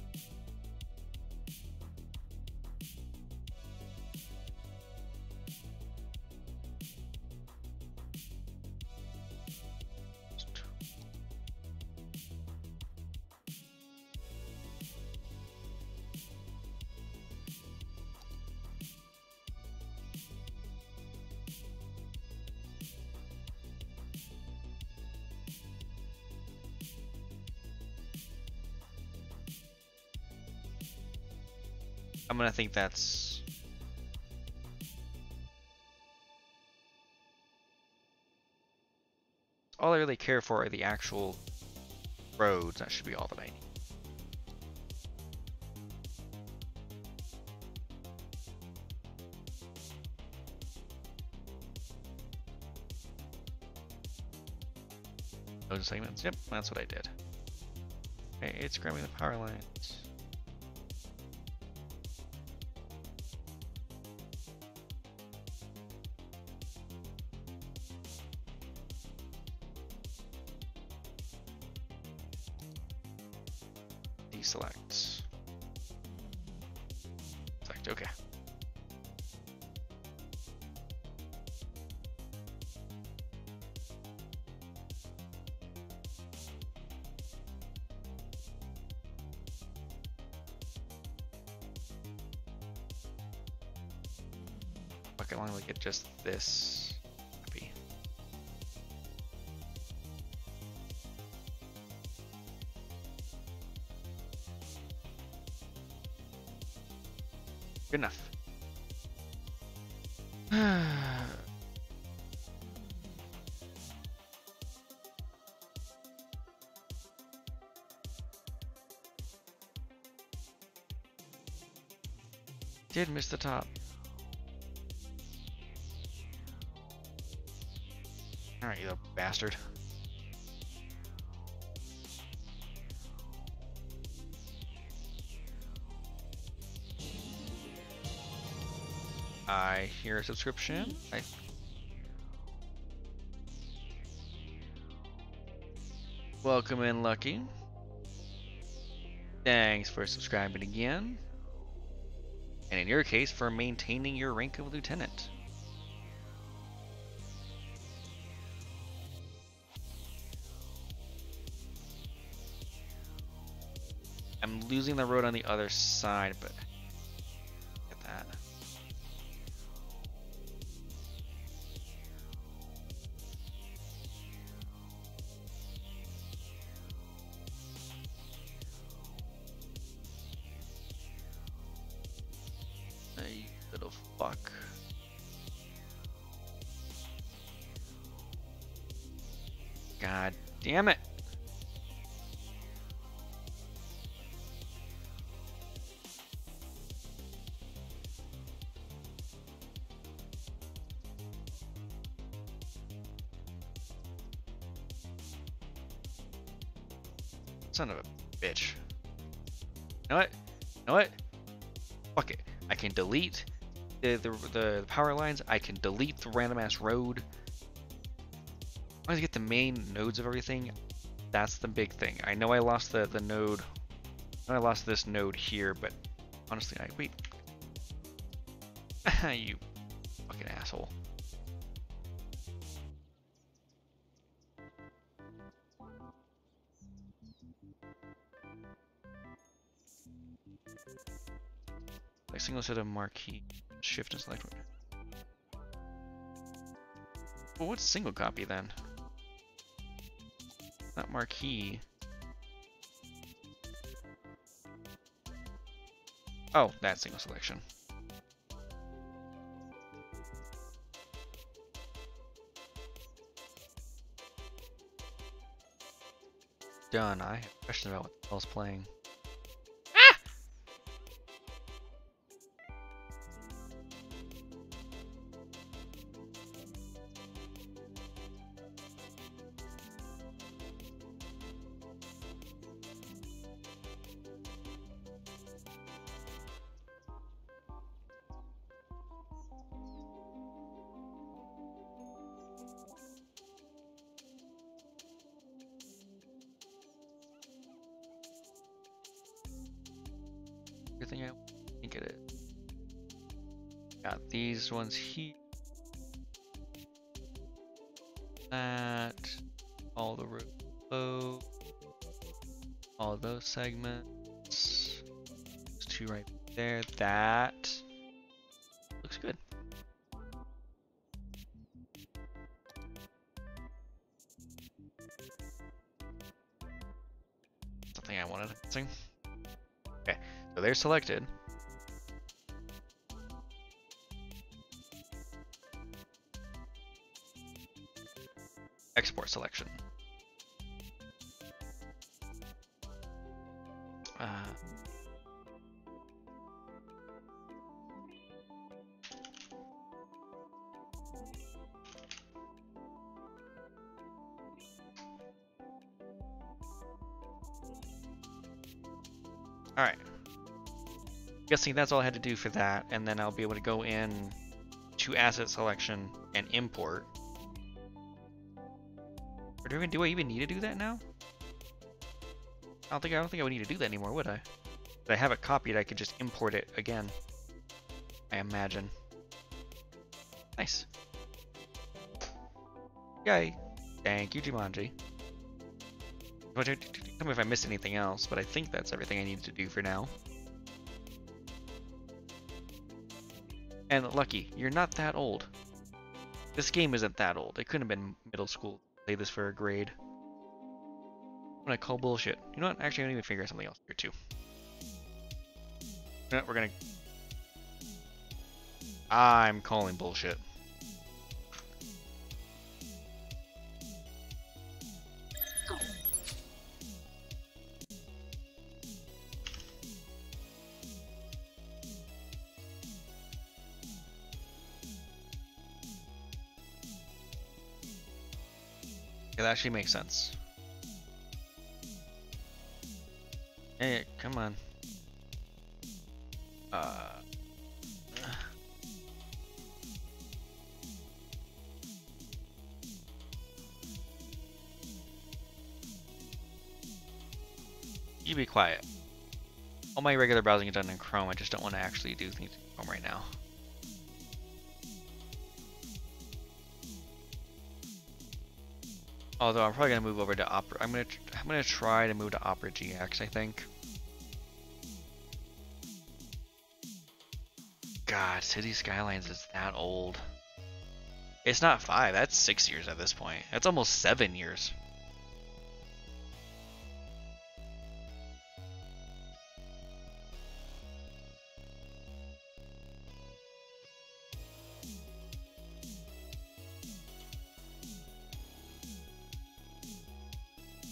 I'm gonna think that's all I really care for are the actual roads. That should be all that I need. Node segments. Yep, that's what I did. Okay, it's grabbing the power lines. Deselect. Select, okay. Fuck, I want to get just this happy. Good enough. Did miss the top. Alright, you little bastard. I hear a subscription. Welcome in, Lucky. Thanks for subscribing again. And in your case, for maintaining your rank of lieutenant. I'm losing the road on the other side, but get that. You little fuck. God damn it. Son of a bitch. You know what? You know what? Fuck it. I can delete the power lines. I can delete the random ass road. As long as I get the main nodes of everything, that's the big thing. I know I lost the node. I know I lost this node here, but honestly, wait. You fucking asshole. Like single set of marquee, shift and select. Well, what's single copy then? Not marquee. Oh, that's single selection. Done. I have questions about what the hell's playing. everything I think it is. Got these ones here. That. All the rows below. All of those segments. Those two right there. That looks good. Something I wanted to sing. Okay, so they're selected. Export selection. All right. Guessing that's all I had to do for that, and then I'll be able to go in to asset selection and import. Or do I even need to do that now? I don't think I would need to do that anymore, would I? If I have it copied, I could just import it again. I imagine. Nice. Yay. Thank you, Jumanji. Tell me if I missed anything else, but I think that's everything I needed to do for now. And Lucky, you're not that old. This game isn't that old. It couldn't have been middle school to play this for a grade. I'm gonna call bullshit. You know what? Actually, I'm gonna even figure out something else here too. You know what? We're gonna... I'm calling bullshit. Yeah, that actually makes sense. Hey, come on. You be quiet. All my regular browsing is done in Chrome. I just don't want to actually do things in Chrome right now. Although I'm probably gonna move over to Opera. I'm gonna try to move to Opera GX, I think. God, City Skylines is that old. It's not 5, that's 6 years at this point. That's almost 7 years.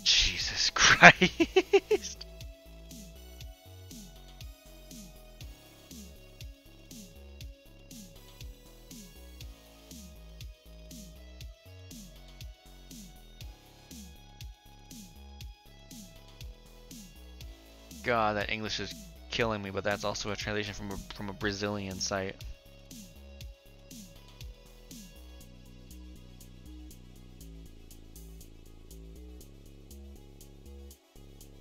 Jesus Christ. God, that English is killing me, but that's also a translation from a Brazilian site.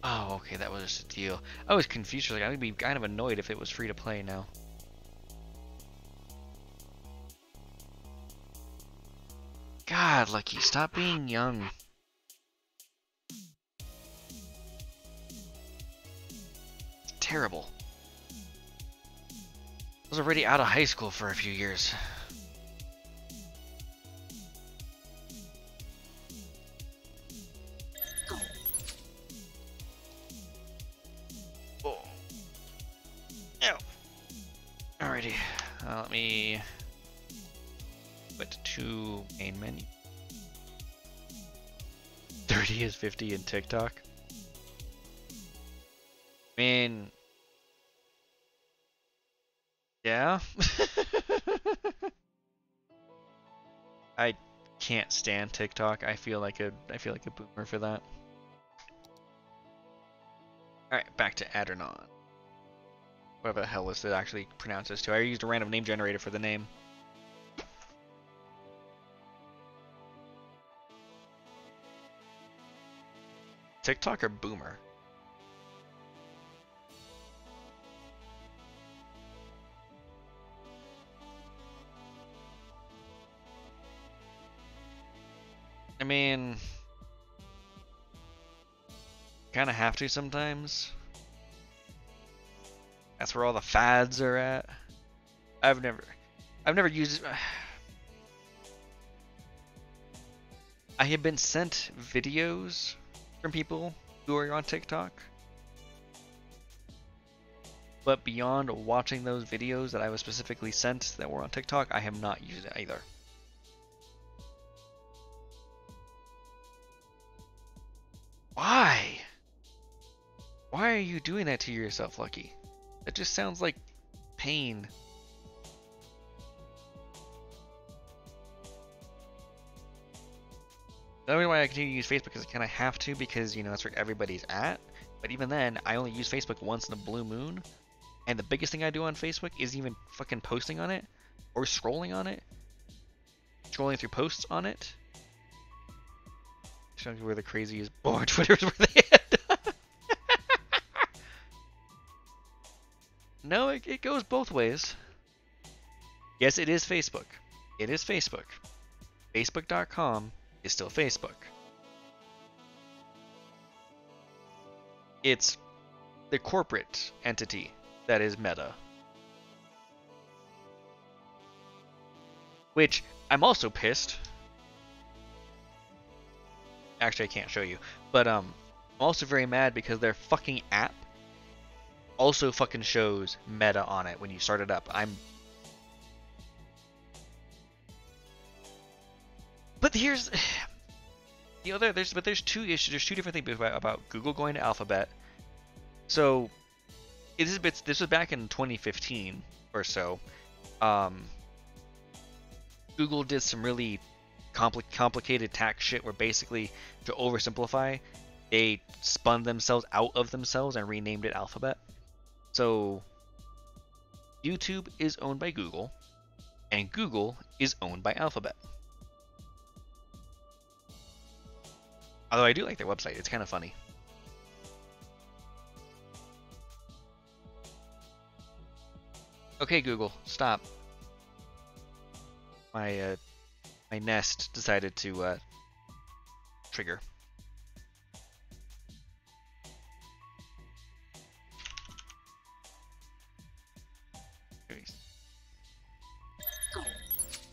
Oh, okay, that was just a deal. I was confused. Like, I would be kind of annoyed if it was free to play now. God, Lucky, stop being young. It's terrible. I was already out of high school for a few years. Oh. Ow. Alrighty, let me put to main menu. 30 is 50 in TikTok. I mean, yeah. I can't stand TikTok. I feel like a boomer for that. All right, back to Adenaron. Whatever the hell is it actually pronounced this to? I used a random name generator for the name. TikTok or boomer? I mean, kind of have to sometimes. That's where all the fads are at. I've never used. I have been sent videos from people who are on TikTok, but beyond watching those videos that I was specifically sent that were on TikTok, I have not used it either. Why? Why are you doing that to yourself, Lucky? That just sounds like pain. The only way I continue to use Facebook is I kind of have to because, you know, that's where everybody's at. But even then, I only use Facebook once in a blue moon. And the biggest thing I do on Facebook is even fucking posting on it or scrolling on it. Scrolling through posts on it. Showing you where the craziest boy Twitter's where they end. No, it goes both ways. Yes, it is Facebook. It is Facebook. Facebook.com is still Facebook. It's the corporate entity that is Meta. Which, I'm also pissed. Actually, I can't show you. But, I'm also very mad because their fucking app also fucking shows Meta on it when you start it up. But here's the other. There's two issues. There's two different things about Google going to Alphabet. So this was back in 2015 or so. Google did some really complicated tax shit where basically, to oversimplify, they spun themselves out of themselves and renamed it Alphabet. So YouTube is owned by Google, and Google is owned by Alphabet. Although I do like their website, it's kind of funny. Okay, Google, stop. My Nest decided to trigger.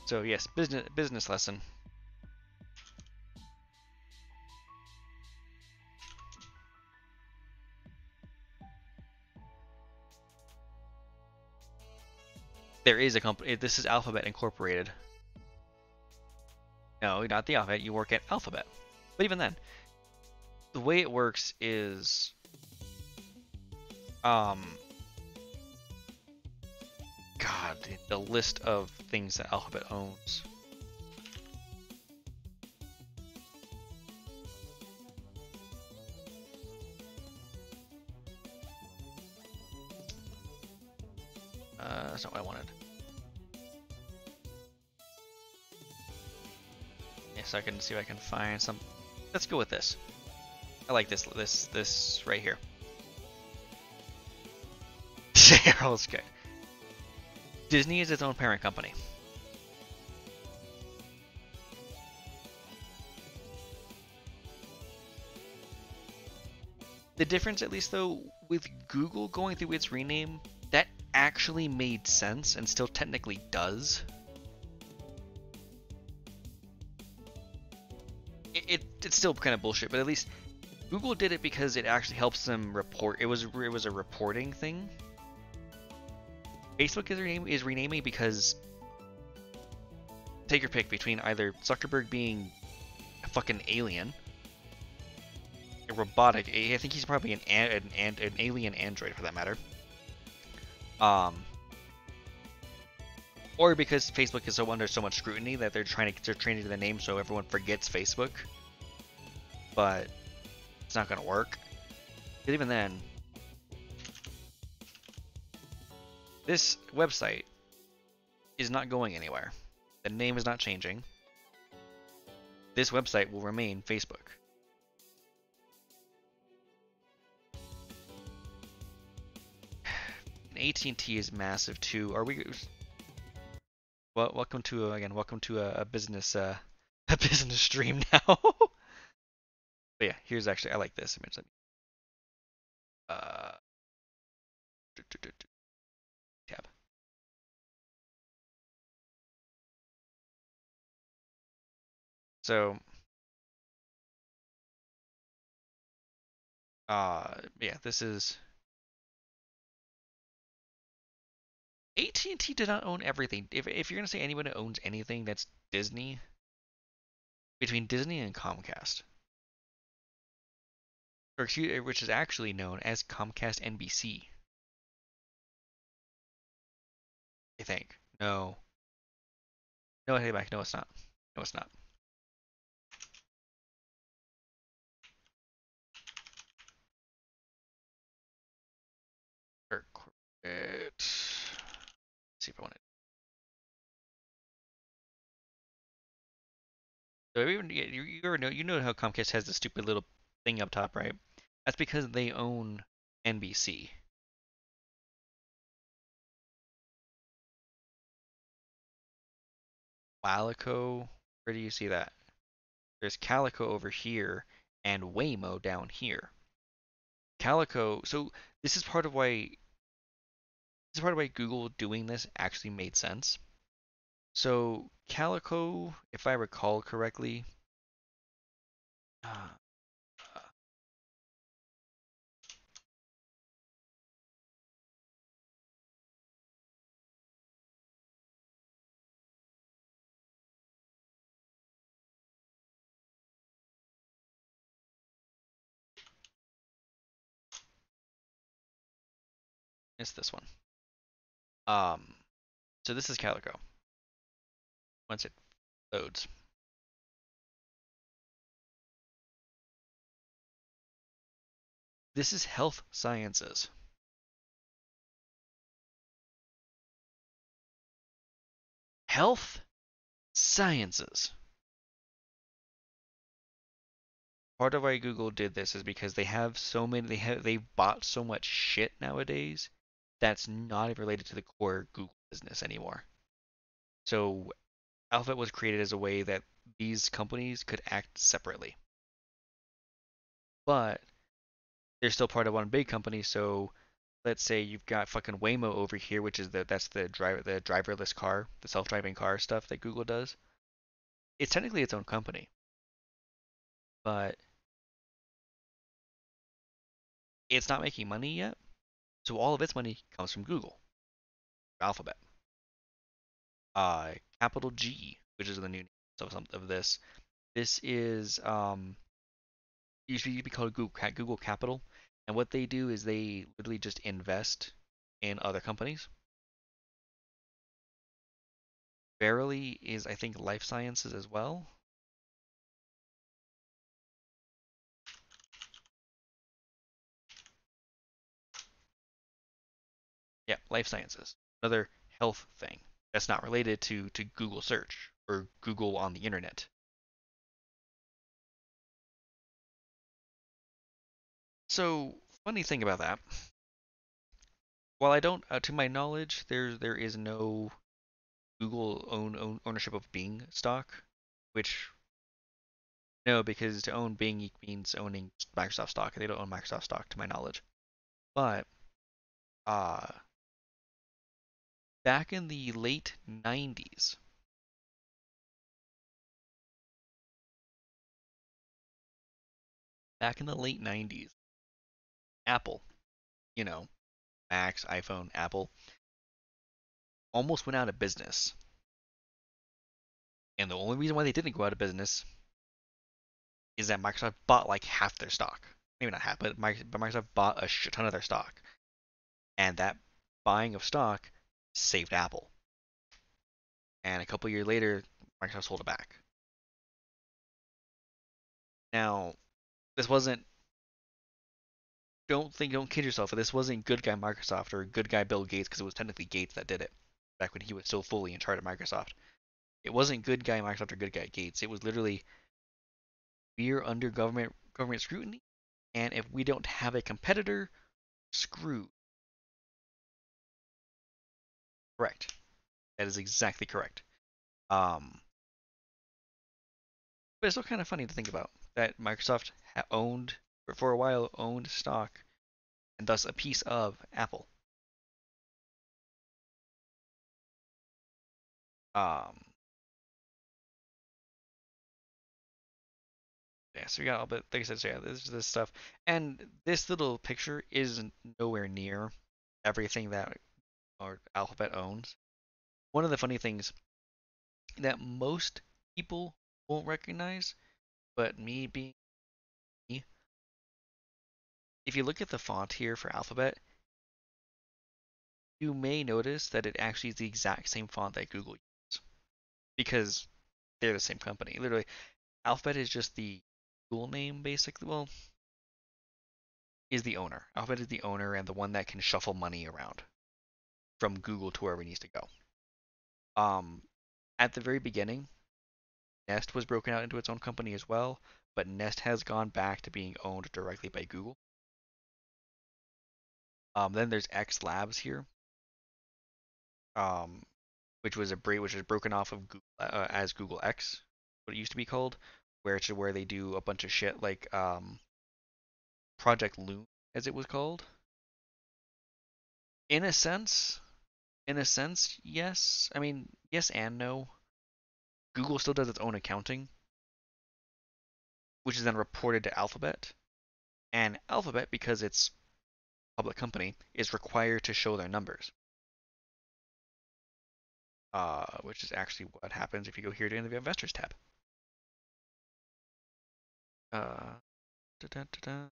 So yes, business lesson. There is a company. This is Alphabet Incorporated. No, not the Alphabet. You work at Alphabet. But even then, the way it works is, God, the list of things that Alphabet owns. That's not what I wanted. Yes, I can see if I can find some. Let's go with this. I like this right here. Charles, okay. Disney is its own parent company. The difference, at least though, with Google going through its rename, that actually made sense and still technically does. It's still kind of bullshit, but at least Google did it because it actually helps them report. It was a reporting thing. Facebook is renaming because, take your pick between either Zuckerberg being a fucking alien, a robotic. I think he's probably an alien android for that matter. Or because Facebook is under so much scrutiny that they're changing the name so everyone forgets Facebook. But it's not gonna work. But even then, this website is not going anywhere. The name is not changing. This website will remain Facebook. And AT&T is massive too. Are we? Well, welcome to a business a business stream now. But yeah, here's actually I like this image. Uh, tab. So yeah, this is AT&T did not own everything. If you're gonna say anyone owns anything, that's Disney. Between Disney and Comcast, or excuse, which is actually known as Comcast NBC, I think. No, no, I take it back. No, it's not. No, it's not. Or corporate. Let's see if I want it. So you ever know how Comcast has the stupid little thing up top, right? That's because they own NBC. Walico, where do you see that? There's Calico over here and Waymo down here. Calico, so this is part of why Google doing this actually made sense. So Calico, if I recall correctly, uh, it's this one. Um, so this is Calico. Once it loads, this is health sciences. Health sciences. Part of why Google did this is because they have so many they bought so much shit nowadays that's not related to the core Google business anymore. So Alphabet was created as a way that these companies could act separately. But they're still part of one big company, so let's say you've got fucking Waymo over here, which is the driverless car, the self-driving car stuff that Google does. It's technically its own company, but it's not making money yet. So all of its money comes from Google, Alphabet. Capital G, which is the new name of this. This is used to be called Google Capital, and what they do is they literally just invest in other companies. Verily is I think life sciences as well. Yeah, life sciences. Another health thing that's not related to Google search or Google on the internet. So, funny thing about that, while I don't, to my knowledge, there is no Google ownership of Bing stock, which no, because to own Bing means owning Microsoft stock. They don't own Microsoft stock, to my knowledge. But uh, back in the late 90s, Apple, you know, Macs, iPhone, Apple, almost went out of business. And the only reason why they didn't go out of business is that Microsoft bought like half their stock. Maybe not half, but Microsoft bought a shit ton of their stock. And that buying of stock saved Apple. And a couple years later, Microsoft sold it back. Now, this wasn't, don't kid yourself, this wasn't good guy Microsoft or good guy Bill Gates because it was technically Gates that did it back when he was still fully in charge of Microsoft. It wasn't good guy Microsoft or good guy Gates. It was literally we're under government scrutiny, and if we don't have a competitor, screwed. Correct. That is exactly correct. Um, But it's still kind of funny to think about that Microsoft owned, for a while, owned stock and thus a piece of Apple. Um, yeah, so we got all, but like I said, so yeah, this stuff, and this little picture is nowhere near everything that or Alphabet owns. One of the funny things that most people won't recognize, but me being me, if you look at the font here for Alphabet, you may notice that it actually is the exact same font that Google uses because they're the same company. Literally, Alphabet is just the Google name, basically. Well, is the owner. Alphabet is the owner and the one that can shuffle money around from Google to wherever it needs to go. Um, at the very beginning, Nest was broken out into its own company as well, but Nest has gone back to being owned directly by Google. Then there's X Labs here, um, which is broken off of Google, as Google X, what it used to be called, where they do a bunch of shit like Project Loon, as it was called. In a sense, yes. I mean, yes and no. Google still does its own accounting, which is then reported to Alphabet, and Alphabet, because it's a public company, is required to show their numbers. Which is actually what happens if you go here to the Investors tab. Uh, da, da, da, da.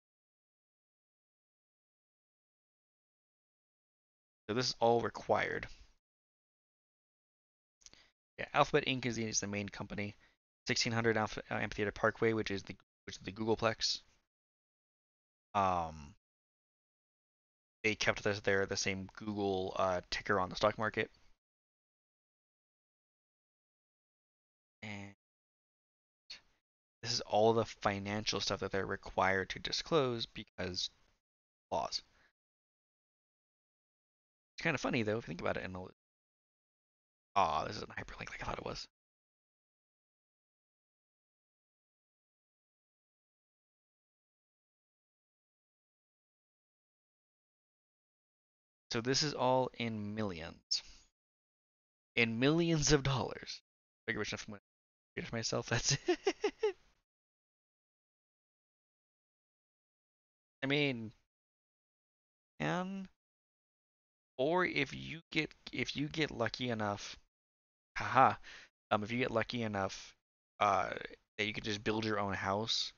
So this is all required. Yeah, Alphabet Inc. is the main company. 1600 Amphitheater Parkway, which is the Googleplex. Um, they kept this there the same Google ticker on the stock market. And this is all the financial stuff that they're required to disclose because laws. It's kind of funny though if you think about it. And this is a hyperlink like I thought it was. So this is all in millions of dollars. Figure rich enough to myself. That's it. I mean, and or if you get lucky enough, haha, if you get lucky enough, uh, that you could just build your own house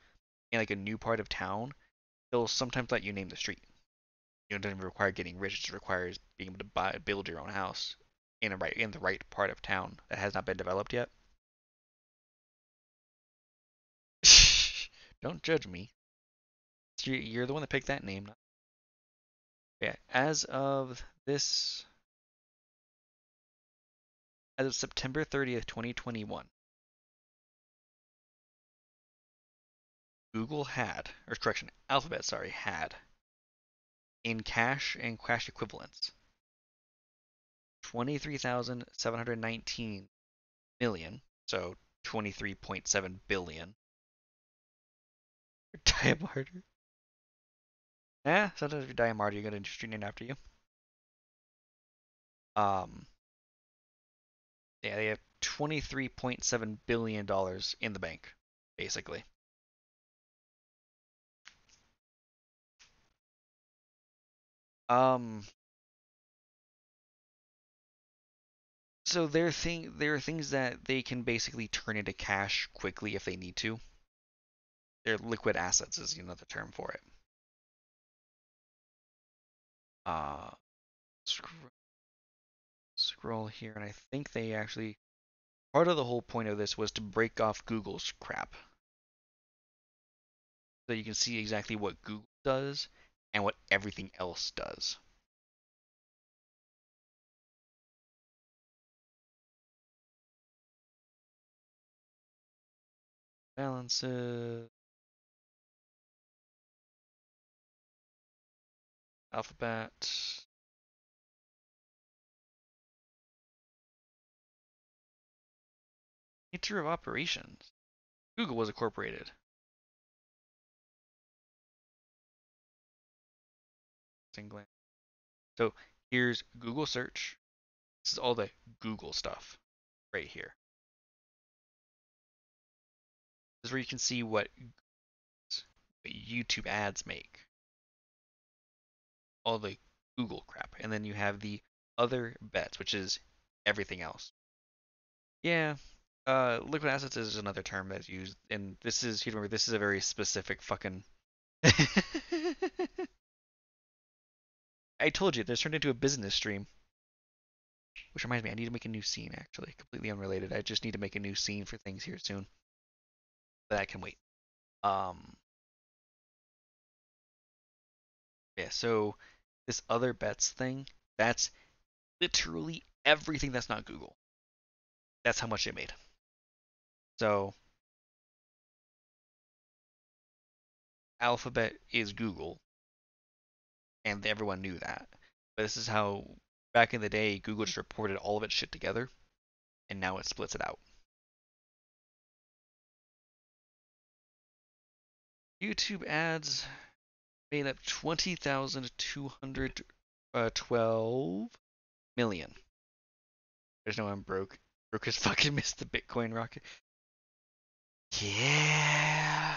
in like a new part of town, they'll sometimes let you name the street. It doesn't require getting rich; it just requires being able to build your own house in the right part of town that has not been developed yet. Don't judge me. You're the one that picked that name. Yeah, as of September 30th, 2021, Alphabet, sorry, had in cash and cash equivalents 23,719 million, so 23.7 billion. Die a martyr. Yeah, sometimes if you die a martyr, you get a street named after you. Um, yeah, they have $23.7 billion in the bank, basically. Um, so there are things that they can basically turn into cash quickly if they need to. They're liquid assets is another term for it. Uh, scroll here, and I think they actually part of the whole point of this was to break off Google's crap, so you can see exactly what Google does and what everything else does. Balances, Alphabet. Nature of operations. Google was incorporated. So here's Google search. This is all the Google stuff right here. This is where you can see what YouTube ads make. All the Google crap. And then you have the other bets, which is everything else. Yeah, liquid assets is another term that's used, and this is, you remember, this is a very specific fucking. I told you, this turned into a business stream. Which reminds me, I need to make a new scene, actually. Completely unrelated. I just need to make a new scene for things here soon. But that can wait. Yeah, so this other bets thing, that's literally everything that's not Google. That's how much it made. So Alphabet is Google, and everyone knew that. But this is how, back in the day, Google just reported all of its shit together, and now it splits it out. YouTube ads made up 20,212 million. There's no I'm broke. Broke has fucking missed the Bitcoin rocket. Yeah.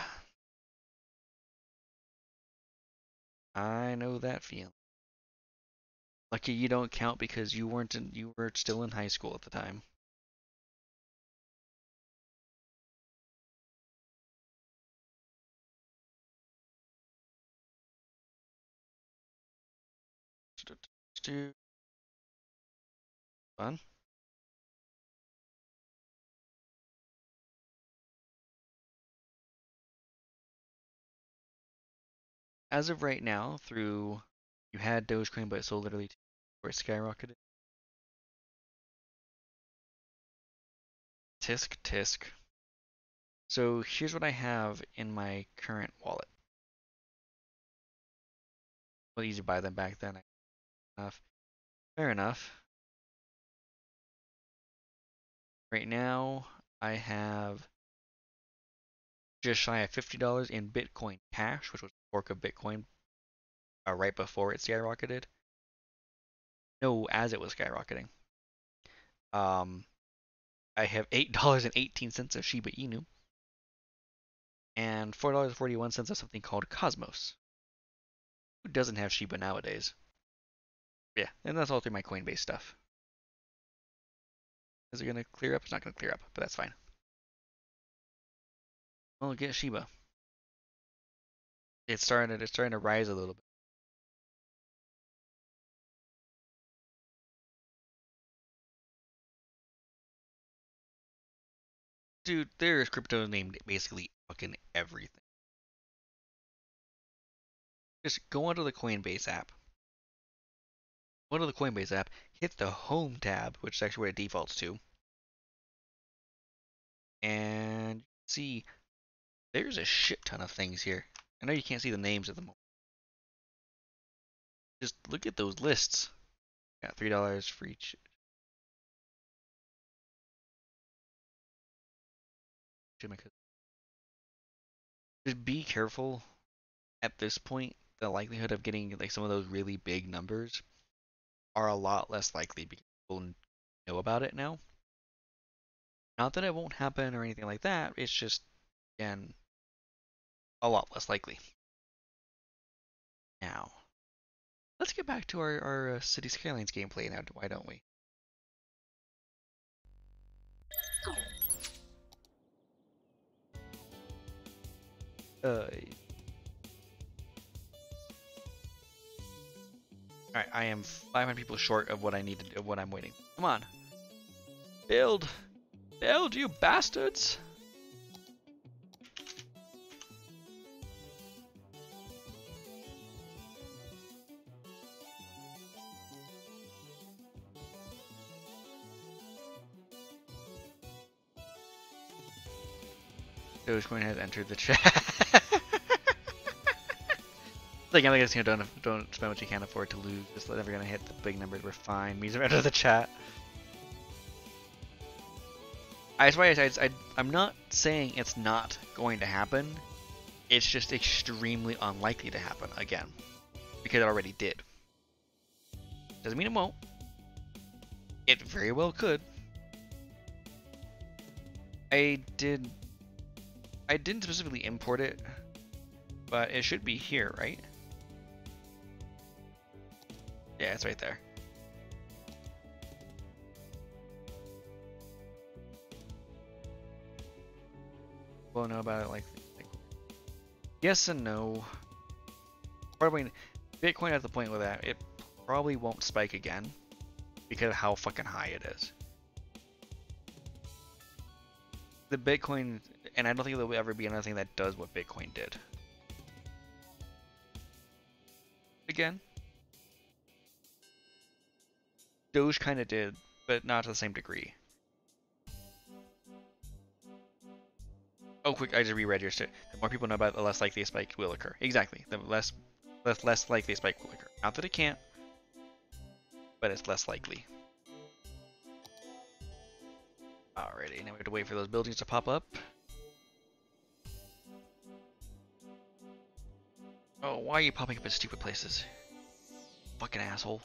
I know that feeling. Lucky you don't count because you were still in high school at the time. Fun. As of right now, through you had Dogecoin, but it sold literally where it skyrocketed. Tisk tisk. So here's what I have in my current wallet. Well, easy to buy them back then. Enough. Fair enough. Right now, I have just shy of $50 in Bitcoin Cash, which was a fork of Bitcoin right before it skyrocketed. No, as it was skyrocketing. I have $8.18 of Shiba Inu and $4.41 of something called Cosmos. Who doesn't have Shiba nowadays? Yeah, and that's all through my Coinbase stuff. Is it gonna clear up? It's not gonna clear up, but that's fine. Well, get Shiba. It's starting to rise a little bit. Dude, there is crypto named basically fucking everything. Just go onto the Coinbase app. Go onto the Coinbase app, hit the home tab, which is actually where it defaults to, and see there's a shit ton of things here. I know you can't see the names of them. Just look at those lists. Got $3 for each. Just be careful at this point. The likelihood of getting like some of those really big numbers are a lot less likely because people know about it now. Not that it won't happen or anything like that. It's just, again, a lot less likely. Now, let's get back to our City Skylines gameplay now. Why don't we? Alright, I am 500 people short of what I need to do, of what I'm waiting. Come on. Build! Build, you bastards! Dogecoin has entered the chat. Like, I'm just don't spend what you can't afford to lose. Just never gonna hit the big numbers. We're fine. Means enter the chat. That's why I'm not saying it's not going to happen. It's just extremely unlikely to happen again. Because it already did. Doesn't mean it won't. It very well could. I didn't specifically import it, but it should be here, right? Yeah, it's right there. We'll know about it like yes and no. Probably Bitcoin at the point with that, it probably won't spike again because of how fucking high it is. The Bitcoin, and I don't think there will ever be another thing that does what Bitcoin did. Again, Doge kind of did, but not to the same degree. Oh, quick! I just reread your shit. The more people know about it, the less likely a spike will occur. Exactly. The less likely a spike will occur. Not that it can't, but it's less likely. Alrighty, now we have to wait for those buildings to pop up. Oh, why are you popping up in stupid places? Fucking asshole.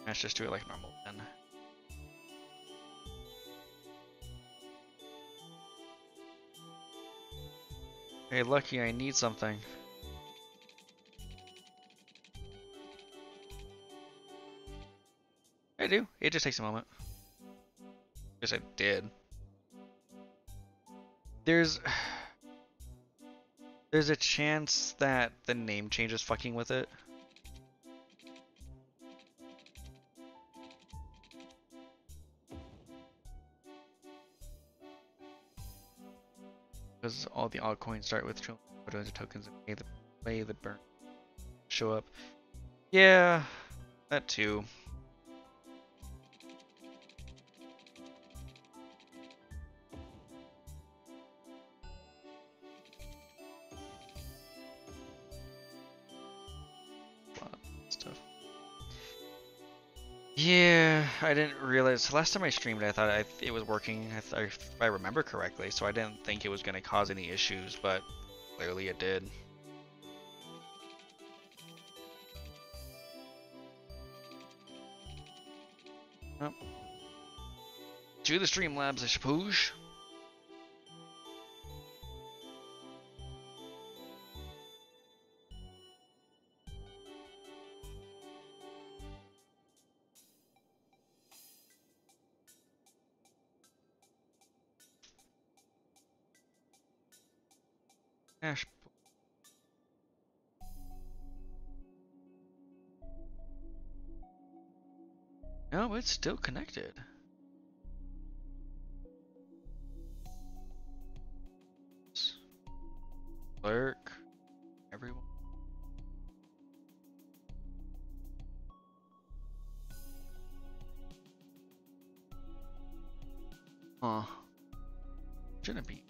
Let's just do it like normal then. Hey, Lucky, I need something. I do. It just takes a moment. Yes, I did. There's a chance that the name change is fucking with it. Because all the altcoins start with trillions of tokens and may the burn show up. Yeah, that too. Stuff. Yeah, I didn't realize. Last time I streamed, I thought it was working, if I remember correctly, so I didn't think it was going to cause any issues, but clearly it did. Oh. To the Streamlabs, I suppose. Ash. No, it's still connected. Clerk. Everyone. Huh. Shouldn't be.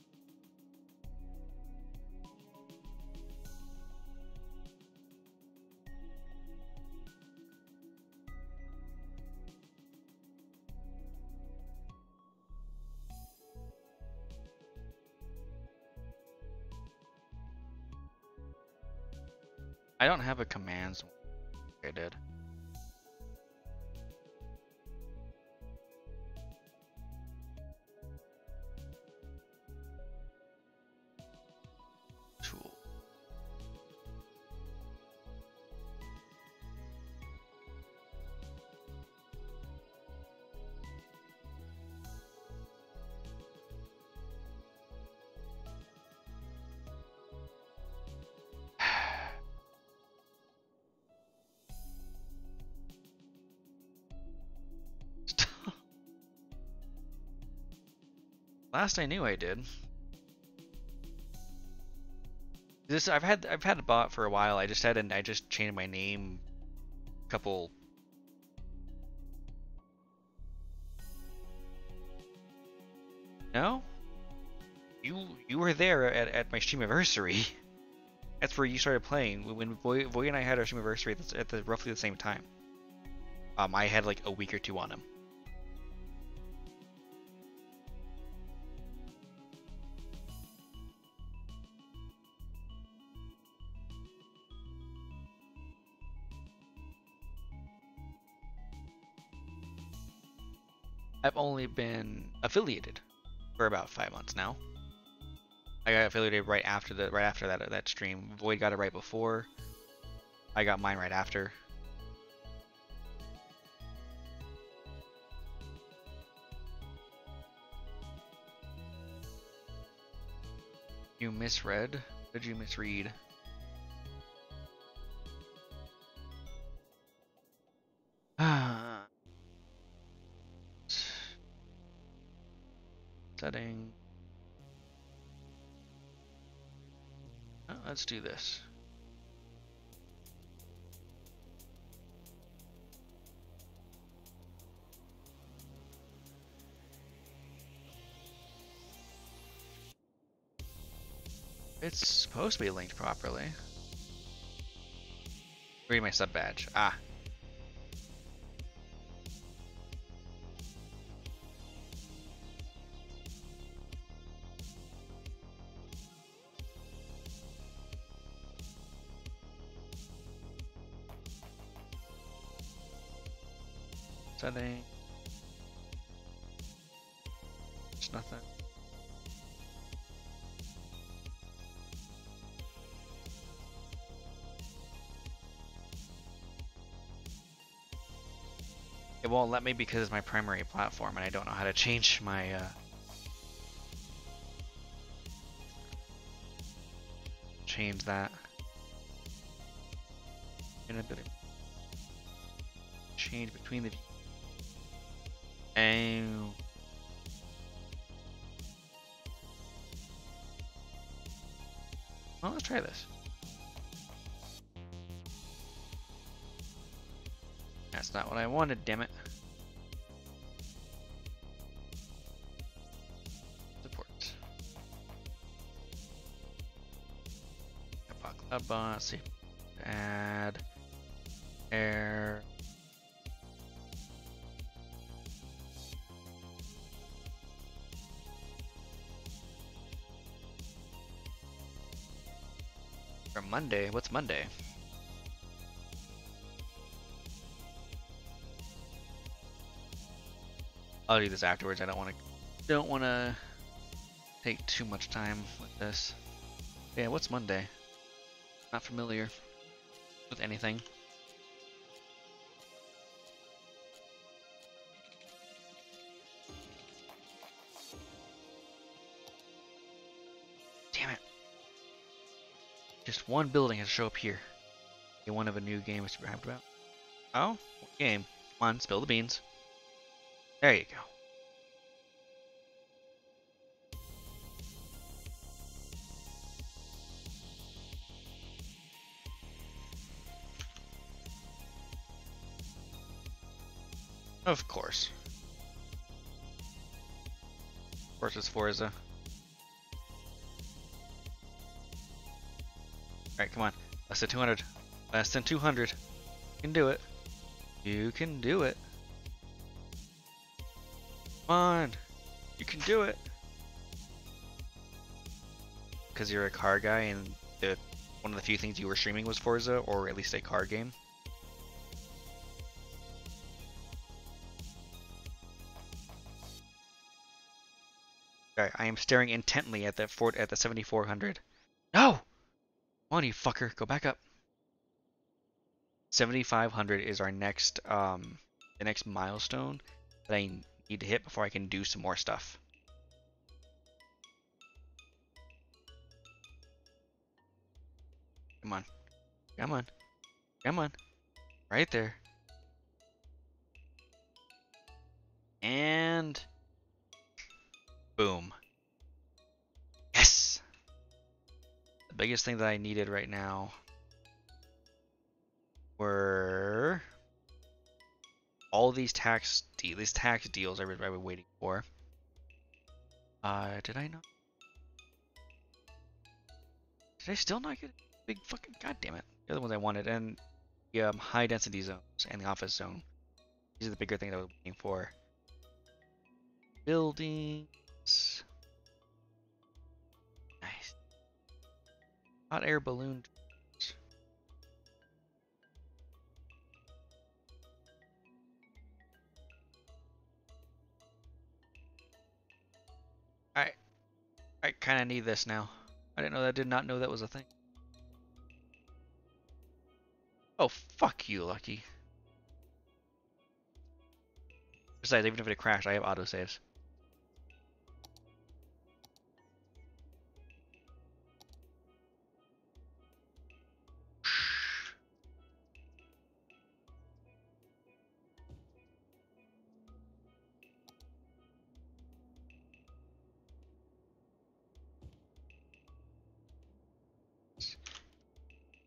I don't have a commands. I did. Tool. Last I knew I did. This I've had a bot for a while. I just changed my name a couple. No? You were there at my streamiversary. That's where you started playing. When Voy and I had our streamiversary at the roughly the same time. I had like a week or two on him. I've only been affiliated for about 5 months now. I got affiliated right after that stream. Void got it right before. I got mine right after. You misread? What did you misread? Setting. Oh, let's do this. It's supposed to be linked properly. Read my sub badge. Ah. Setting. There's nothing. It won't let me because it's my primary platform and I don't know how to change my change that. Change between the and well, let's try this. That's not what I wanted, damn it. Support. Let's see. Add air. For Monday, what's Monday? I'll do this afterwards. I don't want to take too much time with this. Yeah, what's Monday? Not familiar with anything. Damn it. Just one building has to show up here. One of a new game is hyped about. Oh, what game? Come on, spill the beans. There you go. Of course. Of course it's Forza. Alright, come on. Less than 200. Less than 200. You can do it. You can do it. Come on. You can do it. Because you're a car guy and one of the few things you were streaming was Forza, or at least a car game. Alright, I am staring intently at the 7400. No! Come on, you fucker. Go back up. 7500 is our next, the next milestone that I need to hit before I can do some more stuff. Come on. Come on. Come on. Right there. And boom. biggest thing that I needed right now were all these tax deals I've been waiting for. Did I not? Did I still not get a big fucking goddamn it? The other ones I wanted, and the high density zones and the office zone. These are the bigger things I was waiting for. Buildings. Nice. Hot air balloon. I kind of need this now. I didn't know that. I did not know that was a thing. Oh, fuck you, Lucky. Besides, even if it crashed, I have autosaves.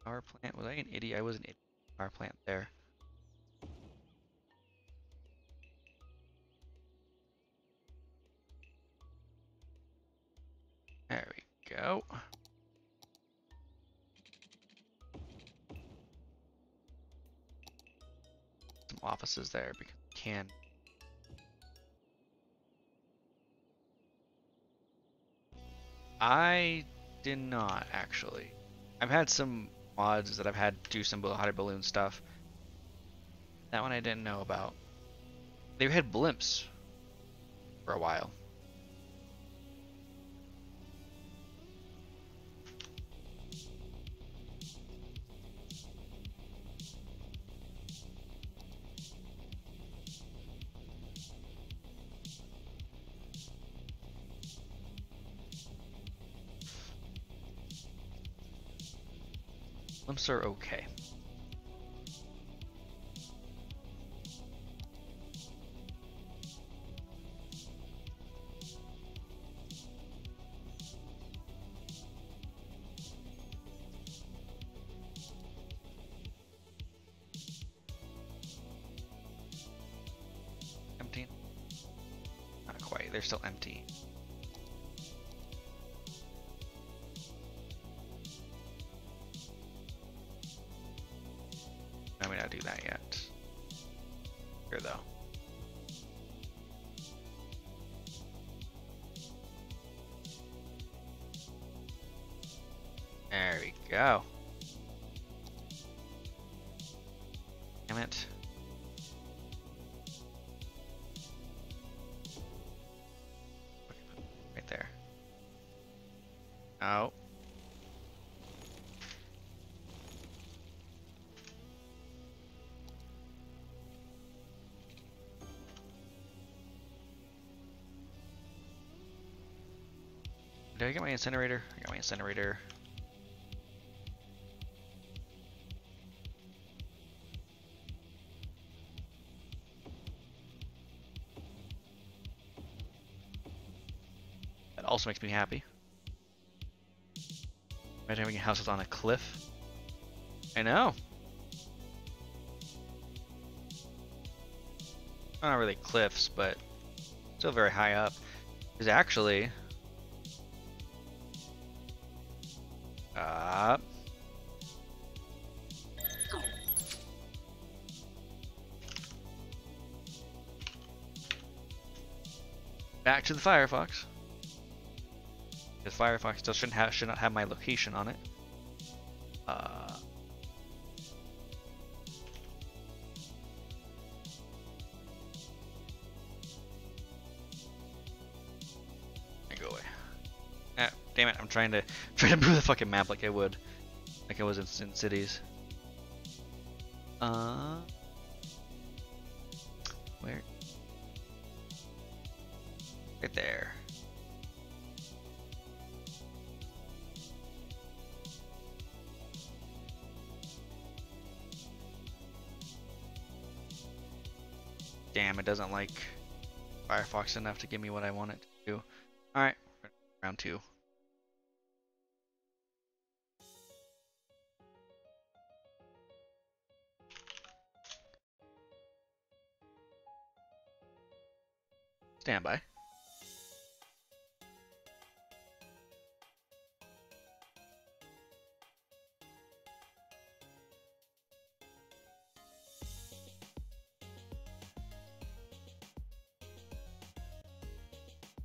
Power plant? Was I an idiot? I was an idiot. Power plant there. There we go. Some offices there because we can. I did not actually. I've had some mods that I've had do some hot air balloon stuff. That one I didn't know about. They had blimps for a while. Blimps are okay. Empty? Not quite. They're still empty. I may not do that yet. Here though. There we go. Damn it. Right there. Oh. Did I get my incinerator? I got my incinerator. That also makes me happy. Imagine having houses on a cliff. I know. Not really cliffs, but still very high up. Because actually, back to the Firefox. Because Firefox still should not have my location on it. Go away. Ah, damn it! I'm trying to move the fucking map like I would, like I was in cities. Where? Right there. Damn, it doesn't like Firefox enough to give me what I want it to do. Alright, round 2. Stand by.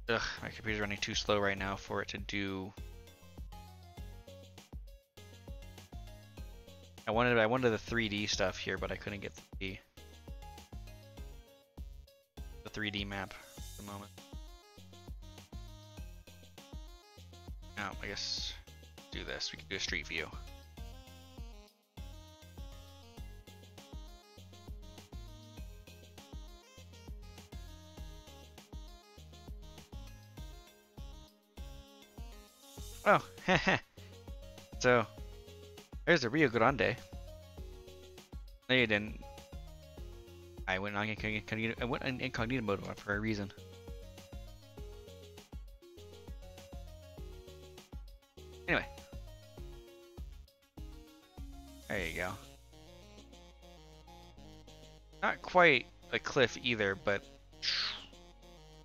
Ugh, my computer's running too slow right now for it to do. I wanted the 3D stuff here, but I couldn't get the 3D map at the moment. Now, I guess do this. We can do a street view. Oh, so there's a Rio Grande. No, you didn't. I went on incognito mode for a reason. Anyway, there you go. Not quite a cliff either, but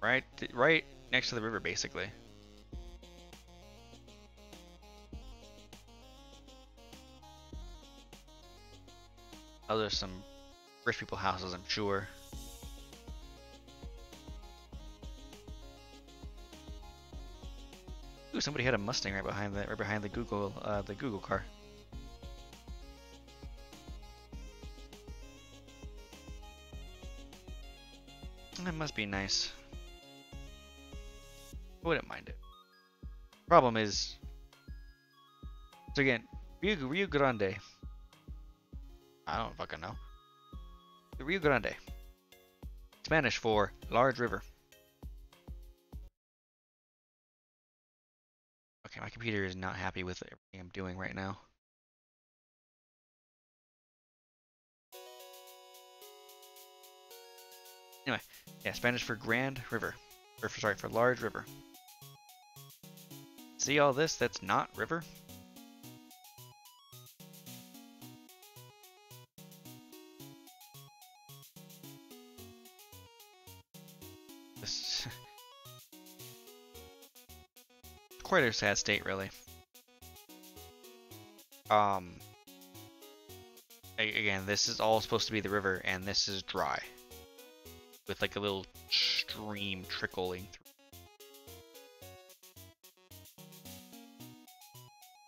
right next to the river, basically. Oh, there's some rich people houses, I'm sure. Ooh, somebody had a Mustang right behind the Google car. That must be nice. I wouldn't mind it. Problem is, so again, Rio Grande. I don't fucking know. The Rio Grande. Spanish for large river. Okay, my computer is not happy with everything I'm doing right now. Anyway, yeah, Spanish for grand river. Or sorry, for large river. See all this that's not river? This quite a sad state, really. Again, this is all supposed to be the river, and this is dry, with like a little stream trickling through.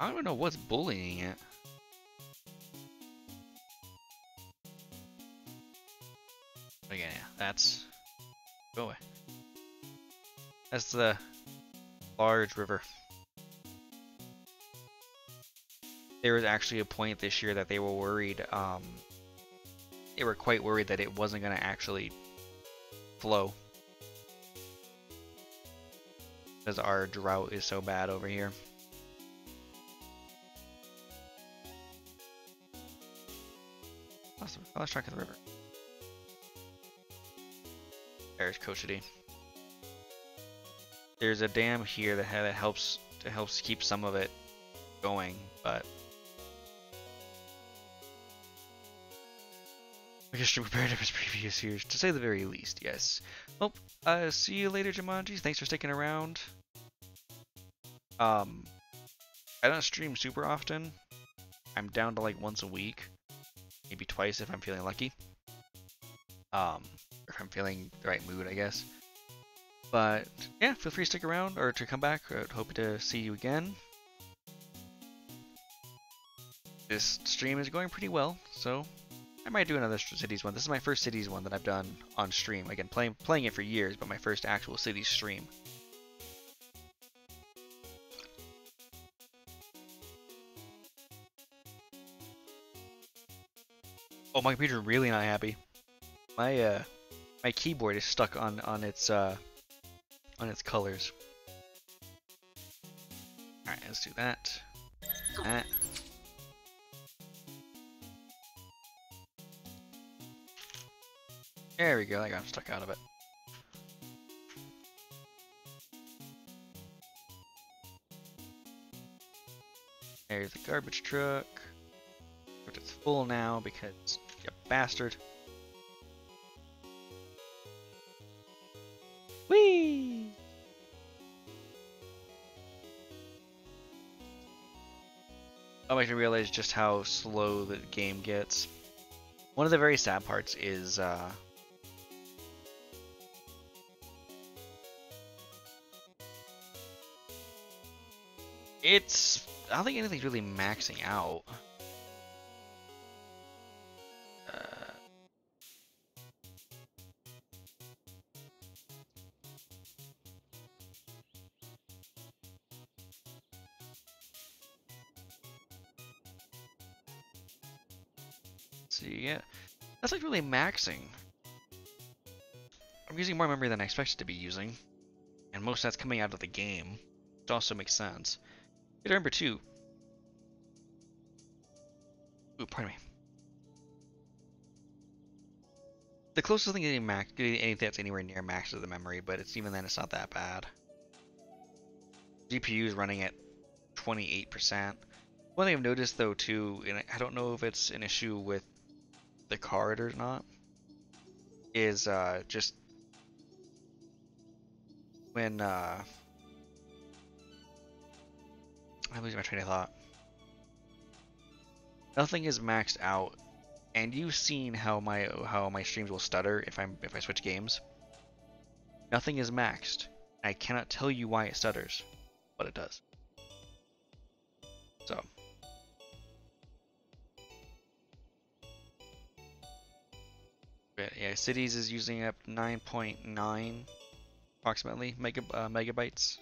I don't know what's bullying it. Again, yeah, that's go away. That's the large river. There was actually a point this year that they were worried, they were quite worried that it wasn't going to actually flow. Because our drought is so bad over here. I lost track of the river. There's Koshidi. There's a dam here that helps keep some of it going, but I guess to prepare to his previous years, to say the very least, yes. Well, see you later, Jumanjis. Thanks for sticking around. I don't stream super often. I'm down to like once a week, maybe twice if I'm feeling lucky. Or if I'm feeling the right mood, I guess. But yeah, feel free to stick around or to come back. I'd hope to see you again. This stream is going pretty well, so I might do another Cities one. This is my first Cities one that I've done on stream. Again, playing it for years, but my first actual Cities stream. Oh, my computer's really not happy. My my keyboard is stuck on its colors. All right, let's do that. That. There we go. I got stuck out of it. There's the garbage truck. But it's full now because you bastard. Whee! I'll make me realize just how slow the game gets. One of the very sad parts is I don't think anything's really maxing out. Uh, let's see, yeah, that's like really maxing. I'm using more memory than I expected to be using, and most of that's coming out of the game, which also makes sense. You gotta remember too. Ooh, pardon me. The closest thing getting anything that's anywhere near max is the memory, but even then, it's not that bad. GPU is running at 28%. One thing I've noticed though too, and I don't know if it's an issue with the card or not, is just when I'm losing my train of thought. Nothing is maxed out, and you've seen how my streams will stutter if I switch games. Nothing is maxed. I cannot tell you why it stutters, but it does. So. Yeah, Cities is using up 9.9 approximately megabytes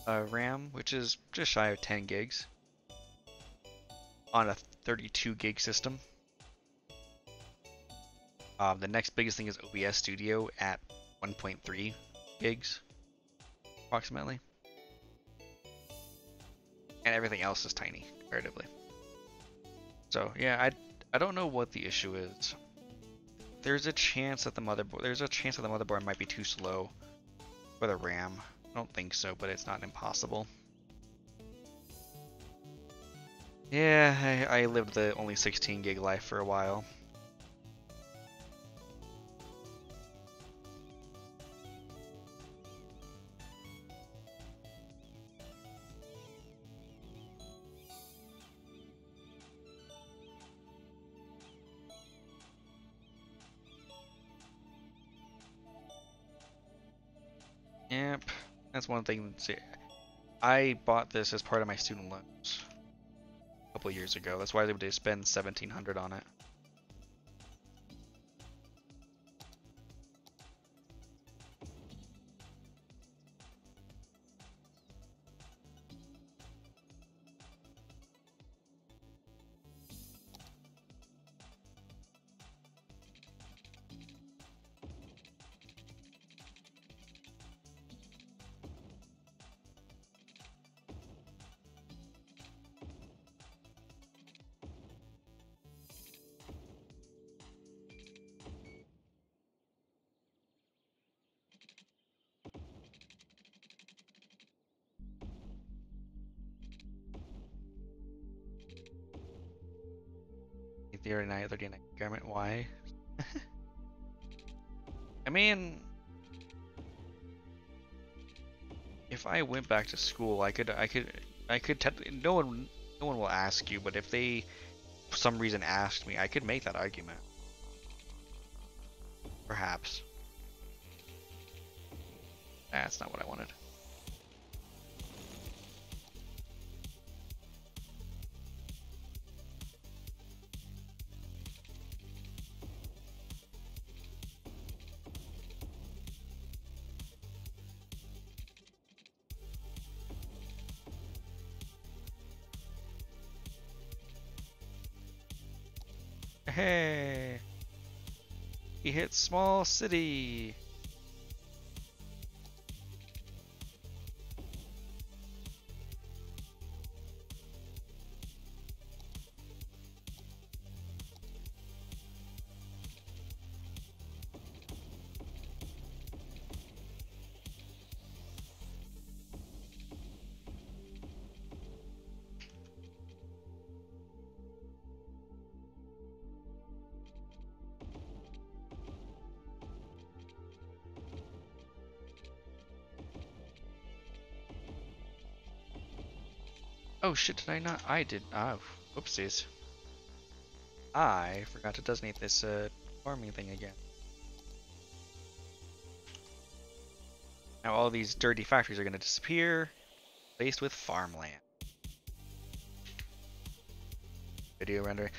RAM, which is just shy of 10 gigs on a 32 gig system. The next biggest thing is OBS Studio at 1.3 gigs approximately, and everything else is tiny comparatively. So yeah, I don't know what the issue is. There's a chance that the motherboard might be too slow for the RAM. I don't think so, but it's not impossible. Yeah, I lived the only 16 gig life for a while. Yep, that's one thing. I bought this as part of my student loans a couple years ago. That's why they would spend 1,700 on it. The 39 government. Why? I mean, if I went back to school, I could. No one will ask you, but if they, for some reason, asked me, I could make that argument. Perhaps. That's not what I wanted. Hey, he hit small city. Oh shit, did I not? I did. Oh, whoopsies. I forgot to designate this farming thing again. Now all these dirty factories are going to disappear, replaced with farmland. Video rendering.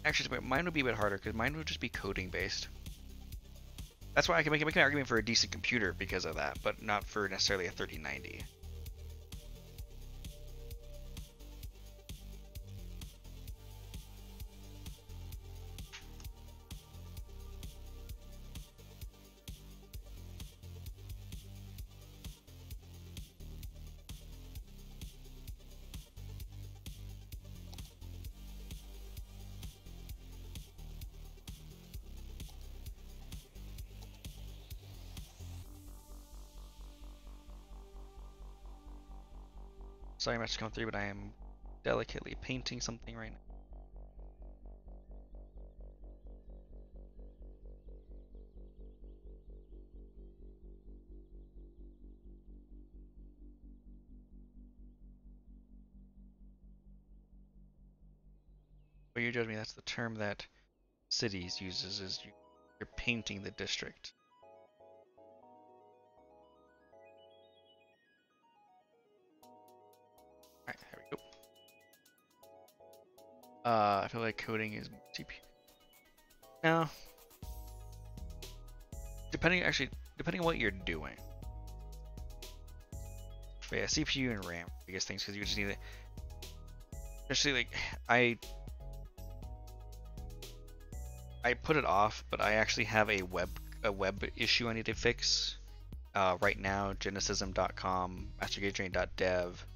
Actually, mine would be a bit harder because mine would just be coding based. That's why I can make an argument for a decent computer because of that, but not for necessarily a 3090. Sorry, I must come through, but I am delicately painting something right now. But you judge me, that's the term that cities uses, is you're painting the district. Alright, there we go. I feel like coding is CPU. No. Depending on what you're doing. But yeah, CPU and RAM are the biggest things because you just need it. Especially like I put it off, but I actually have a web issue I need to fix. Right now, genesism.com, mastergagedrain.dev.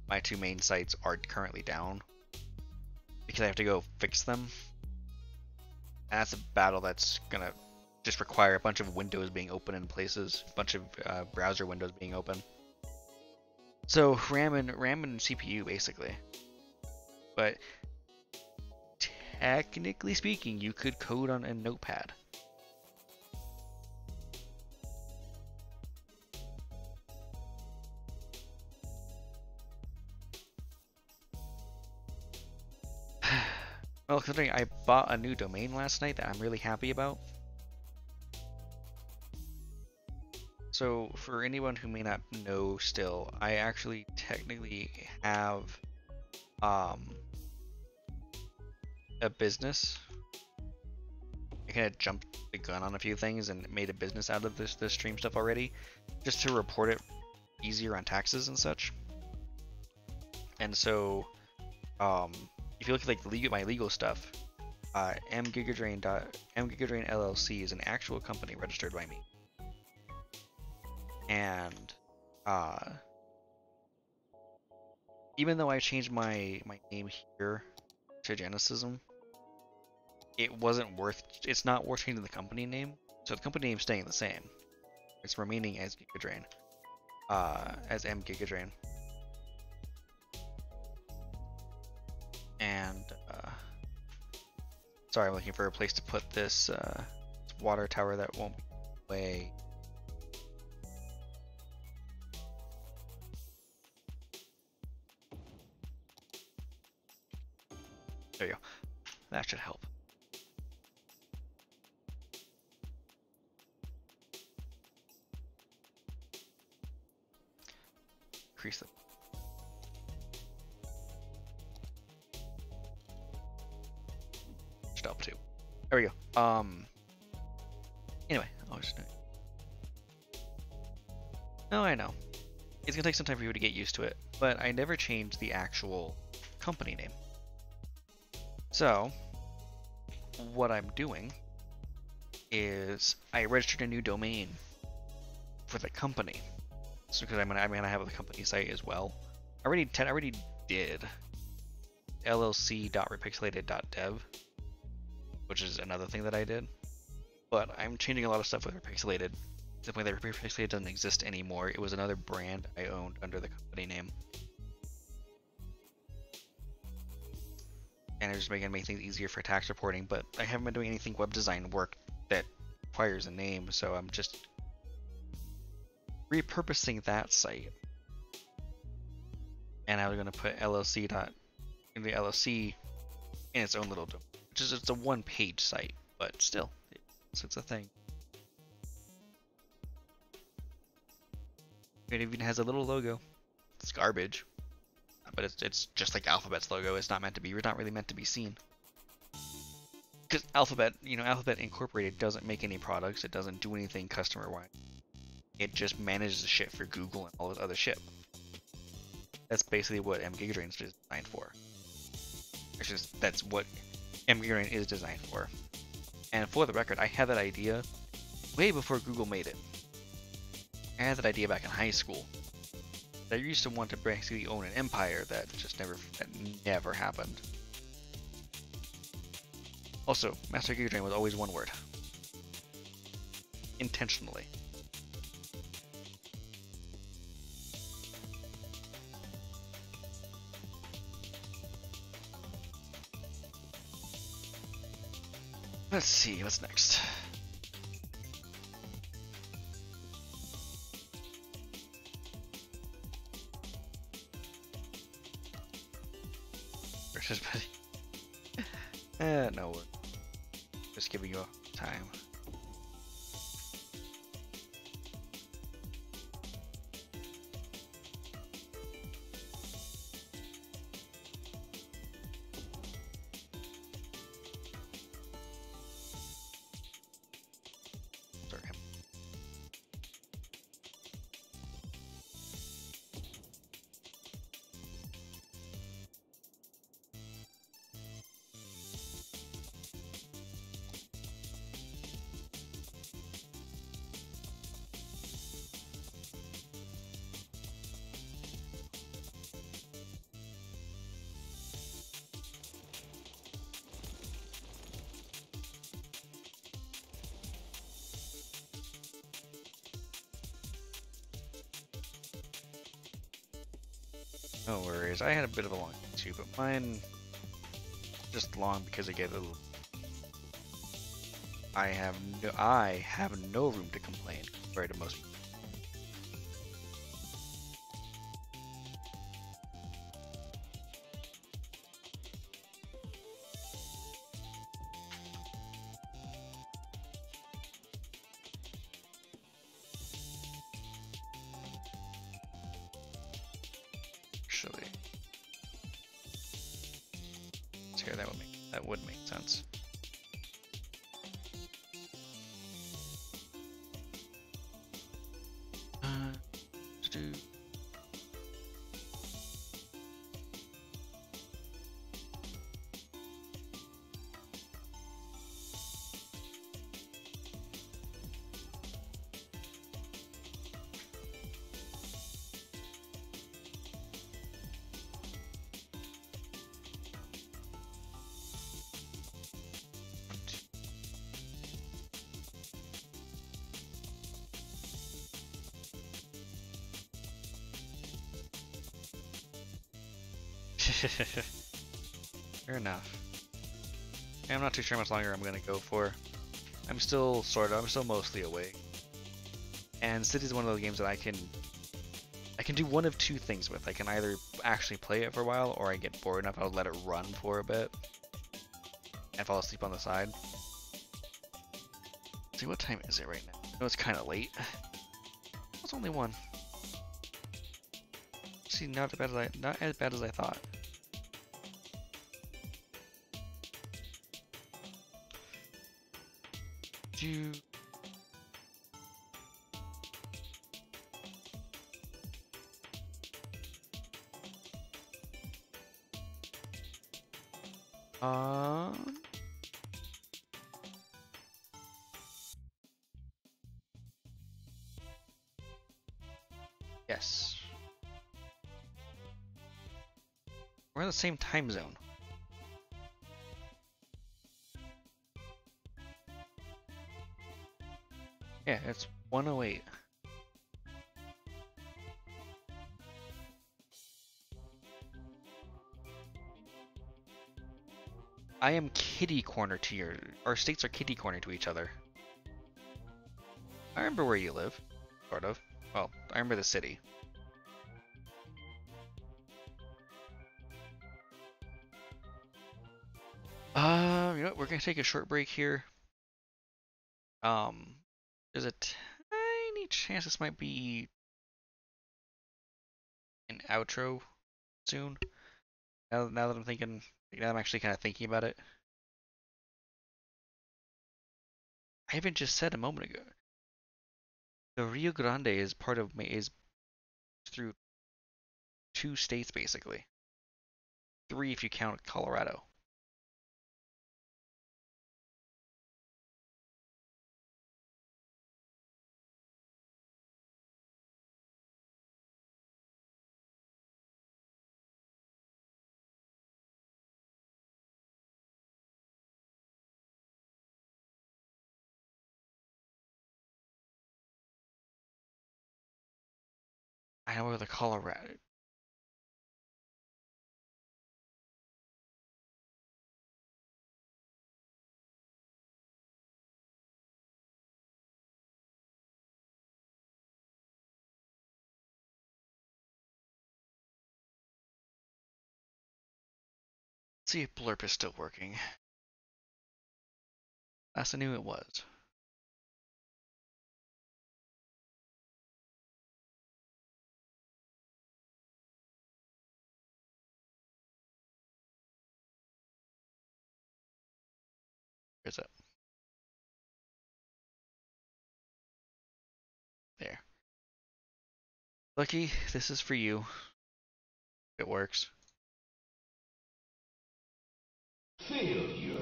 My two main sites are currently down because I have to go fix them. And that's a battle that's gonna just require a bunch of windows being open in places, a bunch of browser windows being open. So RAM and CPU basically. But technically speaking, you could code on a notepad. Well, considering I bought a new domain last night that I'm really happy about. So for anyone who may not know still, I actually technically have a business. I kind of jumped the gun on a few things and made a business out of this stream stuff already, just to report it easier on taxes and such. And so, if you look at like my legal stuff, mgigadrain LLC is an actual company registered by me. And even though I changed my name here to Genesism, it's not worth changing the company name. So the company name's staying the same. It's remaining as Gigadrain, as mgigadrain. And sorry, I'm looking for a place to put this water tower that won't be away. There you go. That should help. Increase the up too. There we go. Anyway, I'll just do it. No, I know. It's gonna take some time for you to get used to it, but I never changed the actual company name. So, what I'm doing is I registered a new domain for the company. So, because I'm gonna have a company site as well. I already did llc.repixelated.dev, which is another thing that I did. But I'm changing a lot of stuff with Repixelated. To the point that Repixelated doesn't exist anymore. It was another brand I owned under the company name. And it's just making things easier for tax reporting, but I haven't been doing anything web design work that requires a name, so I'm just repurposing that site. And I was gonna put LLC dot in the LLC in its own little domain, which is it's a one-page site, but still, it's a thing. It even has a little logo. It's garbage, but it's just like Alphabet's logo. It's not meant to be. We're not really meant to be seen. Because Alphabet, Alphabet Incorporated doesn't make any products. It doesn't do anything customer-wise. It just manages the shit for Google and all this other shit. That's basically what mGigaDrain is designed for. That's what mGigaDrain is designed for. And for the record, I had that idea way before Google made it. I had that idea back in high school. I used to want to basically own an empire that never happened. Also, Master GigaDrain was always one word. Intentionally. Let's see, what's next? Versus Betty. No, just giving you time. No worries, I had a bit of a long one too, but mine just long because I get a little. I have no room to complain compared to most people. That would make sense. Do Fair enough. Yeah, I'm not too sure how much longer I'm gonna go for. I'm still mostly awake. And City is one of those games that I can do one of two things with. I can either actually play it for a while, or I get bored enough I'll let it run for a bit and fall asleep on the side. Let's see, what time is it right now? I know it's kind of late. It's only 1. See, not as bad as I thought. You yes. We're in the same time zone. Yeah, it's 1:08. I am kitty corner to our states are kitty corner to each other. I remember where you live, sort of. Well, I remember the city. You know what? We're gonna take a short break here. Um, there's a tiny chance this might be an outro soon. Now that I'm thinking, now that I'm actually kind of thinking about it. I even just said a moment ago. The Rio Grande is part of is through 2 states basically. 3 if you count Colorado. I know where the Colorado. Let's see if Blurp is still working. Last I knew it was. Where's it? There. Lucky, this is for you. It works. Failure.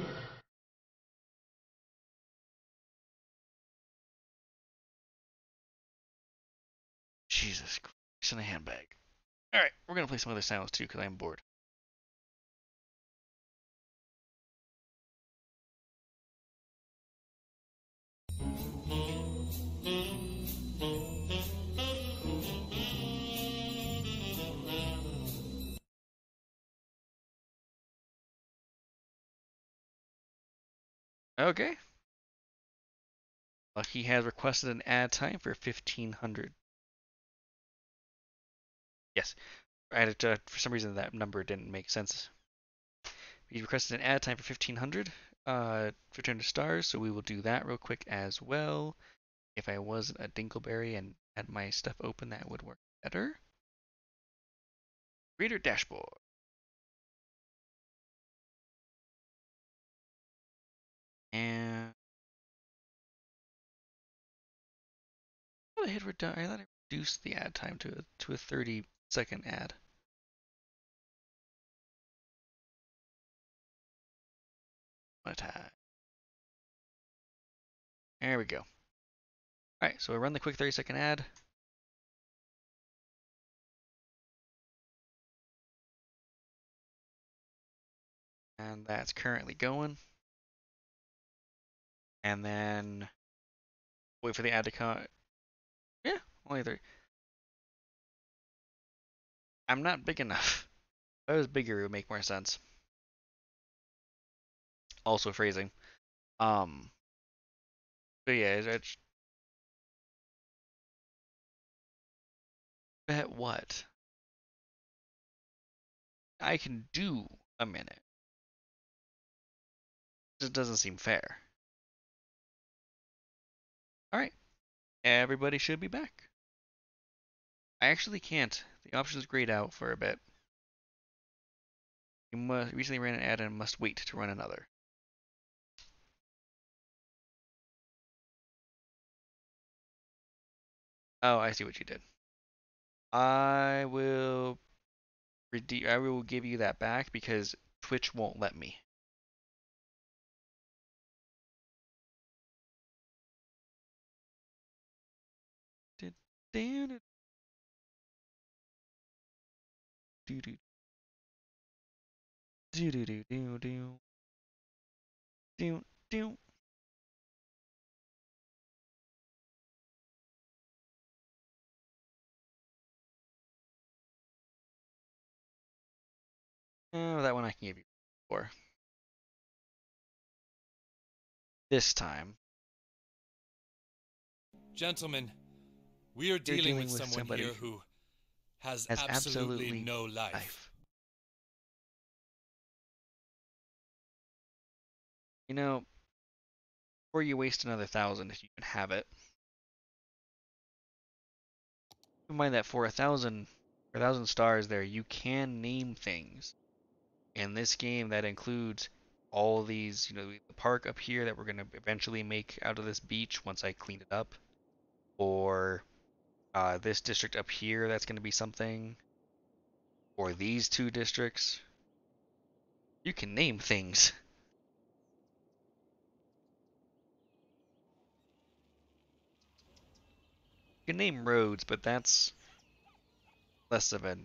Jesus Christ, in a handbag. Alright, we're gonna play some other sounds too, because I'm bored. Okay. Lucky has requested an ad time for 1500. Yes, for some reason that number didn't make sense. He requested an ad time for 1500. 1500 stars, so we will do that real quick as well. If I wasn't a Dinkleberry and had my stuff open, that would work better. Reader dashboard. And I thought I reduced the ad time to a 30-second ad. There we go. Alright, so we run the quick 30-second ad. And that's currently going. And then wait for the ad to come. Yeah, only 30. I'm not big enough. If I was bigger, it would make more sense. Also phrasing. Um, but yeah, it's bet what? I can do a minute. It just doesn't seem fair. Alright, everybody should be back. I actually can't. The options grayed out for a bit. You recently ran an ad and must wait to run another. Oh, I see what you did. I will I will give you that back because Twitch won't let me. Do do do do do do do do do do do. Oh, that one I can give you for. This time. Gentlemen, we are dealing with someone here who has absolutely no life. You know, before you waste another 1,000, if you can have it, keep in mind that for 1,000 stars there, you can name things. In this game, that includes all these, the park up here that we're going to eventually make out of this beach once I clean it up, or this district up here that's going to be something, or these two districts. You can name things. You can name roads, but that's less of a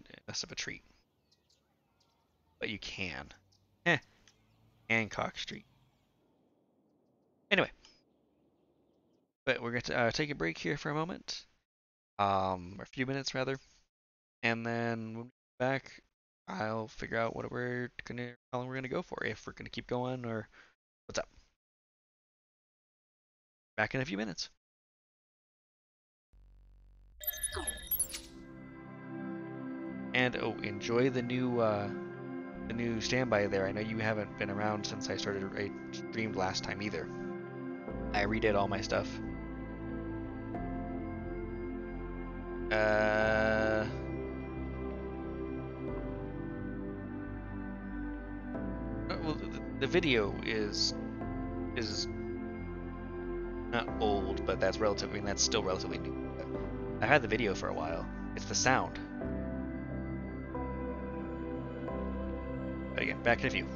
treat. But you can. Eh, Hancock Street. Anyway, but we're going to take a break here for a moment, or a few minutes rather, and then when we get back, I'll figure out how long we're gonna go for, if we're gonna keep going or what's up. Back in a few minutes. And oh, enjoy the new standby there. I know you haven't been around since I streamed last time either. I redid all my stuff. Well, the video is not old, but that's still relatively new. I've had the video for a while. It's the sound. But again, back in a few.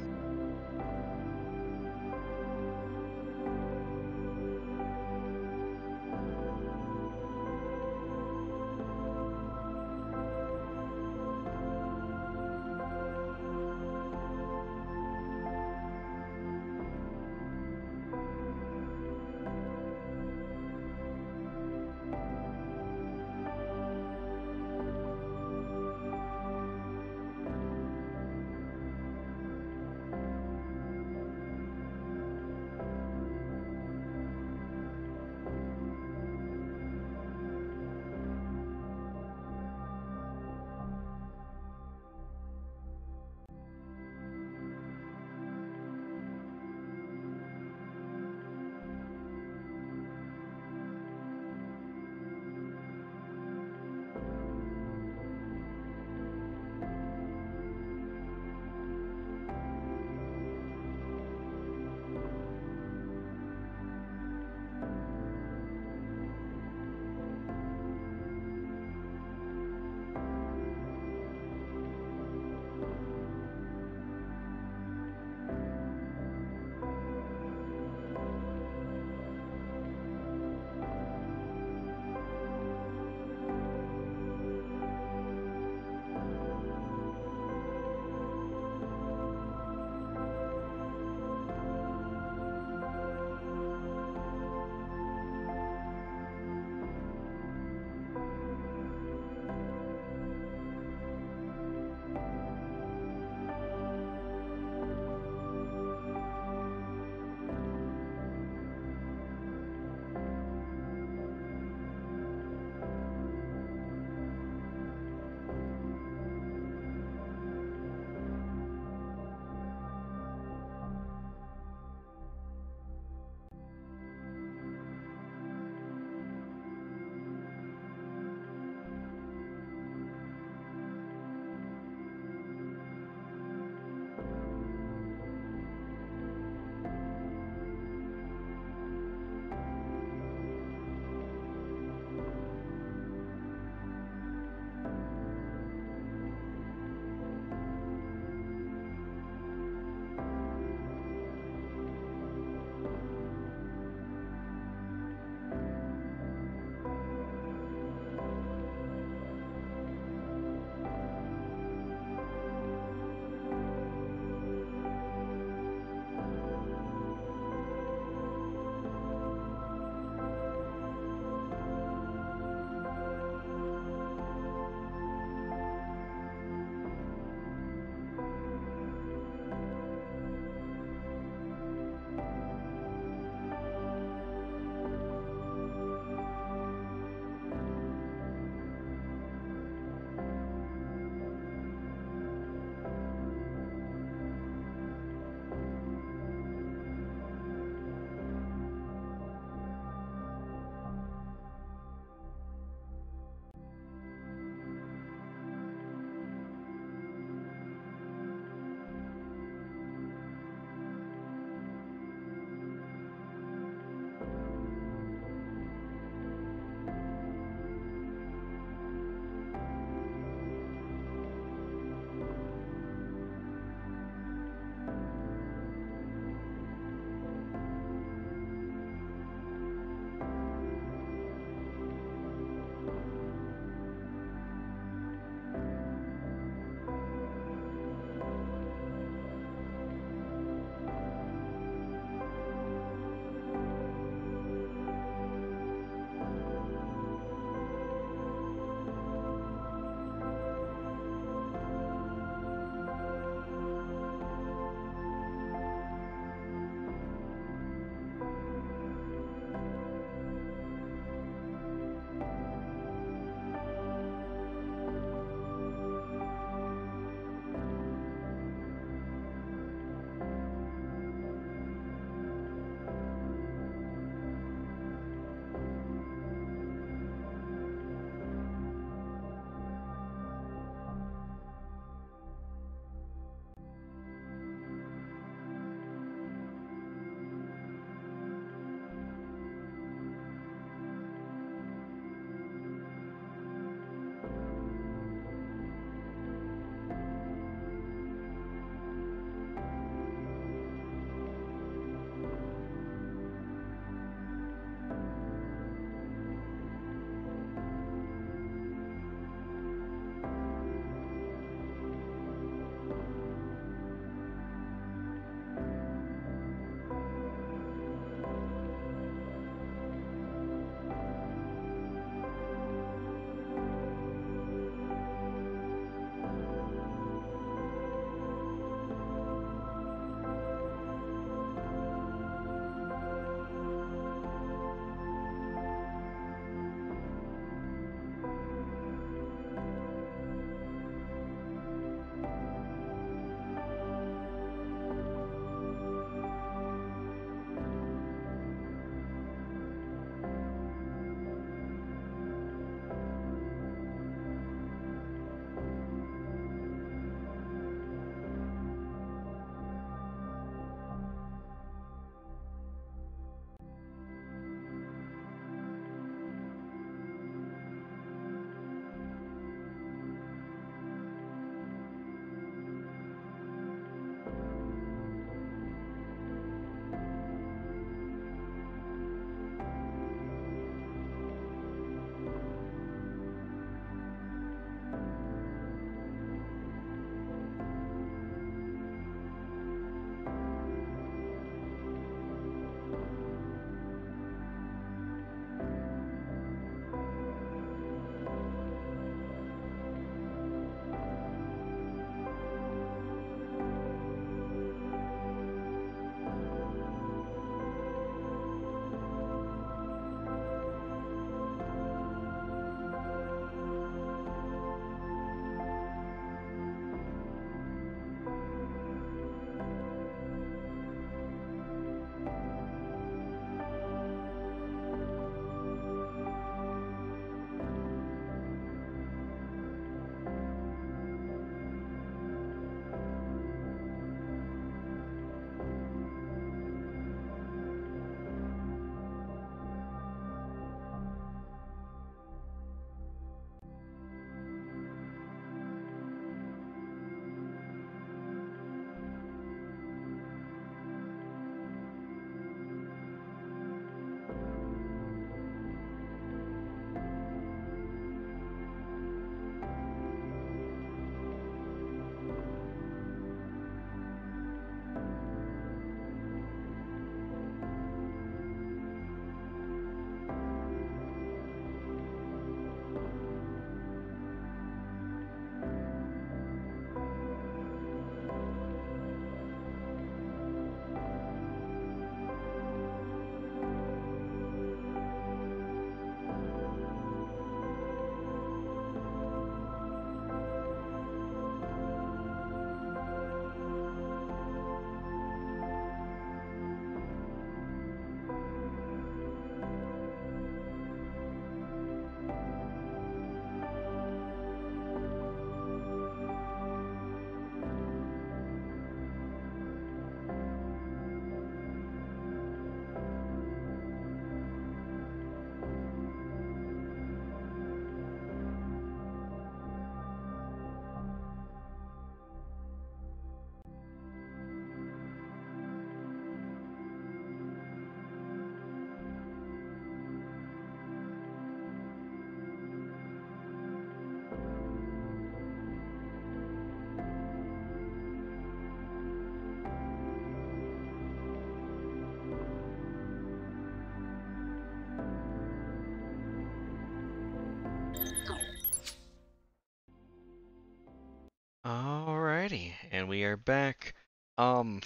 are back. Um,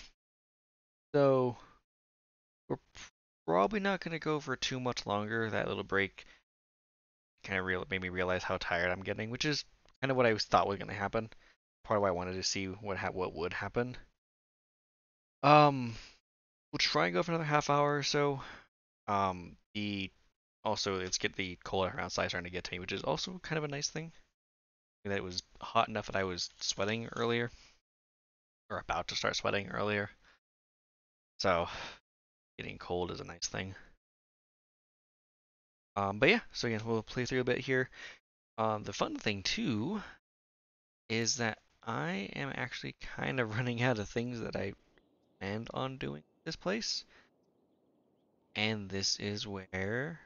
so we're probably not gonna go for too much longer. That little break kind of made me realize how tired I'm getting, which is kind of what I thought was gonna happen. Part of why I wanted to see what would happen. Um, we'll try and go for another half hour or so. The also it's get the cold outside starting to get to me, which is also kind of a nice thing. That it was hot enough that I was sweating earlier, or about to start sweating earlier. So getting cold is a nice thing. But yeah, so again, we'll play through a bit here. The fun thing too is that I am actually kind of running out of things that I planned on doing this place, and this is where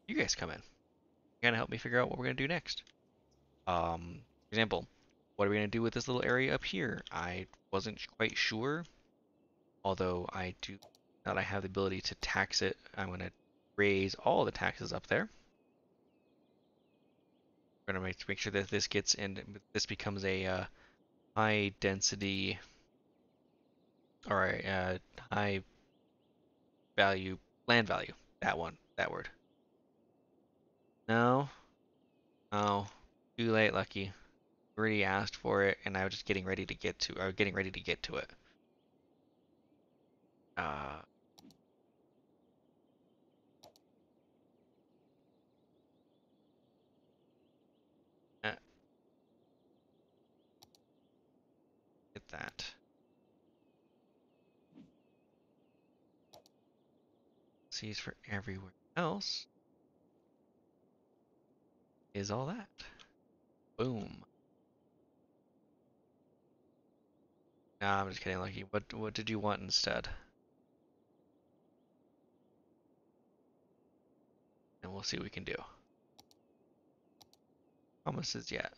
you guys come in. You kind of help me figure out what we're gonna do next. For example, what are we gonna do with this little area up here? I wasn't quite sure, although I do now that I have the ability to tax it. I'm gonna raise all the taxes up there. We're gonna make sure that this gets in. This becomes a high density or high value land value. That one, that word. No, oh, too late, Lucky. Already asked for it, and I was just getting ready to get to, or getting ready to get to it. Uh, get that. C's for everywhere else is all that. Boom. Nah, I'm just kidding, Lucky. What did you want instead? And we'll see what we can do. Promises yet.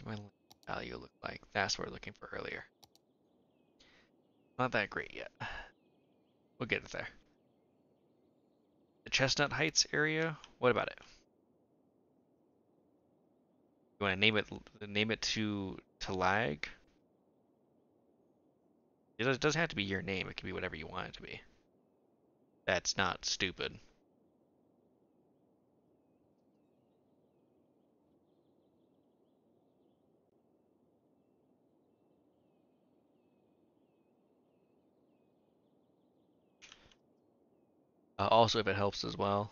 What does my value look like? That's what we're looking for earlier. Not that great yet. We'll get it there. The Chestnut Heights area. What about it? You want to name it to lag? It doesn't have to be your name. It can be whatever you want it to be. That's not stupid. Also, if it helps as well.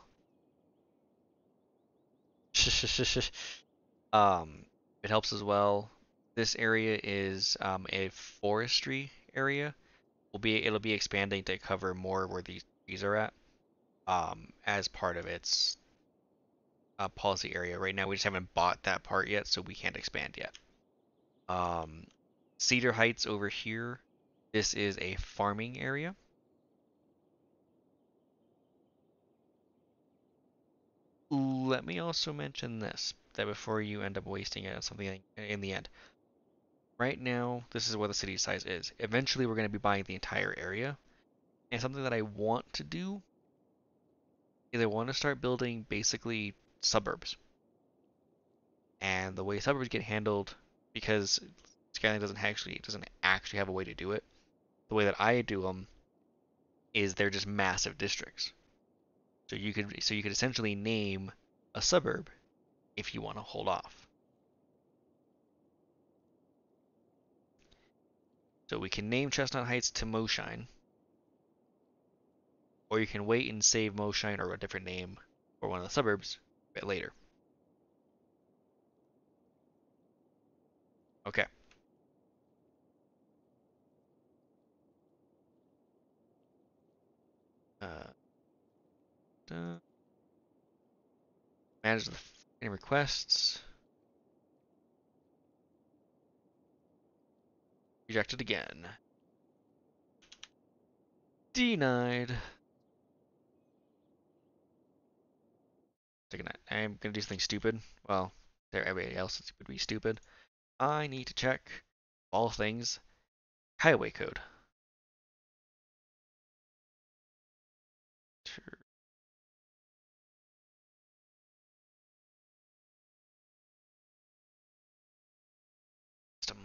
It helps as well. This area is a forestry area. It'll be expanding to cover more where these trees are at. As part of its policy area. Right now, we just haven't bought that part yet, so we can't expand yet. Um, Cedar Heights over here. This is a farming area. Let me also mention this, that before you end up wasting it on something in the end. Right now, this is what the city size is. Eventually, we're going to be buying the entire area. And something that I want to do is I want to start building basically suburbs. And the way suburbs get handled, because Skyline doesn't actually have a way to do it. The way that I do them is they're just massive districts. So you could essentially name a suburb if you want to hold off. So we can name Chestnut Heights to Moshine, or you can wait and save Moshine or a different name for one of the suburbs a bit later. Okay. Uh, manage the requests. Rejected again. Denied. I'm gonna do something stupid. Well, everybody else would be stupid. I need to check all things highway code. System.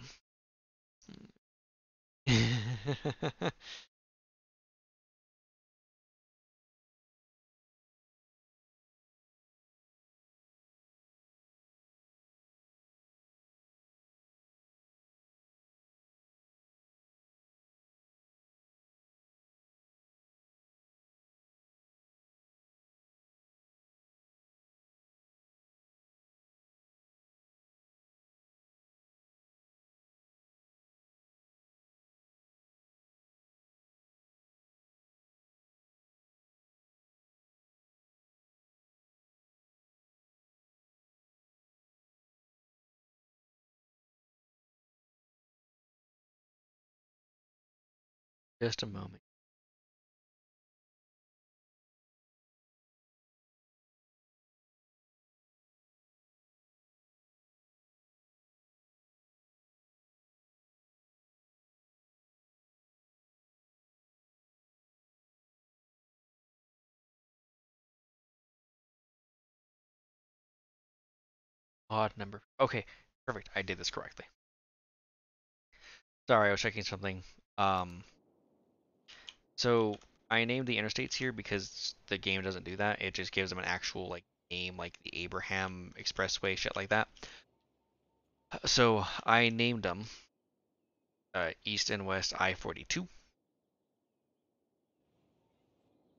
Just a moment. Odd number. Okay, perfect. I did this correctly. Sorry, I was checking something. Um, so I named the interstates here because the game doesn't do that. It just gives them an actual like name, like the Abraham Expressway, shit like that. So I named them East and West I-42,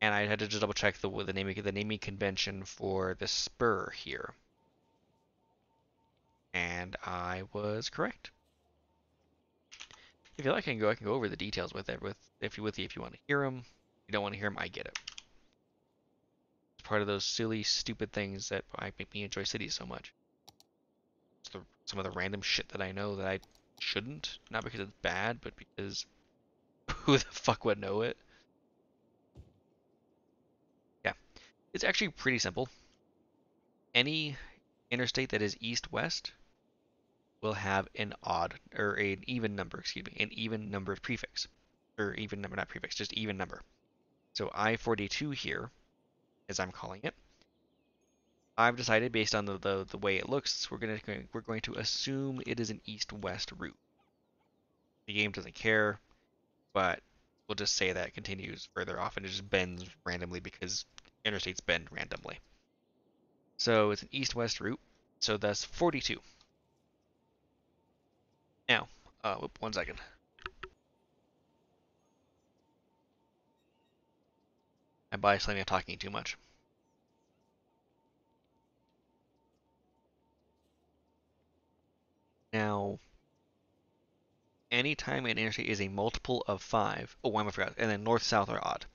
and I had to just double check the naming convention for the spur here, and I was correct. If you like, I can go over the details with it if you want to hear them. If you don't want to hear them, I get it. It's part of those silly, stupid things that make me enjoy cities so much. Some of the random shit that I know that I shouldn't, not because it's bad, but because who the fuck would know it? Yeah, it's actually pretty simple. Any interstate that is east-west will have an odd or an even number, excuse me, an even number prefix, or even number, not prefix, just even number. So I-42 here, as I'm calling it, I've decided based on the way it looks, we're going to assume it is an east-west route. The game doesn't care, but we'll just say that it continues further off and it just bends randomly because interstates bend randomly. So it's an east-west route, so that's 42. Now, one second. I'm biasly talking too much. Now, anytime an interstate is a multiple of 5, oh, I forgot, and then north, south are odd.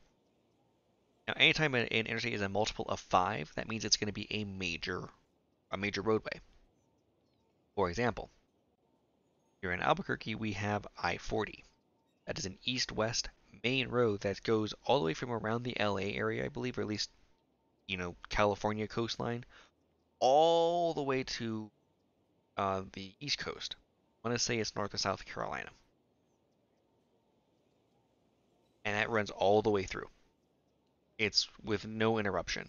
Now, anytime an interstate is a multiple of 5, that means it's going to be a major roadway. For example, here in Albuquerque, we have I-40. That is an east-west main road that goes all the way from around the LA area, I believe, or at least, California coastline, all the way to the East Coast. I want to say it's North or South Carolina. And that runs all the way through. It's with no interruption.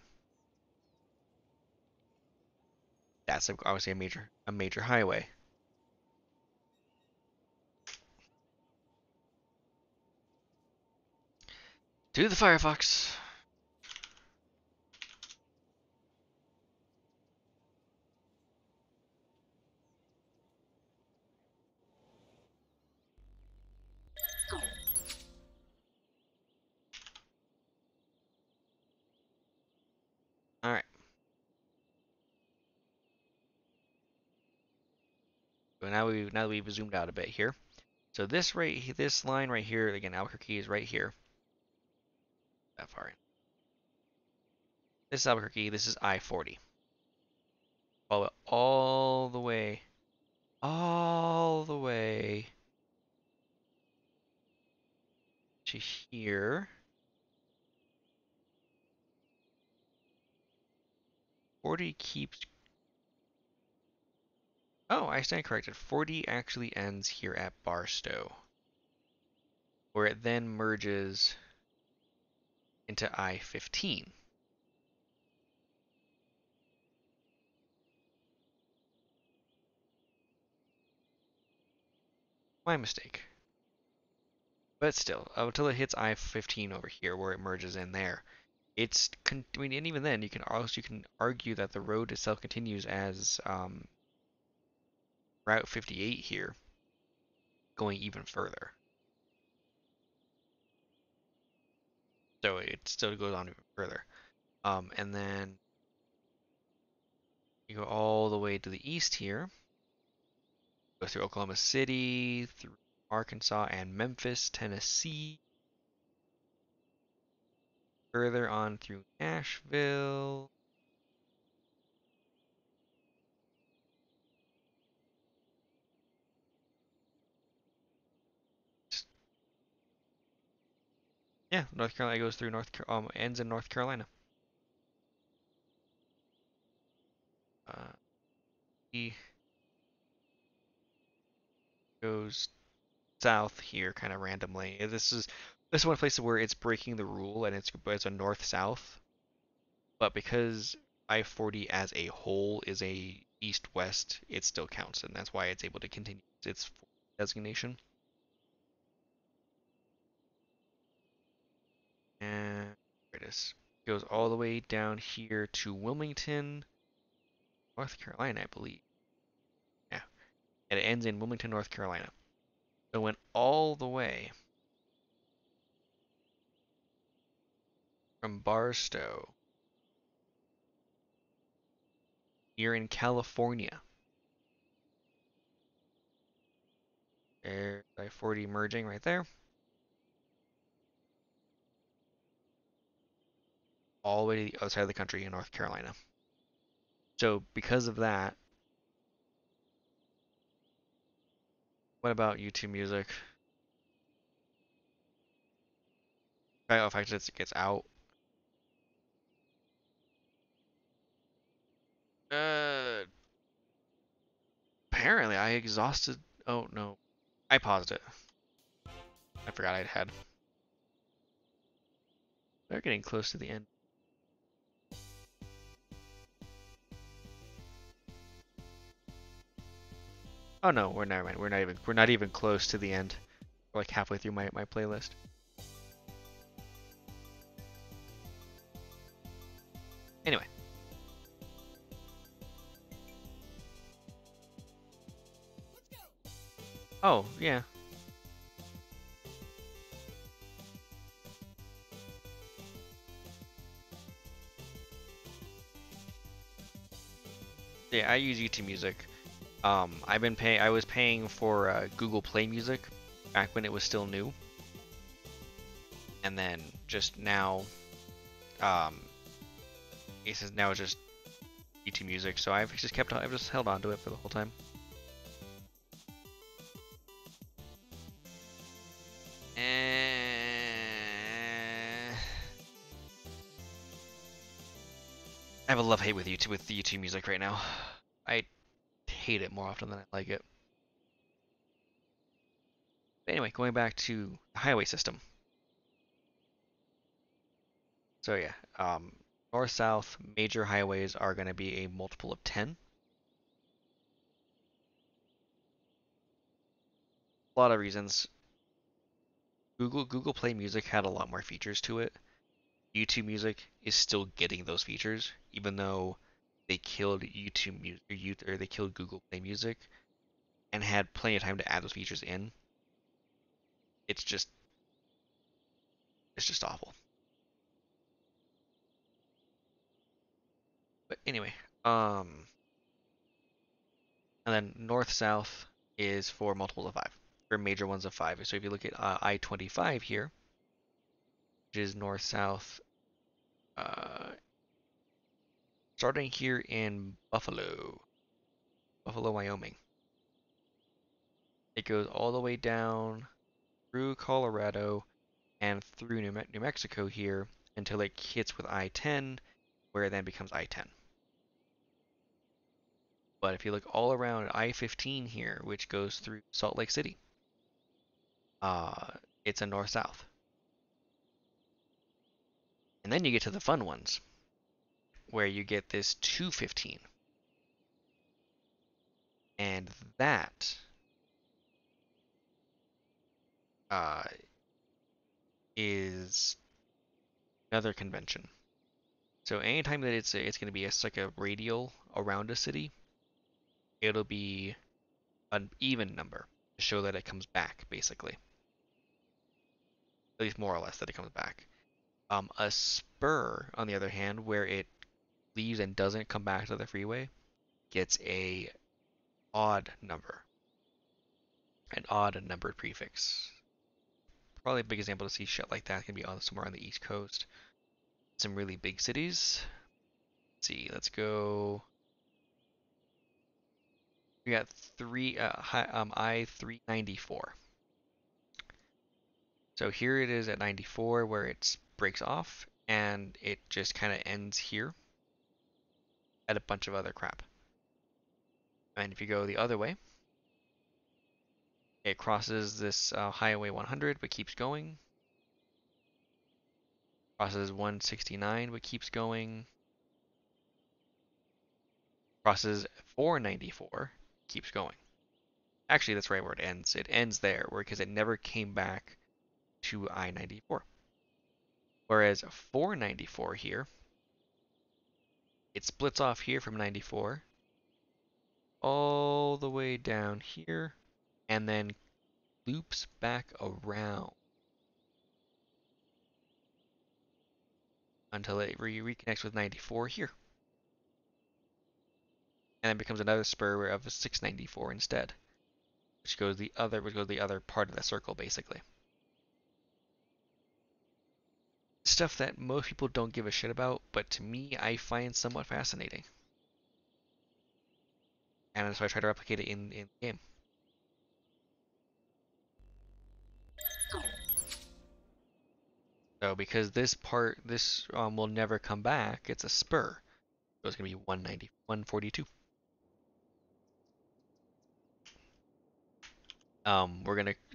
That's obviously a major highway. To the Firefox. All right. So now we've zoomed out a bit here. So this line right here, again, Albuquerque is right here. That far in. This is Albuquerque. This is I-40. Follow it all the way to here. 40 keeps Oh, I stand corrected. 40 actually ends here at Barstow, where it then merges into I-15. My mistake. But still, until it hits I-15 over here, where it merges in there, I mean, and even then, you can argue that the road itself continues as Route 58 here, going even further. So it still goes on even further. And then you go all the way to the east here, go through Oklahoma City, through Arkansas and Memphis, Tennessee, further on through Nashville. Yeah, North Carolina goes through ends in North Carolina. He goes south here kind of randomly. This is one place where it's breaking the rule and it's a north-south, but because I-40 as a whole is a east-west, it still counts, and that's why it's able to continue its designation. And there it is. It goes all the way down here to Wilmington, North Carolina, I believe. Yeah, and it ends in Wilmington, North Carolina. So it went all the way from Barstow here in California. There's I-40 merging right there. All the way to the other side of the country in North Carolina. So because of that, what about YouTube Music? Oh, in fact, it gets out. Uh, Apparently I exhausted. Oh no, I paused it. I forgot I had. They're getting close to the end. Oh no, we're never mind. We're not even close to the end. We're like halfway through my playlist. Anyway. Oh, yeah. Yeah, I use YouTube Music. I was paying for Google Play Music back when it was still new. And then just now, um, it's just YouTube Music, so I've just held on to it for the whole time. I have a love-hate with the YouTube Music right now. I hate it more often than I like it. But anyway, going back to the highway system. So yeah, north-south major highways are going to be a multiple of 10. A lot of reasons. Google Play Music had a lot more features to it. YouTube Music is still getting those features, even though they killed YouTube Music or they killed Google Play Music and had plenty of time to add those features in. It's just awful. But anyway, and then north south is for multiples of 5, for major ones of 5. So if you look at I-25 here, which is north south, starting here in Buffalo, Wyoming. It goes all the way down through Colorado and through New Mexico here until it hits with I-10, where it then becomes I-10. But if you look all around I-15 here, which goes through Salt Lake City, it's a north-south. And then you get to the fun ones, where you get this 215. And that is another convention. So anytime that it's going to be like a radial around a city, it'll be an even number to show that it comes back, basically. At least more or less that it comes back. A spur, on the other hand, where it leaves and doesn't come back to the freeway, gets a odd number, an odd numbered prefix. Probably a big example to see shit like that can be on somewhere on the East Coast. Some really big cities. Let's see, let's go. We got I-394. So here it is at 94 where it breaks off and it just kind of ends here at a bunch of other crap. And if you go the other way, it crosses this Highway 100 but keeps going. Crosses 169 but keeps going. Crosses 494, keeps going. Actually, that's right where it ends. It ends there because it never came back to I-94. Whereas 494 here, it splits off here from 94 all the way down here and then loops back around until it reconnects with 94 here. And then becomes another spur of 694 instead, which goes the other part of the circle basically. Stuff that most people don't give a shit about, but to me I find somewhat fascinating. And so I try to replicate it in the game. So because this will never come back, it's a spur. So it's going to be 190, 142.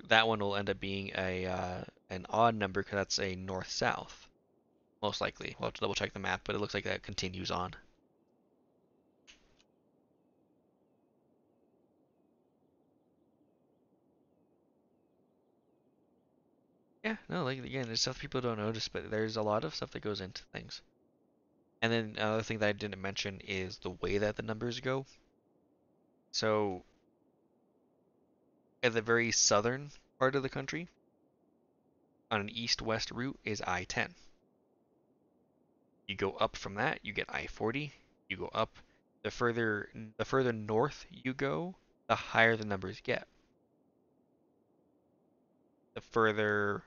That one will end up being an odd number because that's a north-south, most likely. We'll have to double check the map, but it looks like that continues on. Yeah, no, like again, there's stuff people don't notice, but there's a lot of stuff that goes into things. And then another thing that I didn't mention is the way that the numbers go. So at the very southern part of the country, on an east-west route is I-10. You go up from that, you get I-40. You go up, the further north you go, the higher the numbers get. The further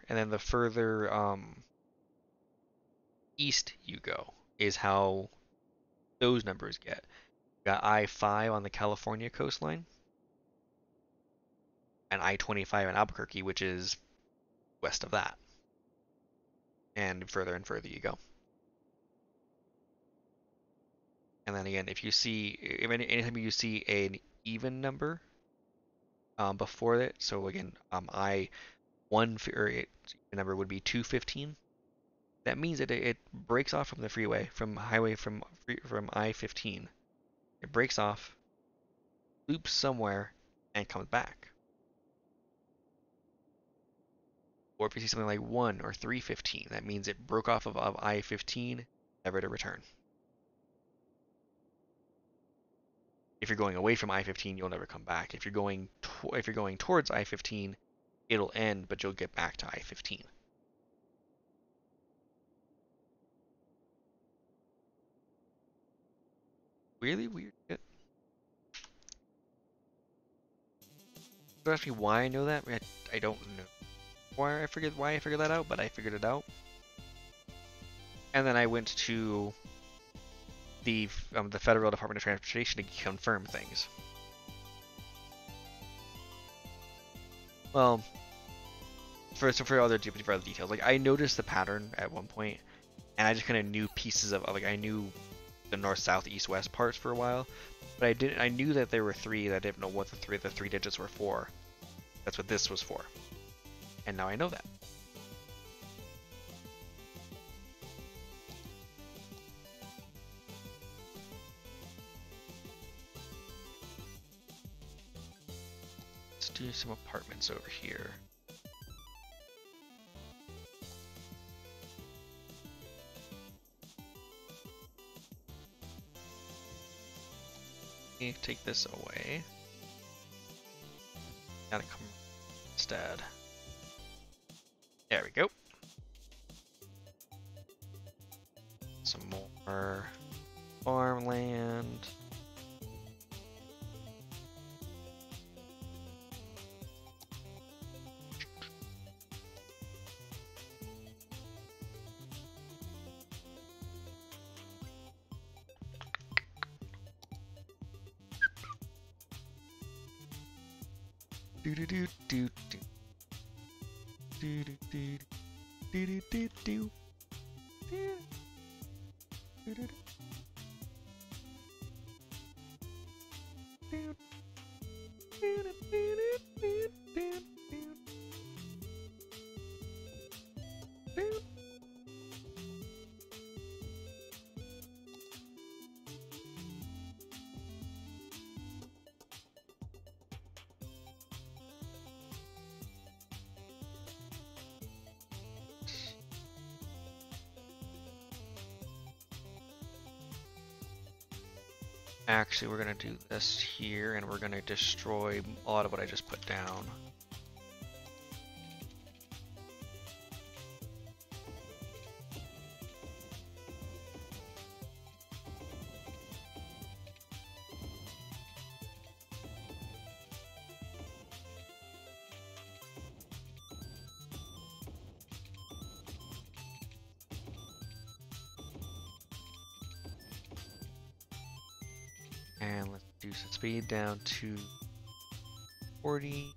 east you go is how those numbers get. You got I-5 on the California coastline, and I-25 in Albuquerque, which is west of that. And further you go. And then again, anytime you see an even number before it, so again, number would be 215. That means that it breaks off from the freeway, from I-15. It breaks off, loops somewhere, and comes back. Or if you see something like 1 or 315, that means it broke off of I-15, never to return. If you're going away from I-15, you'll never come back. If you're going towards I-15, it'll end, but you'll get back to I-15. Really weird shit. Don't ask me why I know that. I don't know why I figured that out, but I figured it out. And then I went to the Federal Department of Transportation to confirm things. Well, for other details, like I noticed the pattern at one point, and I just kind of knew pieces of like I knew the north, south, east, west parts for a while. But I knew that there were three. I didn't know what the three digits were for. That's what this was for. And now I know that. Let's do some apartments over here. Take this away. Gotta come instead. There we go. Some more farmland. Do do do do do do do do do do do do. Actually, we're gonna do this here, and we're gonna destroy a lot of what I just put down. And let's do some speed down to 40.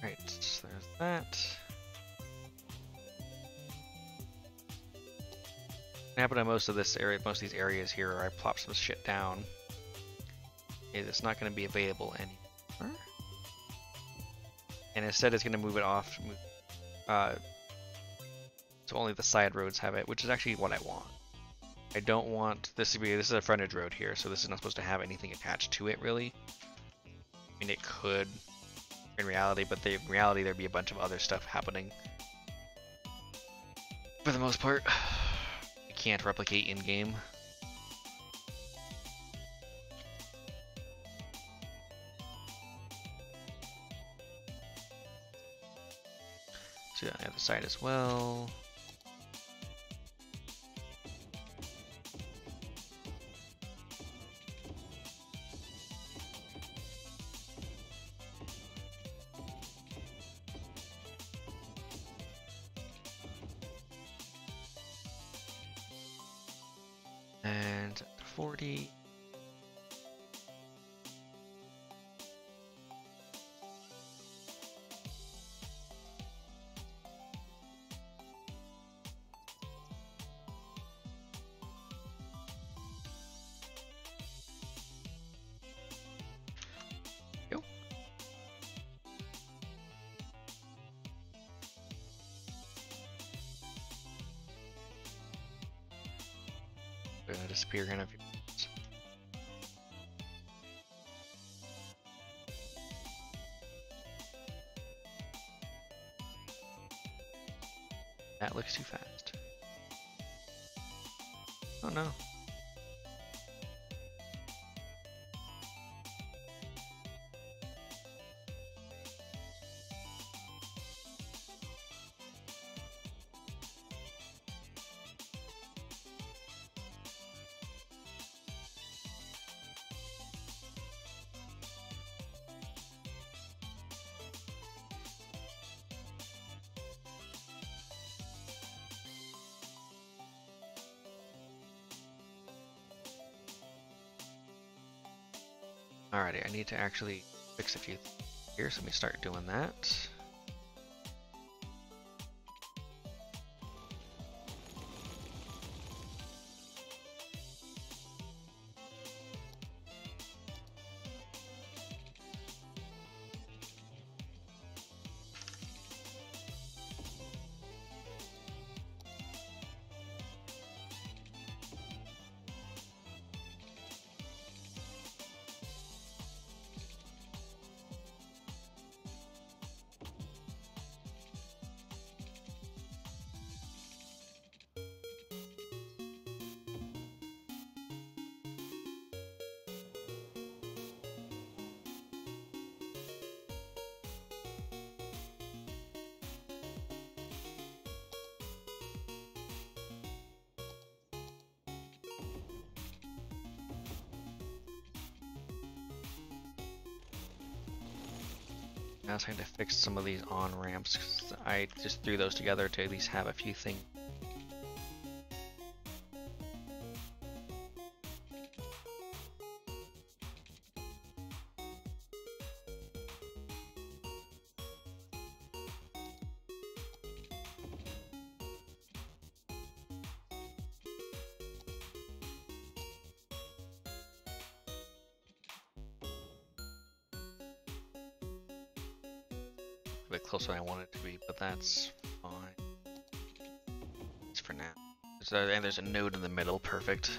Right, so there's that. What happened to most of this area, most of these areas here, where I plop some shit down, is it's not going to be available anymore. And instead it's going to move it off, so only the side roads have it, which is actually what I want. I don't want this to be, this is a frontage road here, so this is not supposed to have anything attached to it, really. I mean, it could in reality, but in reality there'd be a bunch of other stuff happening. For the most part, I can't replicate in-game. So on the other side as well. And 40. Go. They're gonna disappear in a few minutes. That looks too fast. Oh no. Alrighty, I need to actually fix a few things here, so let me start doing that. I was trying to fix some of these on-ramps, 'cause I just threw those together to at least have a few things. A bit closer than I want it to be, but that's fine. It's for now. And there's a node in the middle, perfect.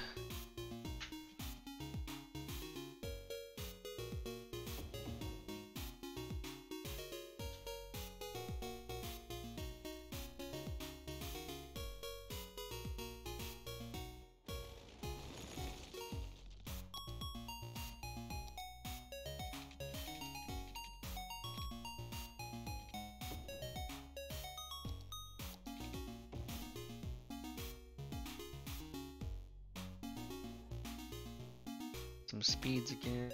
Some speeds again.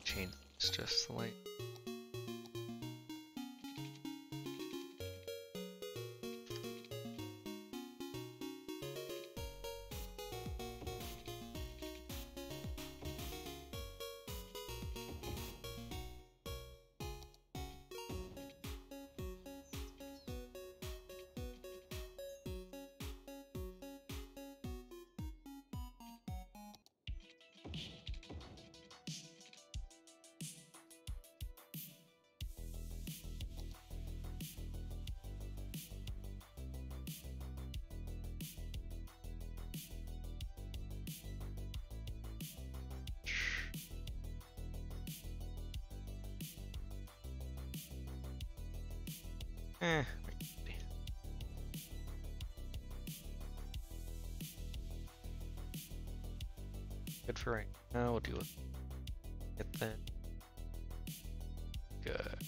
Change this just slightly. Good for right now. We'll deal with it then. Good.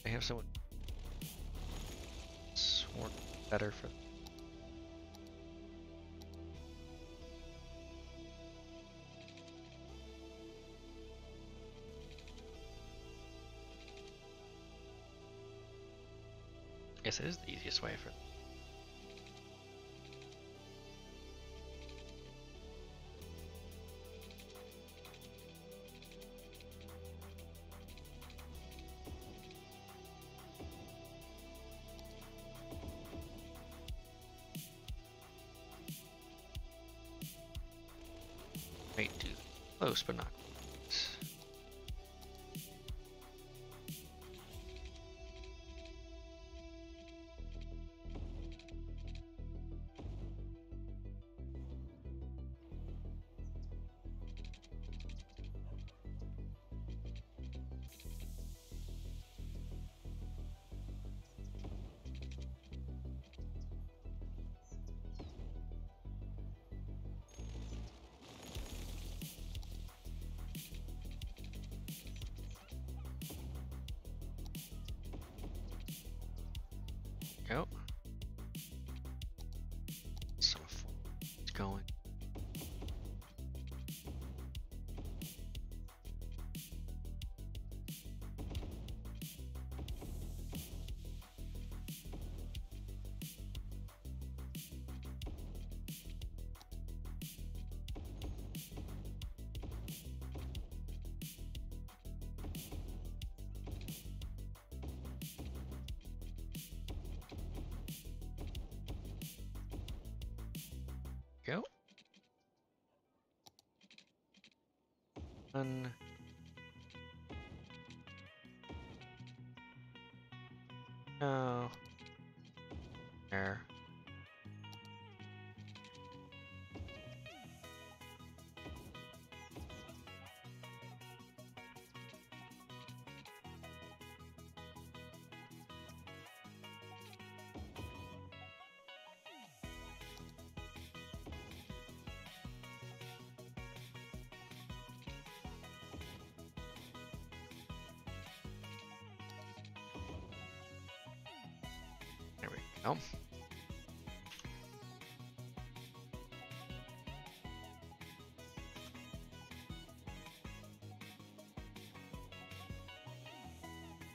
I have someone work better for. Guess it is the easiest way for. Might do close, but not. going. Go. One. No. There. There we go.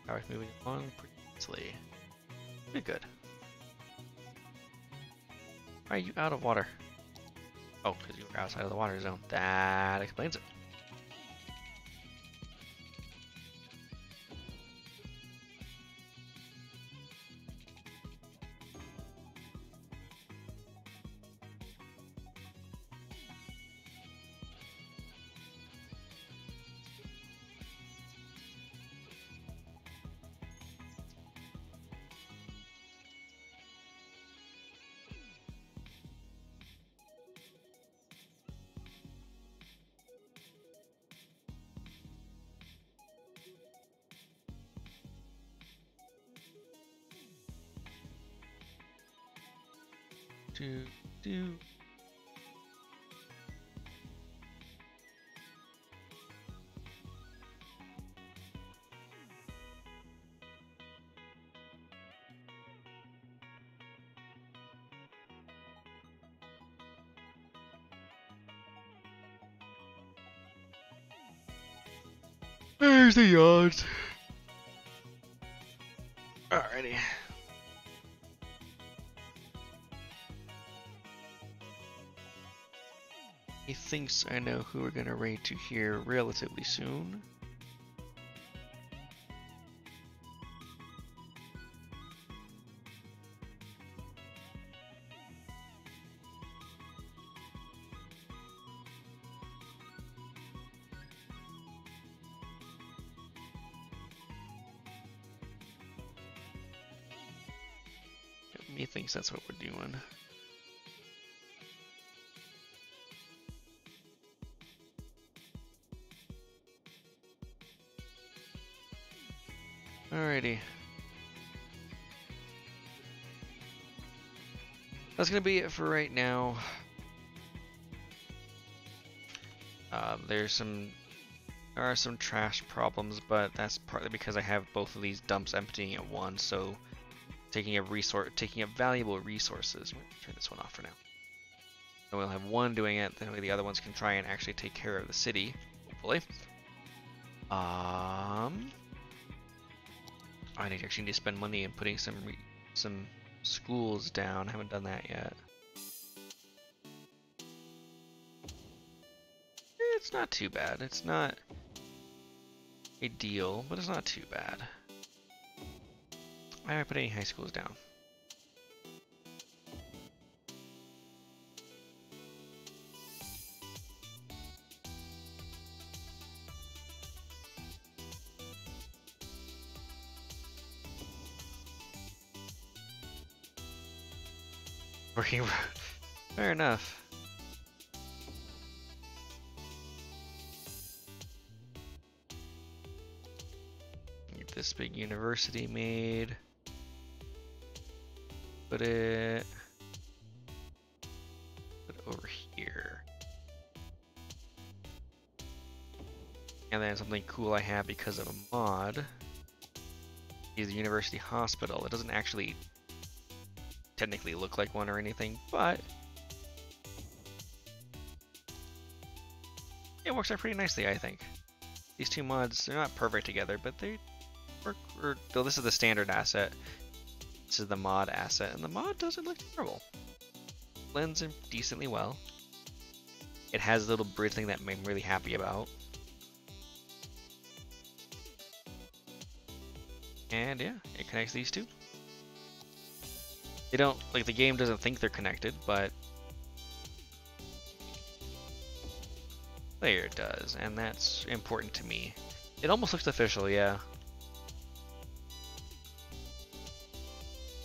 Power's moving along pretty easily. Pretty good. Why are you out of water? Oh, because you were outside of the water zone. That explains it. Do. There's the yards. Alrighty. He thinks I know who we're gonna raid to here relatively soon. He thinks that's what we're doing. Alrighty. That's gonna be it for right now. There are some trash problems, but that's partly because I have both of these dumps emptying at once, so taking up valuable resources. We'll turn this one off for now. And we'll have one doing it, then the other ones can try and actually take care of the city, hopefully. I actually need to spend money in putting some schools down. I haven't done that yet. It's not too bad. It's not ideal, but it's not too bad. I haven't put any high schools down. Working. Fair enough. Get this big university made. Put it over here. And then something cool I have because of a mod is the university hospital. It doesn't actually technically look like one or anything, but it works out pretty nicely, I think. These two mods, they're not perfect together, but they work. Though this is the standard asset. This is the mod asset, and the mod doesn't look terrible. Blends in decently well. It has a little bridge thing that I'm really happy about. And yeah, it connects these two. They don't, like, the game doesn't think they're connected, but there it does, and that's important to me. It almost looks official, yeah.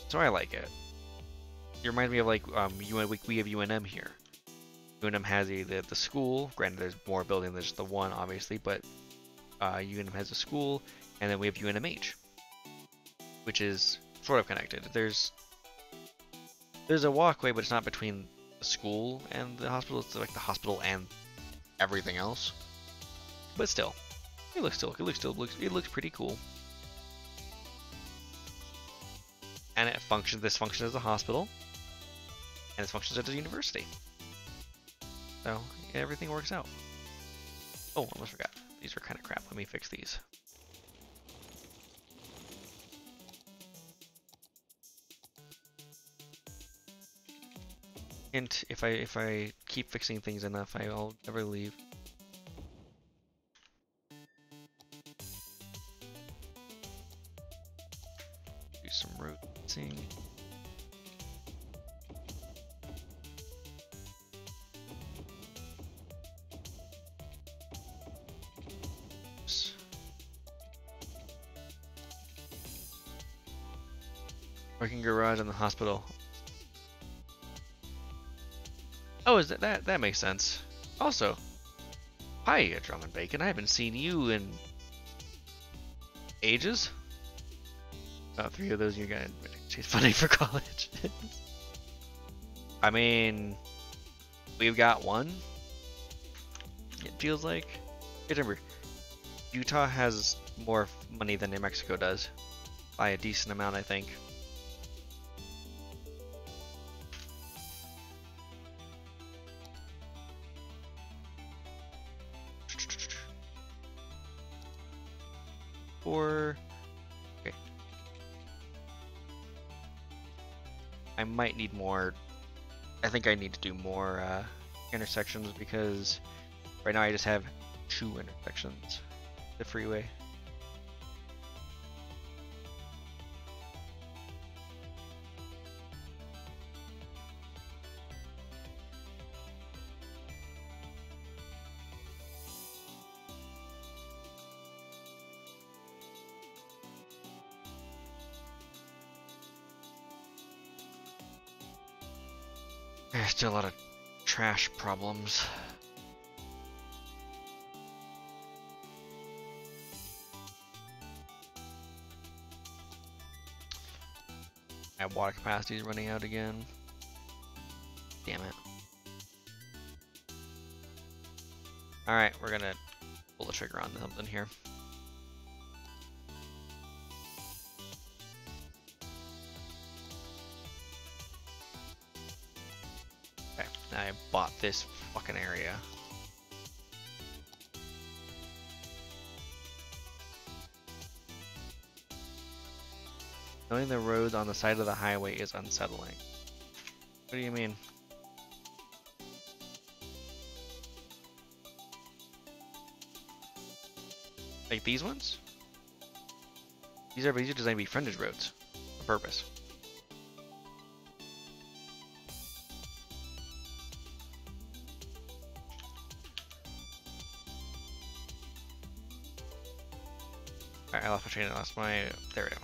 So I like it. It reminds me of, like, we have UNM here. UNM has the school. Granted, there's more buildings than just the one, obviously, but UNM has a school, and then we have UNMH, which is sort of connected. There's a walkway, but it's not between the school and the hospital. It's like the hospital and everything else. But still, it looks pretty cool. And it functions. This functions as a hospital, and this functions as a university. So yeah, everything works out. Oh, almost forgot. These are kind of crap. Let me fix these. And if I keep fixing things enough, I'll never leave. Do some rotating. Oops. Working garage in the hospital. Oh, is that makes sense. Also, hi, Drum and Bacon. I haven't seen you in ages. Oh, 3 of those you got chase funding for college. I mean, we've got one. It feels like. Remember, Utah has more money than New Mexico does, by a decent amount, I think. Okay. I might need more. I think I need to do more intersections because right now I just have 2 intersections. The freeway. There's still a lot of trash problems. My water capacity is running out again. Damn it. Alright, we're gonna pull the trigger on something here. Okay, I bought this fucking area. Knowing the roads on the side of the highway is unsettling. What do you mean? Like these ones? These are designed to be frontage roads on purpose. Alright, I lost my train, I lost my... There we go.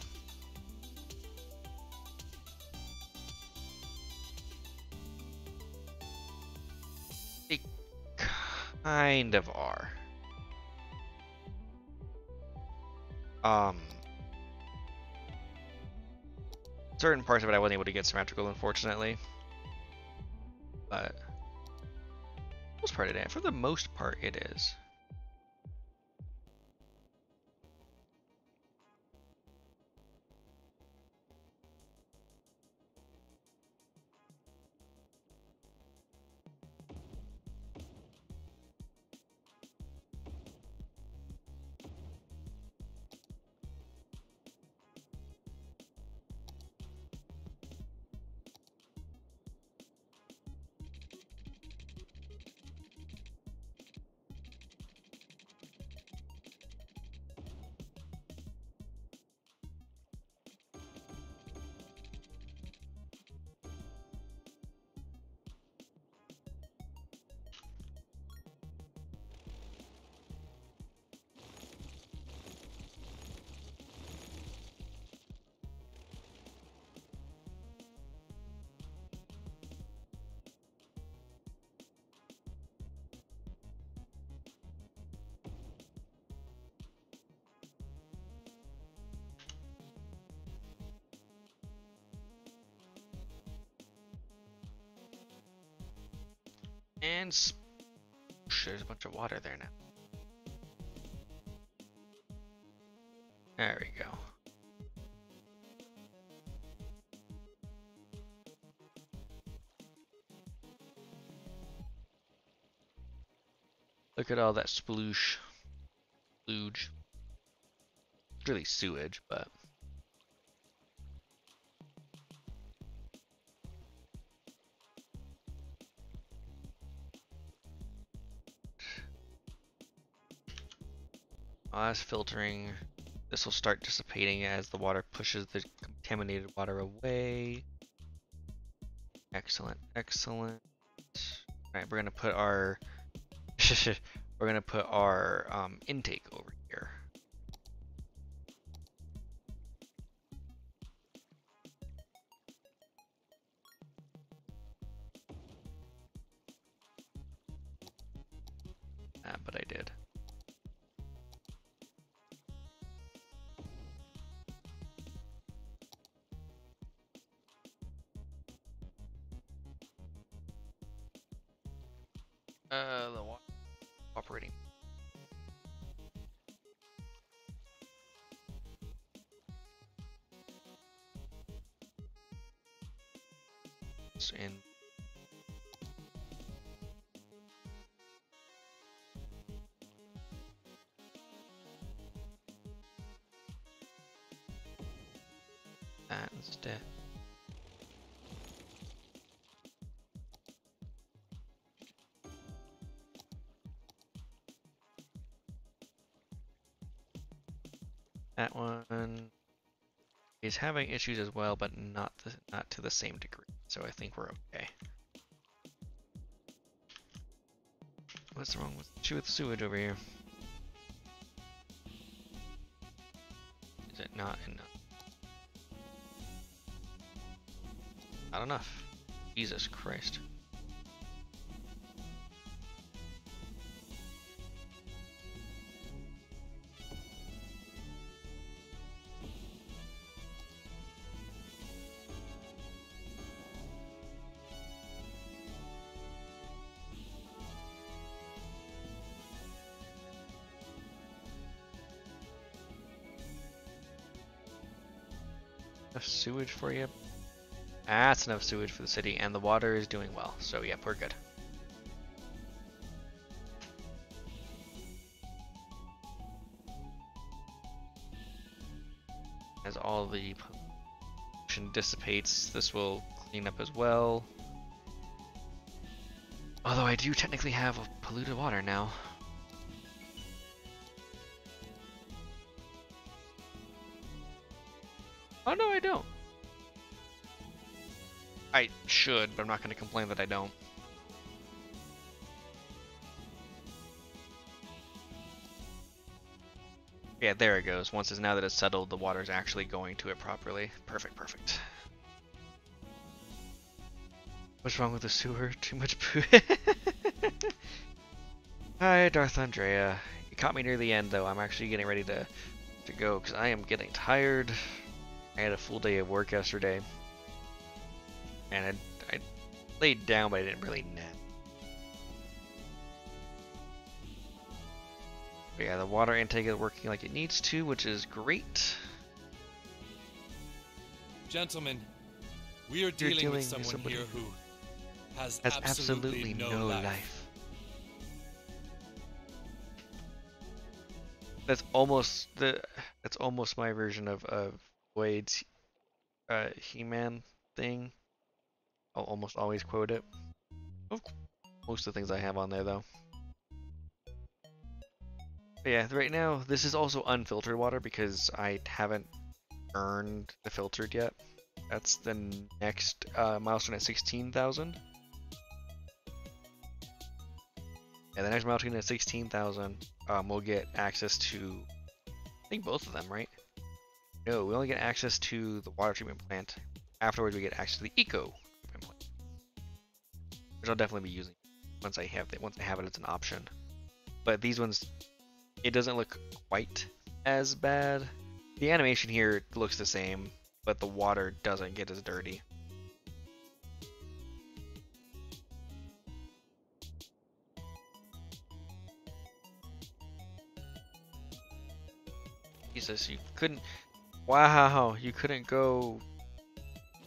They kind of are. Certain parts of it I wasn't able to get symmetrical, unfortunately. But for the most part it is. And there's a bunch of water there now. There we go. Look at all that sploosh. Splooge. It's really sewage, but... As filtering, this will start dissipating as the water pushes the contaminated water away. Excellent, excellent. Alright, we're gonna put our intake over here. But I did. The water operating. It's in. That instead. That one is having issues as well, but not to the same degree. So I think we're okay. What's wrong with the sewage over here? Is it not enough? Not enough. Jesus Christ. Enough sewage for you? That's enough sewage for the city, and the water is doing well, so yep, we're good. As all the pollution dissipates, this will clean up as well. Although I do technically have polluted water now. Oh no, I don't. I should, but I'm not going to complain that I don't. Yeah, there it goes. Now that it's settled, the water's actually going to it properly. Perfect, perfect. What's wrong with the sewer? Too much poo. Hi, Darth Andrea. You caught me near the end, though. I'm actually getting ready to go, because I am getting tired. I had a full day of work yesterday. And I laid down, but I didn't really nap. But yeah, the water intake is working like it needs to, which is great. Gentlemen, we are dealing with someone here who has absolutely no life. That's almost my version of Wade's He-Man thing. I'll almost always quote it. Most of the things I have on there, though. But yeah, right now, this is also unfiltered water because I haven't earned the filtered yet. That's the next milestone at 16,000. Yeah, the next milestone at 16,000, we'll get access to, I think both of them, right? No, we only get access to the water treatment plant. Afterwards, we get access to the eco treatment plant, which I'll definitely be using once I have it. Once I have it, it's an option. But these ones, it doesn't look quite as bad. The animation here looks the same, but the water doesn't get as dirty. Jesus, you couldn't. Wow, you couldn't go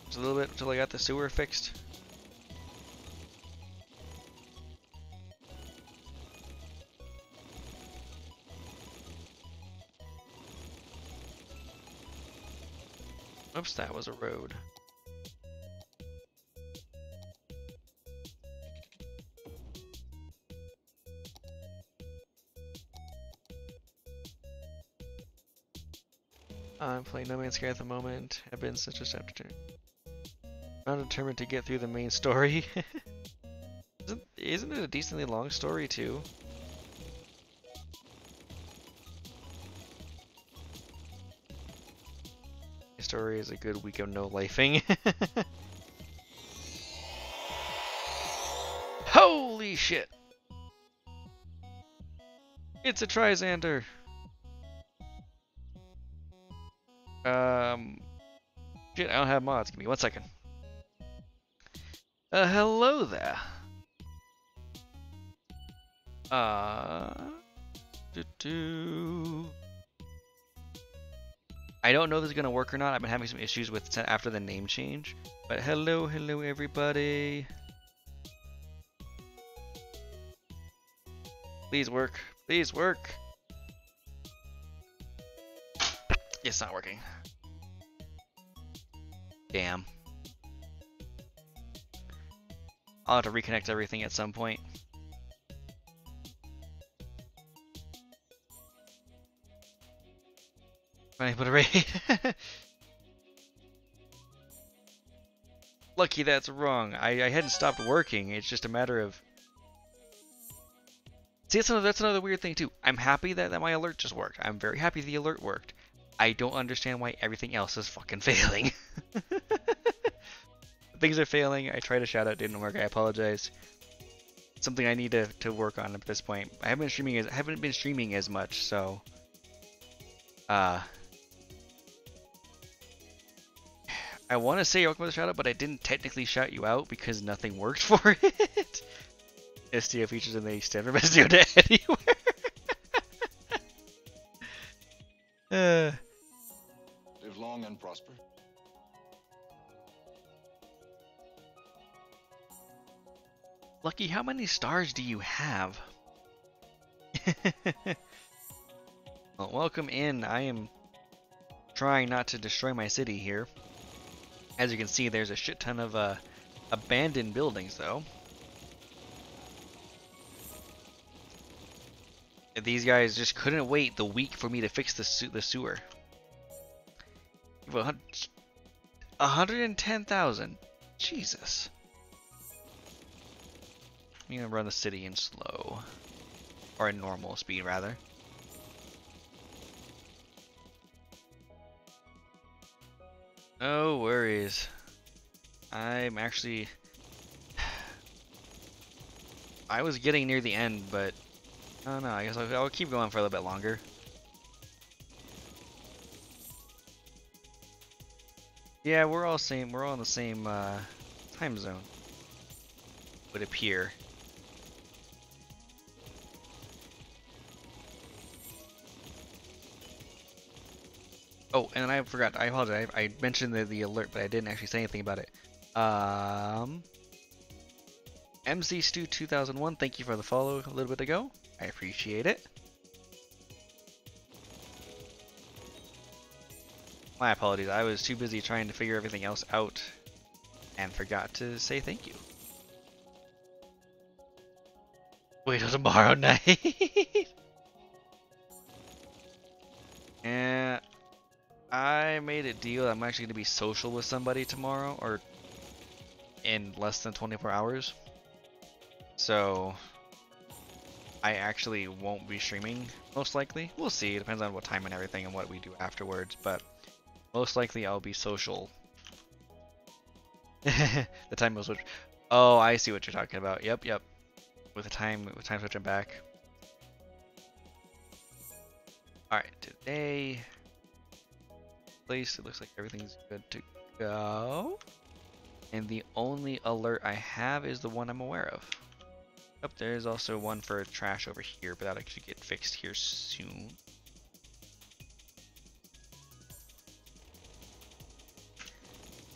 just a little bit until I got the sewer fixed. Oops, that was a road. I'm playing No Man's Sky at the moment. Have been since just after. I'm determined to get through the main story. Isn't it a decently long story too? The story is a good week of no lifing. Holy shit! It's a Trisander! Shit, I don't have mods. Give me 1 second. Hello there. I don't know if this is gonna work or not. I've been having some issues with after the name change. But hello everybody. Please work. Please work. It's not working. Damn. I'll have to reconnect everything at some point. Funny, put a raid. Lucky that's wrong. I hadn't stopped working. It's just a matter of. See, that's another weird thing too. I'm happy that my alert just worked. I'm very happy the alert worked. I don't understand why everything else is fucking failing. Things are failing. I tried a shout out, didn't work. I apologize. It's something I need to work on at this point. I haven't been streaming as much, so I want to say welcome to the shout out, but I didn't technically shout you out because nothing worked for it. STO features and they stand from STO to anywhere. Live long and prosper. Lucky, how many stars do you have? Well, welcome in. I am trying not to destroy my city here. As you can see, there's a shit ton of abandoned buildings, though. These guys just couldn't wait the week for me to fix the sewer. 110,000. Jesus. I'm gonna run the city in slow. Or in normal speed, rather. No worries. I'm actually... I was getting near the end, but... I don't know, I guess I'll keep going for a little bit longer. Yeah, we're all in the same time zone. Would appear. Oh, and I forgot. I apologize. I mentioned the alert, but I didn't actually say anything about it. MC Stu 2001, thank you for the follow a little bit ago. I appreciate it. My apologies. I was too busy trying to figure everything else out and forgot to say thank you. Wait till tomorrow night. And I made a deal. I'm actually going to be social with somebody tomorrow, or in less than 24 hours. So I actually won't be streaming, most likely. We'll see. It depends on what time and everything and what we do afterwards, but most likely I'll be social. The time will switch. Oh, I see what you're talking about. Yep. With time switching back. Alright, today place, it looks like everything's good to go. And the only alert I have is the one I'm aware of. Oh, there's also one for trash over here, but that'll actually get fixed here soon.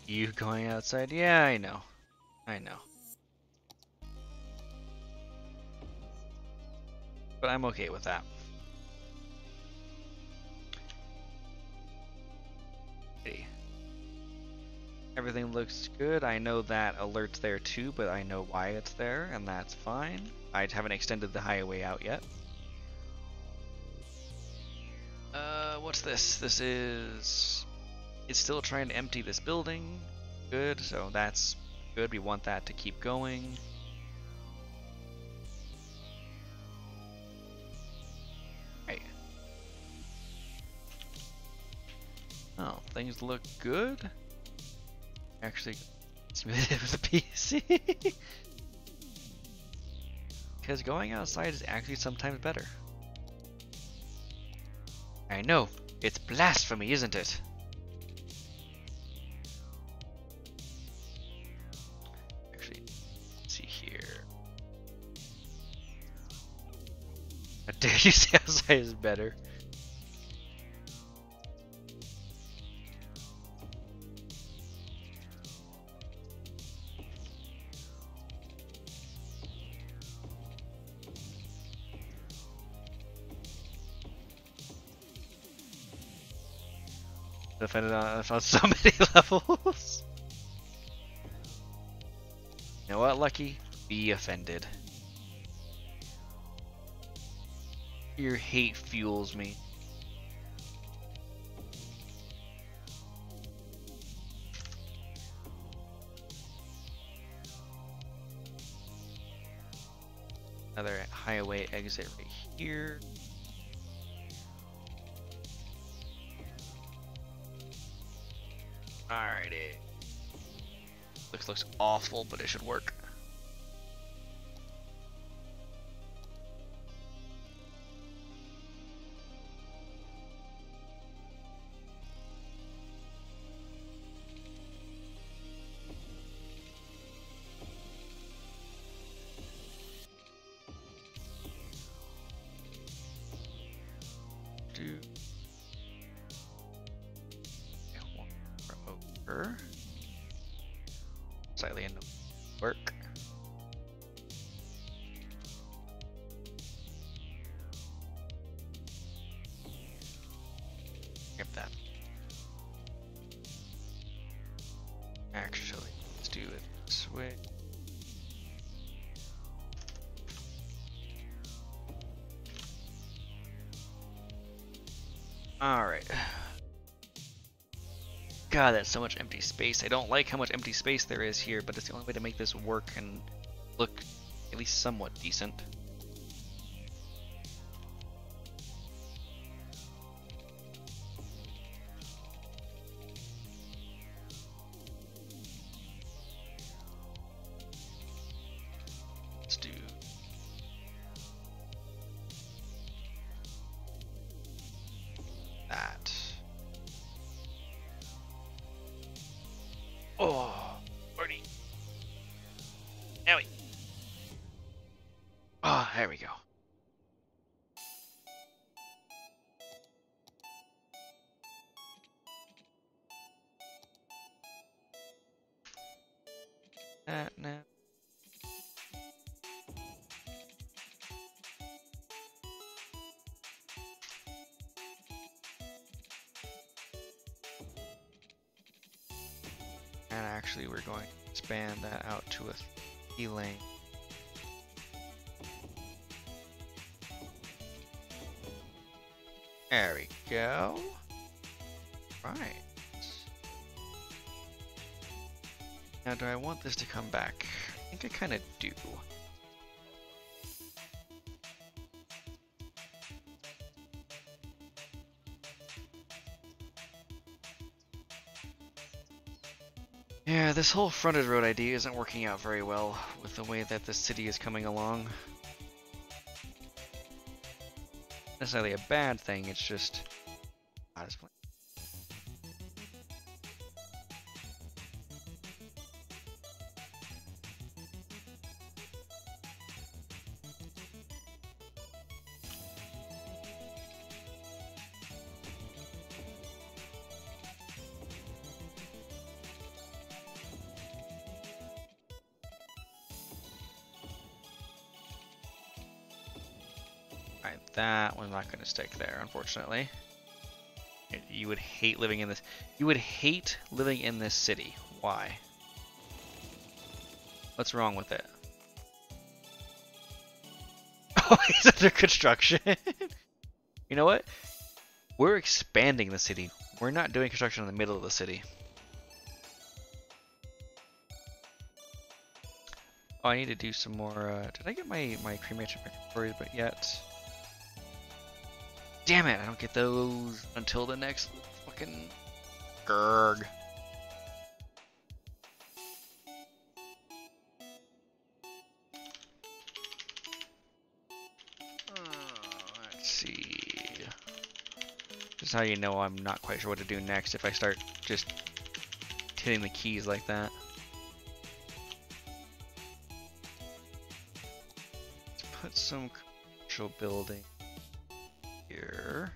You going outside? Yeah, I know. I know. But I'm okay with that. Okay. Everything looks good. I know that alert's there too, but I know why it's there, and that's fine. I haven't extended the highway out yet. What's this? This is... It's still trying to empty this building. Good, so that's good. We want that to keep going. Right. Oh, things look good. Actually, submit it with a PC. Because going outside is actually sometimes better. I know, it's blasphemy, isn't it? Actually, let's see here. How dare you say outside is better? Offended on so many levels. You know what, Lucky? Be offended. Your hate fuels me. Another highway exit right here. Alrighty. Looks awful, but it should work. Over. Slightly into work. Skip that. Actually, let's do it this way. Alright. God, that's so much empty space. I don't like how much empty space there is here, but it's the only way to make this work and look at least somewhat decent. Let's do that. Oh, Marty. Now we. Oh, there we go. That now. And actually, we're going to expand that out to a 3-lane. There we go. Right. Now, do I want this to come back? I think I kind of do. Yeah, this whole fronted road idea isn't working out very well with the way that the city is coming along. Not necessarily a bad thing, it's just not as planned. Alright, that one's not gonna stick there, unfortunately. You would hate living in this. You would hate living in this city. Why? What's wrong with it? Oh, he's under construction. You know what? We're expanding the city. We're not doing construction in the middle of the city. Oh, I need to do some more. Did I get my cremation inventories but yet? Damn it! I don't get those until the next fucking Grg. Let's see. This is how you know I'm not quite sure what to do next if I start just hitting the keys like that. Let's put some commercial building here.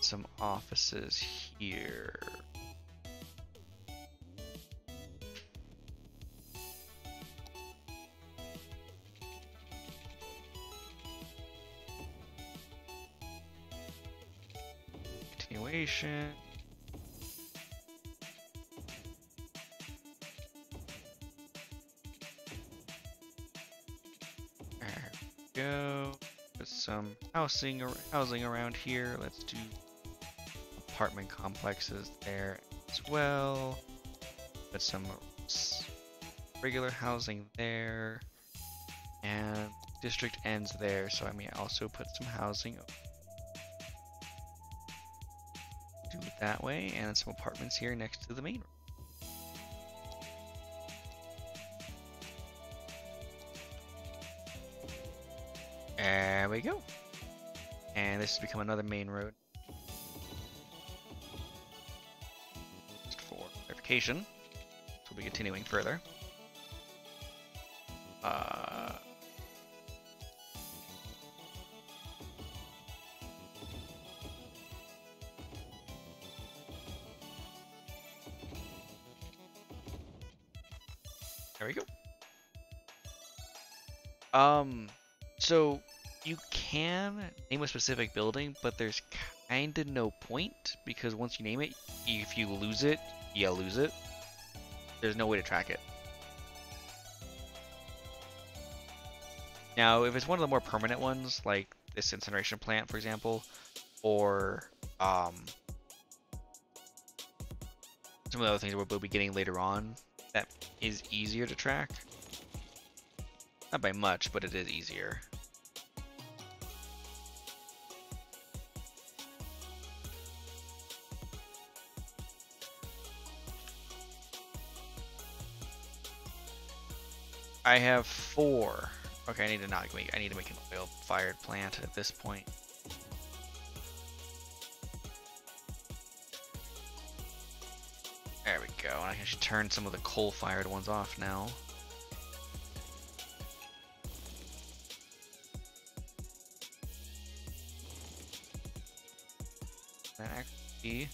Some offices here. Continuation. There we go. Put some housing around here. Let's do apartment complexes there as well. Put some regular housing there. And district ends there, so I may also put some housing do it that way, and some apartments here next to the main road. There we go. And this has become another main road. Just for clarification. So we'll be continuing further. There we go. So you can name a specific building, but there's kinda no point because once you name it, if you lose it, you lose it. There's no way to track it. Now, if it's one of the more permanent ones, like this incineration plant, for example, or some of the other things we'll be getting later on, that is easier to track. Not by much, but it is easier. I have 4. Okay, I need to make an oil-fired plant at this point. There we go. And I can turn some of the coal-fired ones off now. And actually,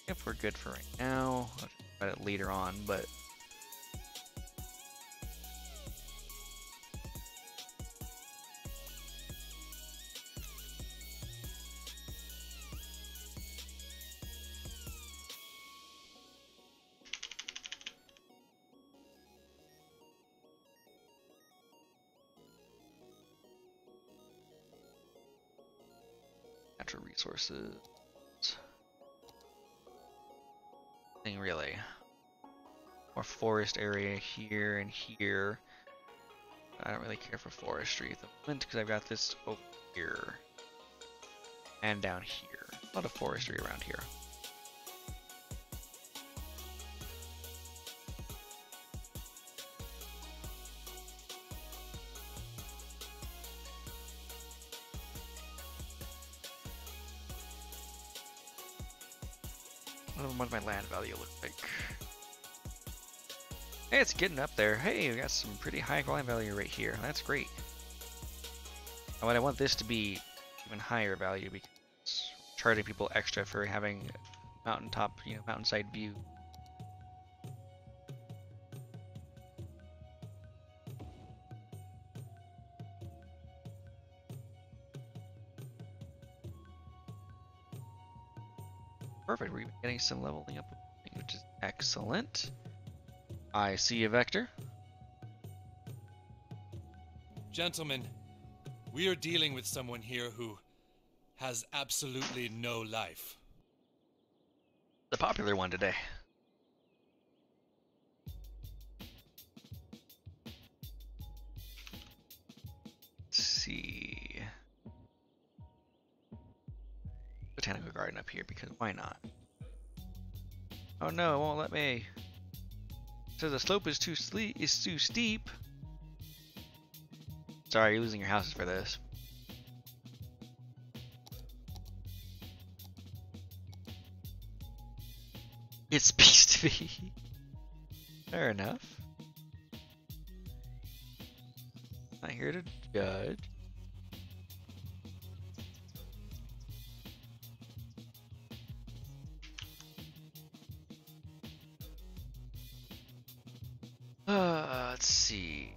if we're good for right now, I'll try it later on, but natural resources. Nothing really. More forest area here and here. I don't really care for forestry at the moment because I've got this over here and down here. A lot of forestry around here. What does my land value look like? Hey, it's getting up there. Hey, we got some pretty high land value right here. That's great. But I want this to be even higher value because it's charging people extra for having mountaintop, mountainside view. perfect. We're getting some leveling up, which is excellent. I see a vector. Gentlemen, we are dealing with someone here who has absolutely no life. The popular one today. Let's see. Botanical garden up here because why not? Oh no, it won't let me. So the slope is too steep. Sorry, you're losing your houses for this. It speaks to me. Fair enough. Not here to judge. Let's see.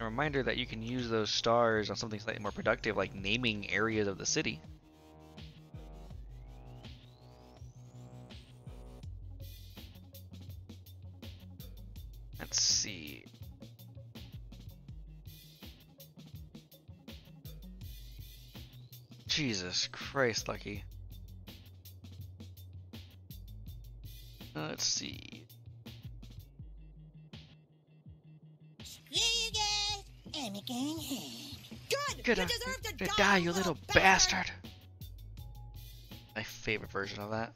A reminder that you can use those stars on something slightly more productive, like naming areas of the city. Let's see. Jesus Christ, Lucky. Let's see. I'm going home. Good! Good, You deserve to die, you little bastard! My favorite version of that.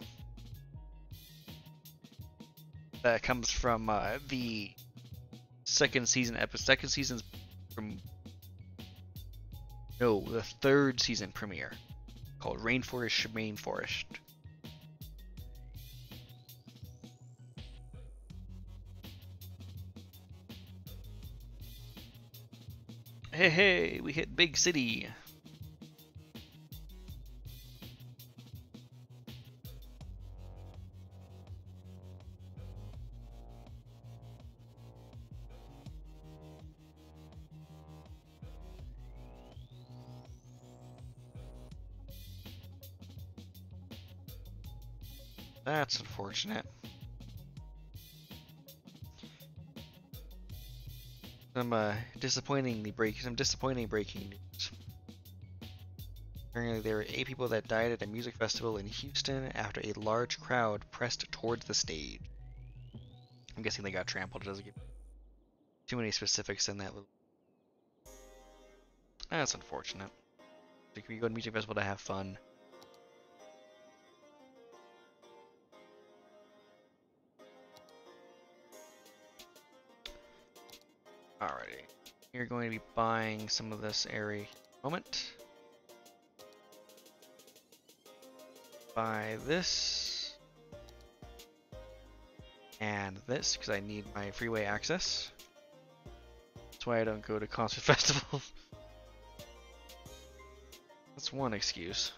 That comes from the second season's the third season premiere called Rainforest. Hey, we hit big city. That's unfortunate. Some disappointing breaking news. Apparently, there were 8 people that died at a music festival in Houston after a large crowd pressed towards the stage. I'm guessing they got trampled. It doesn't give too many specifics in that. That's unfortunate. Like, we go to music festival to have fun. Alrighty, you're going to be buying some of this area moment. Buy this and this because I need my freeway access. That's why I don't go to concert festivals. That's one excuse.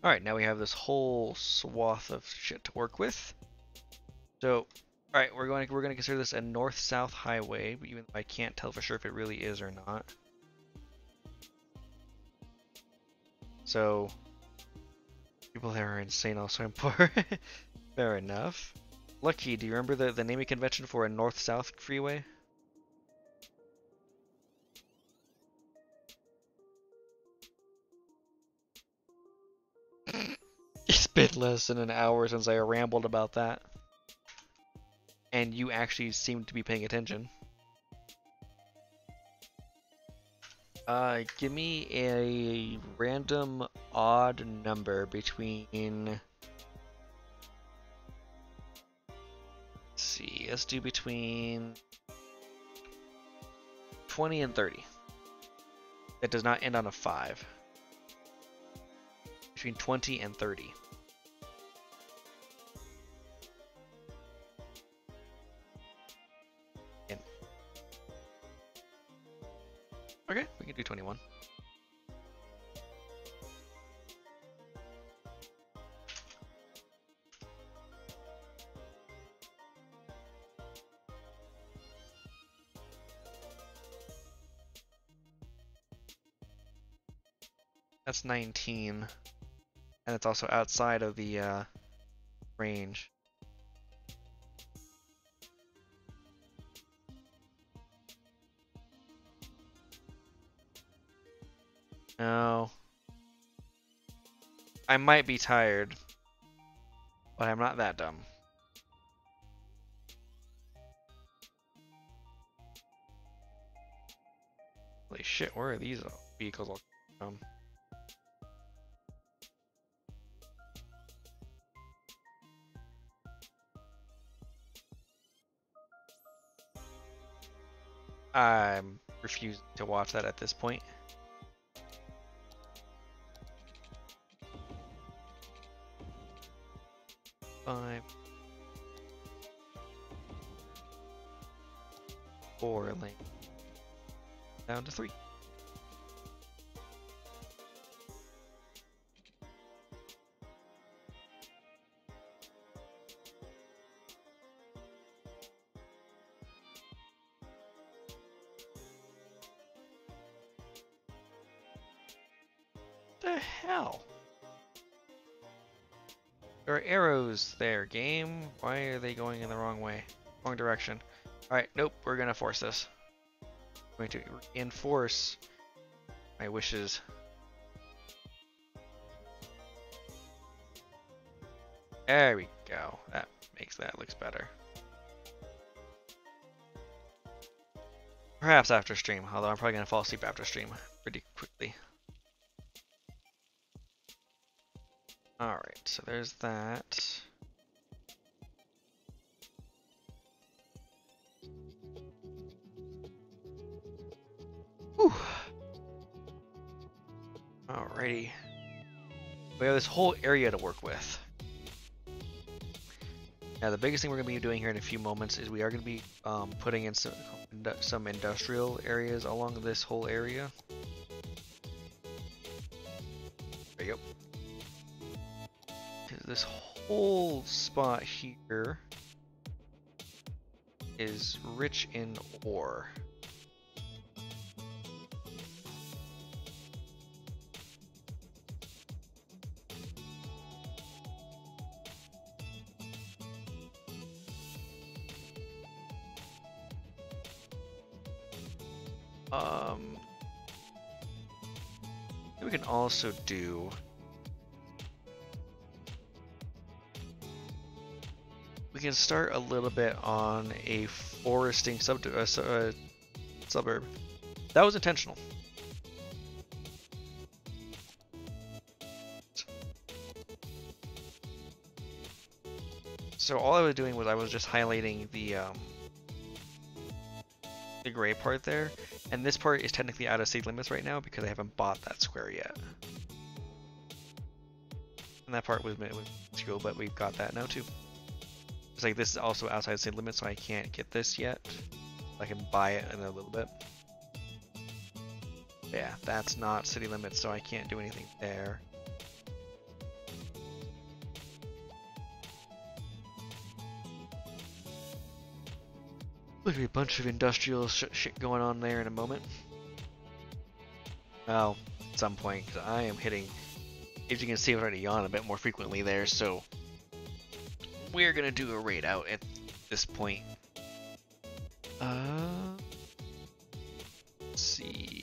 Alright, now we have this whole swath of shit to work with. So, alright, we're gonna consider this a north-south highway, but even though I can't tell for sure if it really is or not. So, people there are insane also in poor. Fair enough. Lucky, do you remember the naming convention for a north-south freeway? It's been less than an hour since I rambled about that. And you actually seem to be paying attention. Give me a random odd number between... Let's see, let's do between 20 and 30. That does not end on a 5. Between 20 and 30. Okay, we can do 21. That's 19. And it's also outside of the range. No. I might be tired, but I'm not that dumb. Holy shit, where are these vehicles all from? I'm refusing to watch that at this point. Five. 4 lane. Down to 3. The hell? There are arrows there, game. Why are they going in the wrong way? Wrong direction. Alright, nope, we're gonna force this. I'm going to enforce my wishes. There we go. That makes that looks better. Perhaps after stream, although I'm probably gonna fall asleep after stream pretty quickly. Alright, so there's that. Whew. Alrighty. We have this whole area to work with. Now the biggest thing we're going to be doing here in a few moments is we are going to be putting in some industrial areas along this whole area. There you go. This whole spot here is rich in ore. We can also do. We can start a little bit on a foresting suburb. That was intentional. So all I was doing was I was just highlighting the gray part there, and this part is technically out of city limits right now because I haven't bought that square yet. And that part was cool, but we've got that now too. It's like this is also outside city limits, so I can't get this yet. I can buy it in a little bit. Yeah, that's not city limits, so I can't do anything there. There'll be a bunch of industrial shit going on there in a moment. Well, at some point, because I am hitting, as you can see, I'm already yawn a bit more frequently there, so we're gonna do a raid out at this point. Let's see.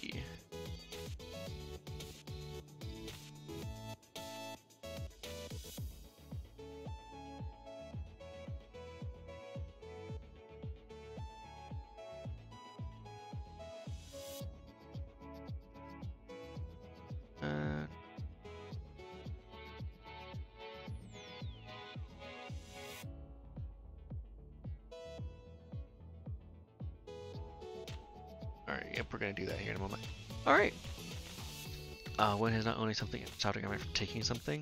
Alright, yep, we're gonna do that here in a moment. Alright. When is not only something stopping me from taking something.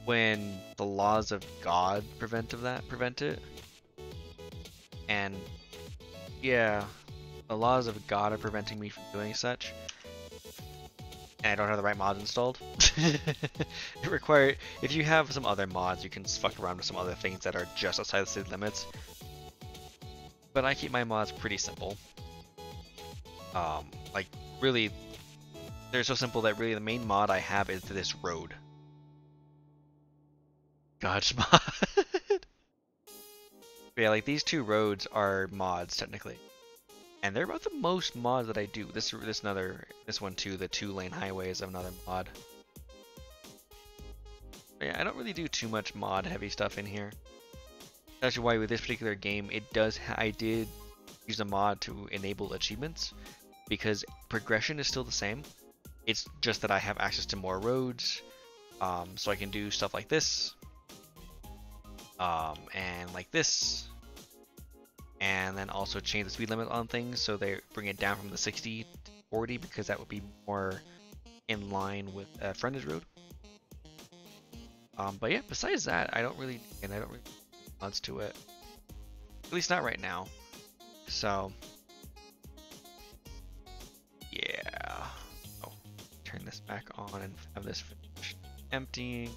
When the laws of God prevent it. And yeah, the laws of God are preventing me from doing such. And I don't have the right mods installed. If you have some other mods, you can fuck around with some other things that are just outside the city limits. But I keep my mods pretty simple. Like really, they're so simple that really the main mod I have is this road. Gotcha mod. Yeah, like these two roads are mods technically, and they're about the most mods that I do. This one too. The 2-lane highway is another mod. But yeah, I don't really do too much mod heavy stuff in here. That's actually why with this particular game, I did use a mod to enable achievements because progression is still the same. It's just that I have access to more roads, so I can do stuff like this. And like this, and then also change the speed limit on things so they bring it down from the 60 to 40 because that would be more in line with frontage road. But yeah, besides that, I don't really mods to it, at least not right now. So yeah, turn this back on and have this finished emptying.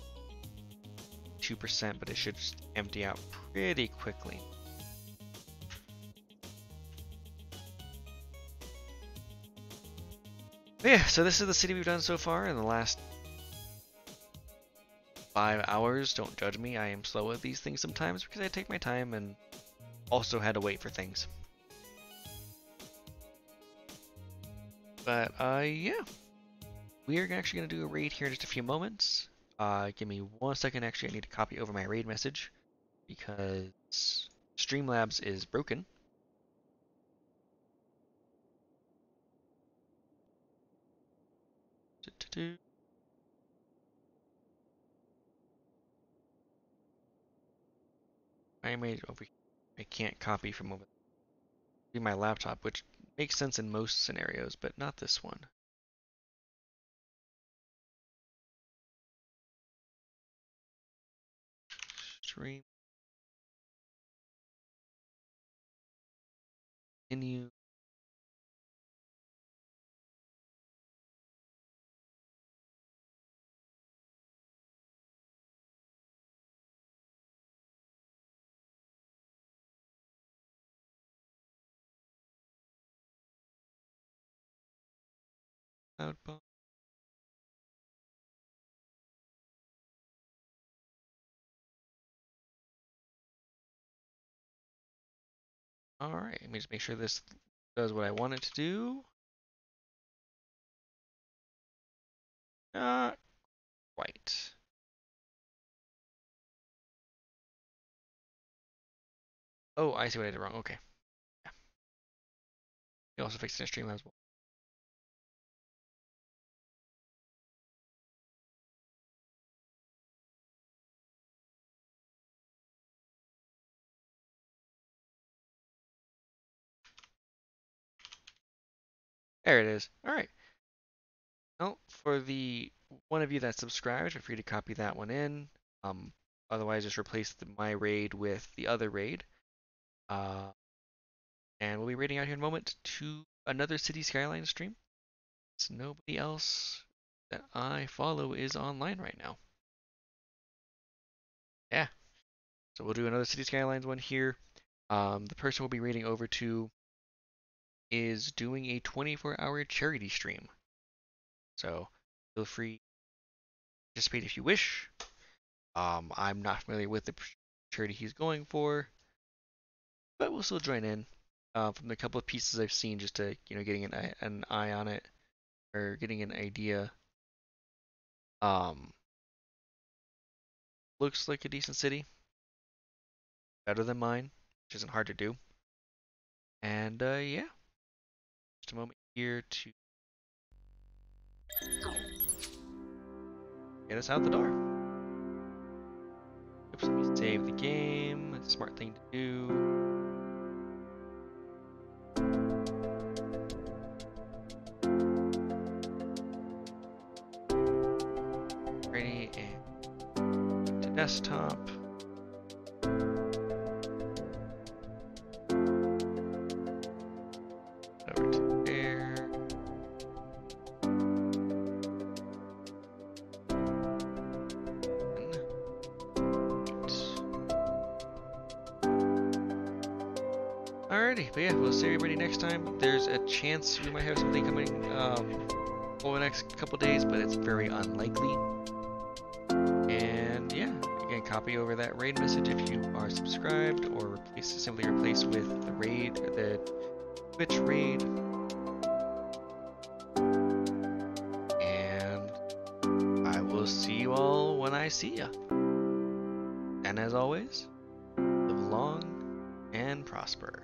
2%, but it should just empty out pretty quickly. But yeah, so this is the city we've done so far in the last 5 hours. Don't judge me, I am slow at these things sometimes because I take my time and also had to wait for things. But yeah, we are actually going to do a raid here in just a few moments. Give me 1 second. Actually, I need to copy over my raid message because Streamlabs is broken. I can't copy from over my laptop, which makes sense in most scenarios, but not this one. Stream. Continue. Outbound. Alright, let me just make sure this does what I want it to do. Not quite. Oh, I see what I did wrong. Okay. Yeah. You also fixed it in Streamlabs. There it is. Alright. Well, for the one of you that subscribed, feel free to copy that one in. Otherwise, just replace my raid with the other raid. And we'll be raiding out here in a moment to another City Skylines stream. So nobody else that I follow is online right now. Yeah. So we'll do another City Skylines one here. The person we'll be raiding over to is doing a 24-hour charity stream. So feel free to participate if you wish. I'm not familiar with the charity he's going for, but we'll still join in. From the couple of pieces I've seen, just to getting an eye on it or getting an idea. Looks like a decent city, better than mine, which isn't hard to do. And yeah, just a moment here to get us out the door. Oops, let me save the game. That's a smart thing to do. Ready, and to desktop. Over to there. Alrighty, but yeah, we'll see everybody next time. There's a chance we might have something coming over the next couple days, but it's very unlikely. And yeah, again, copy over that raid message if you are subscribed, or simply replace with the raid, or the Twitch raid. And I will see you all when I see ya. And as always, live long and prosper.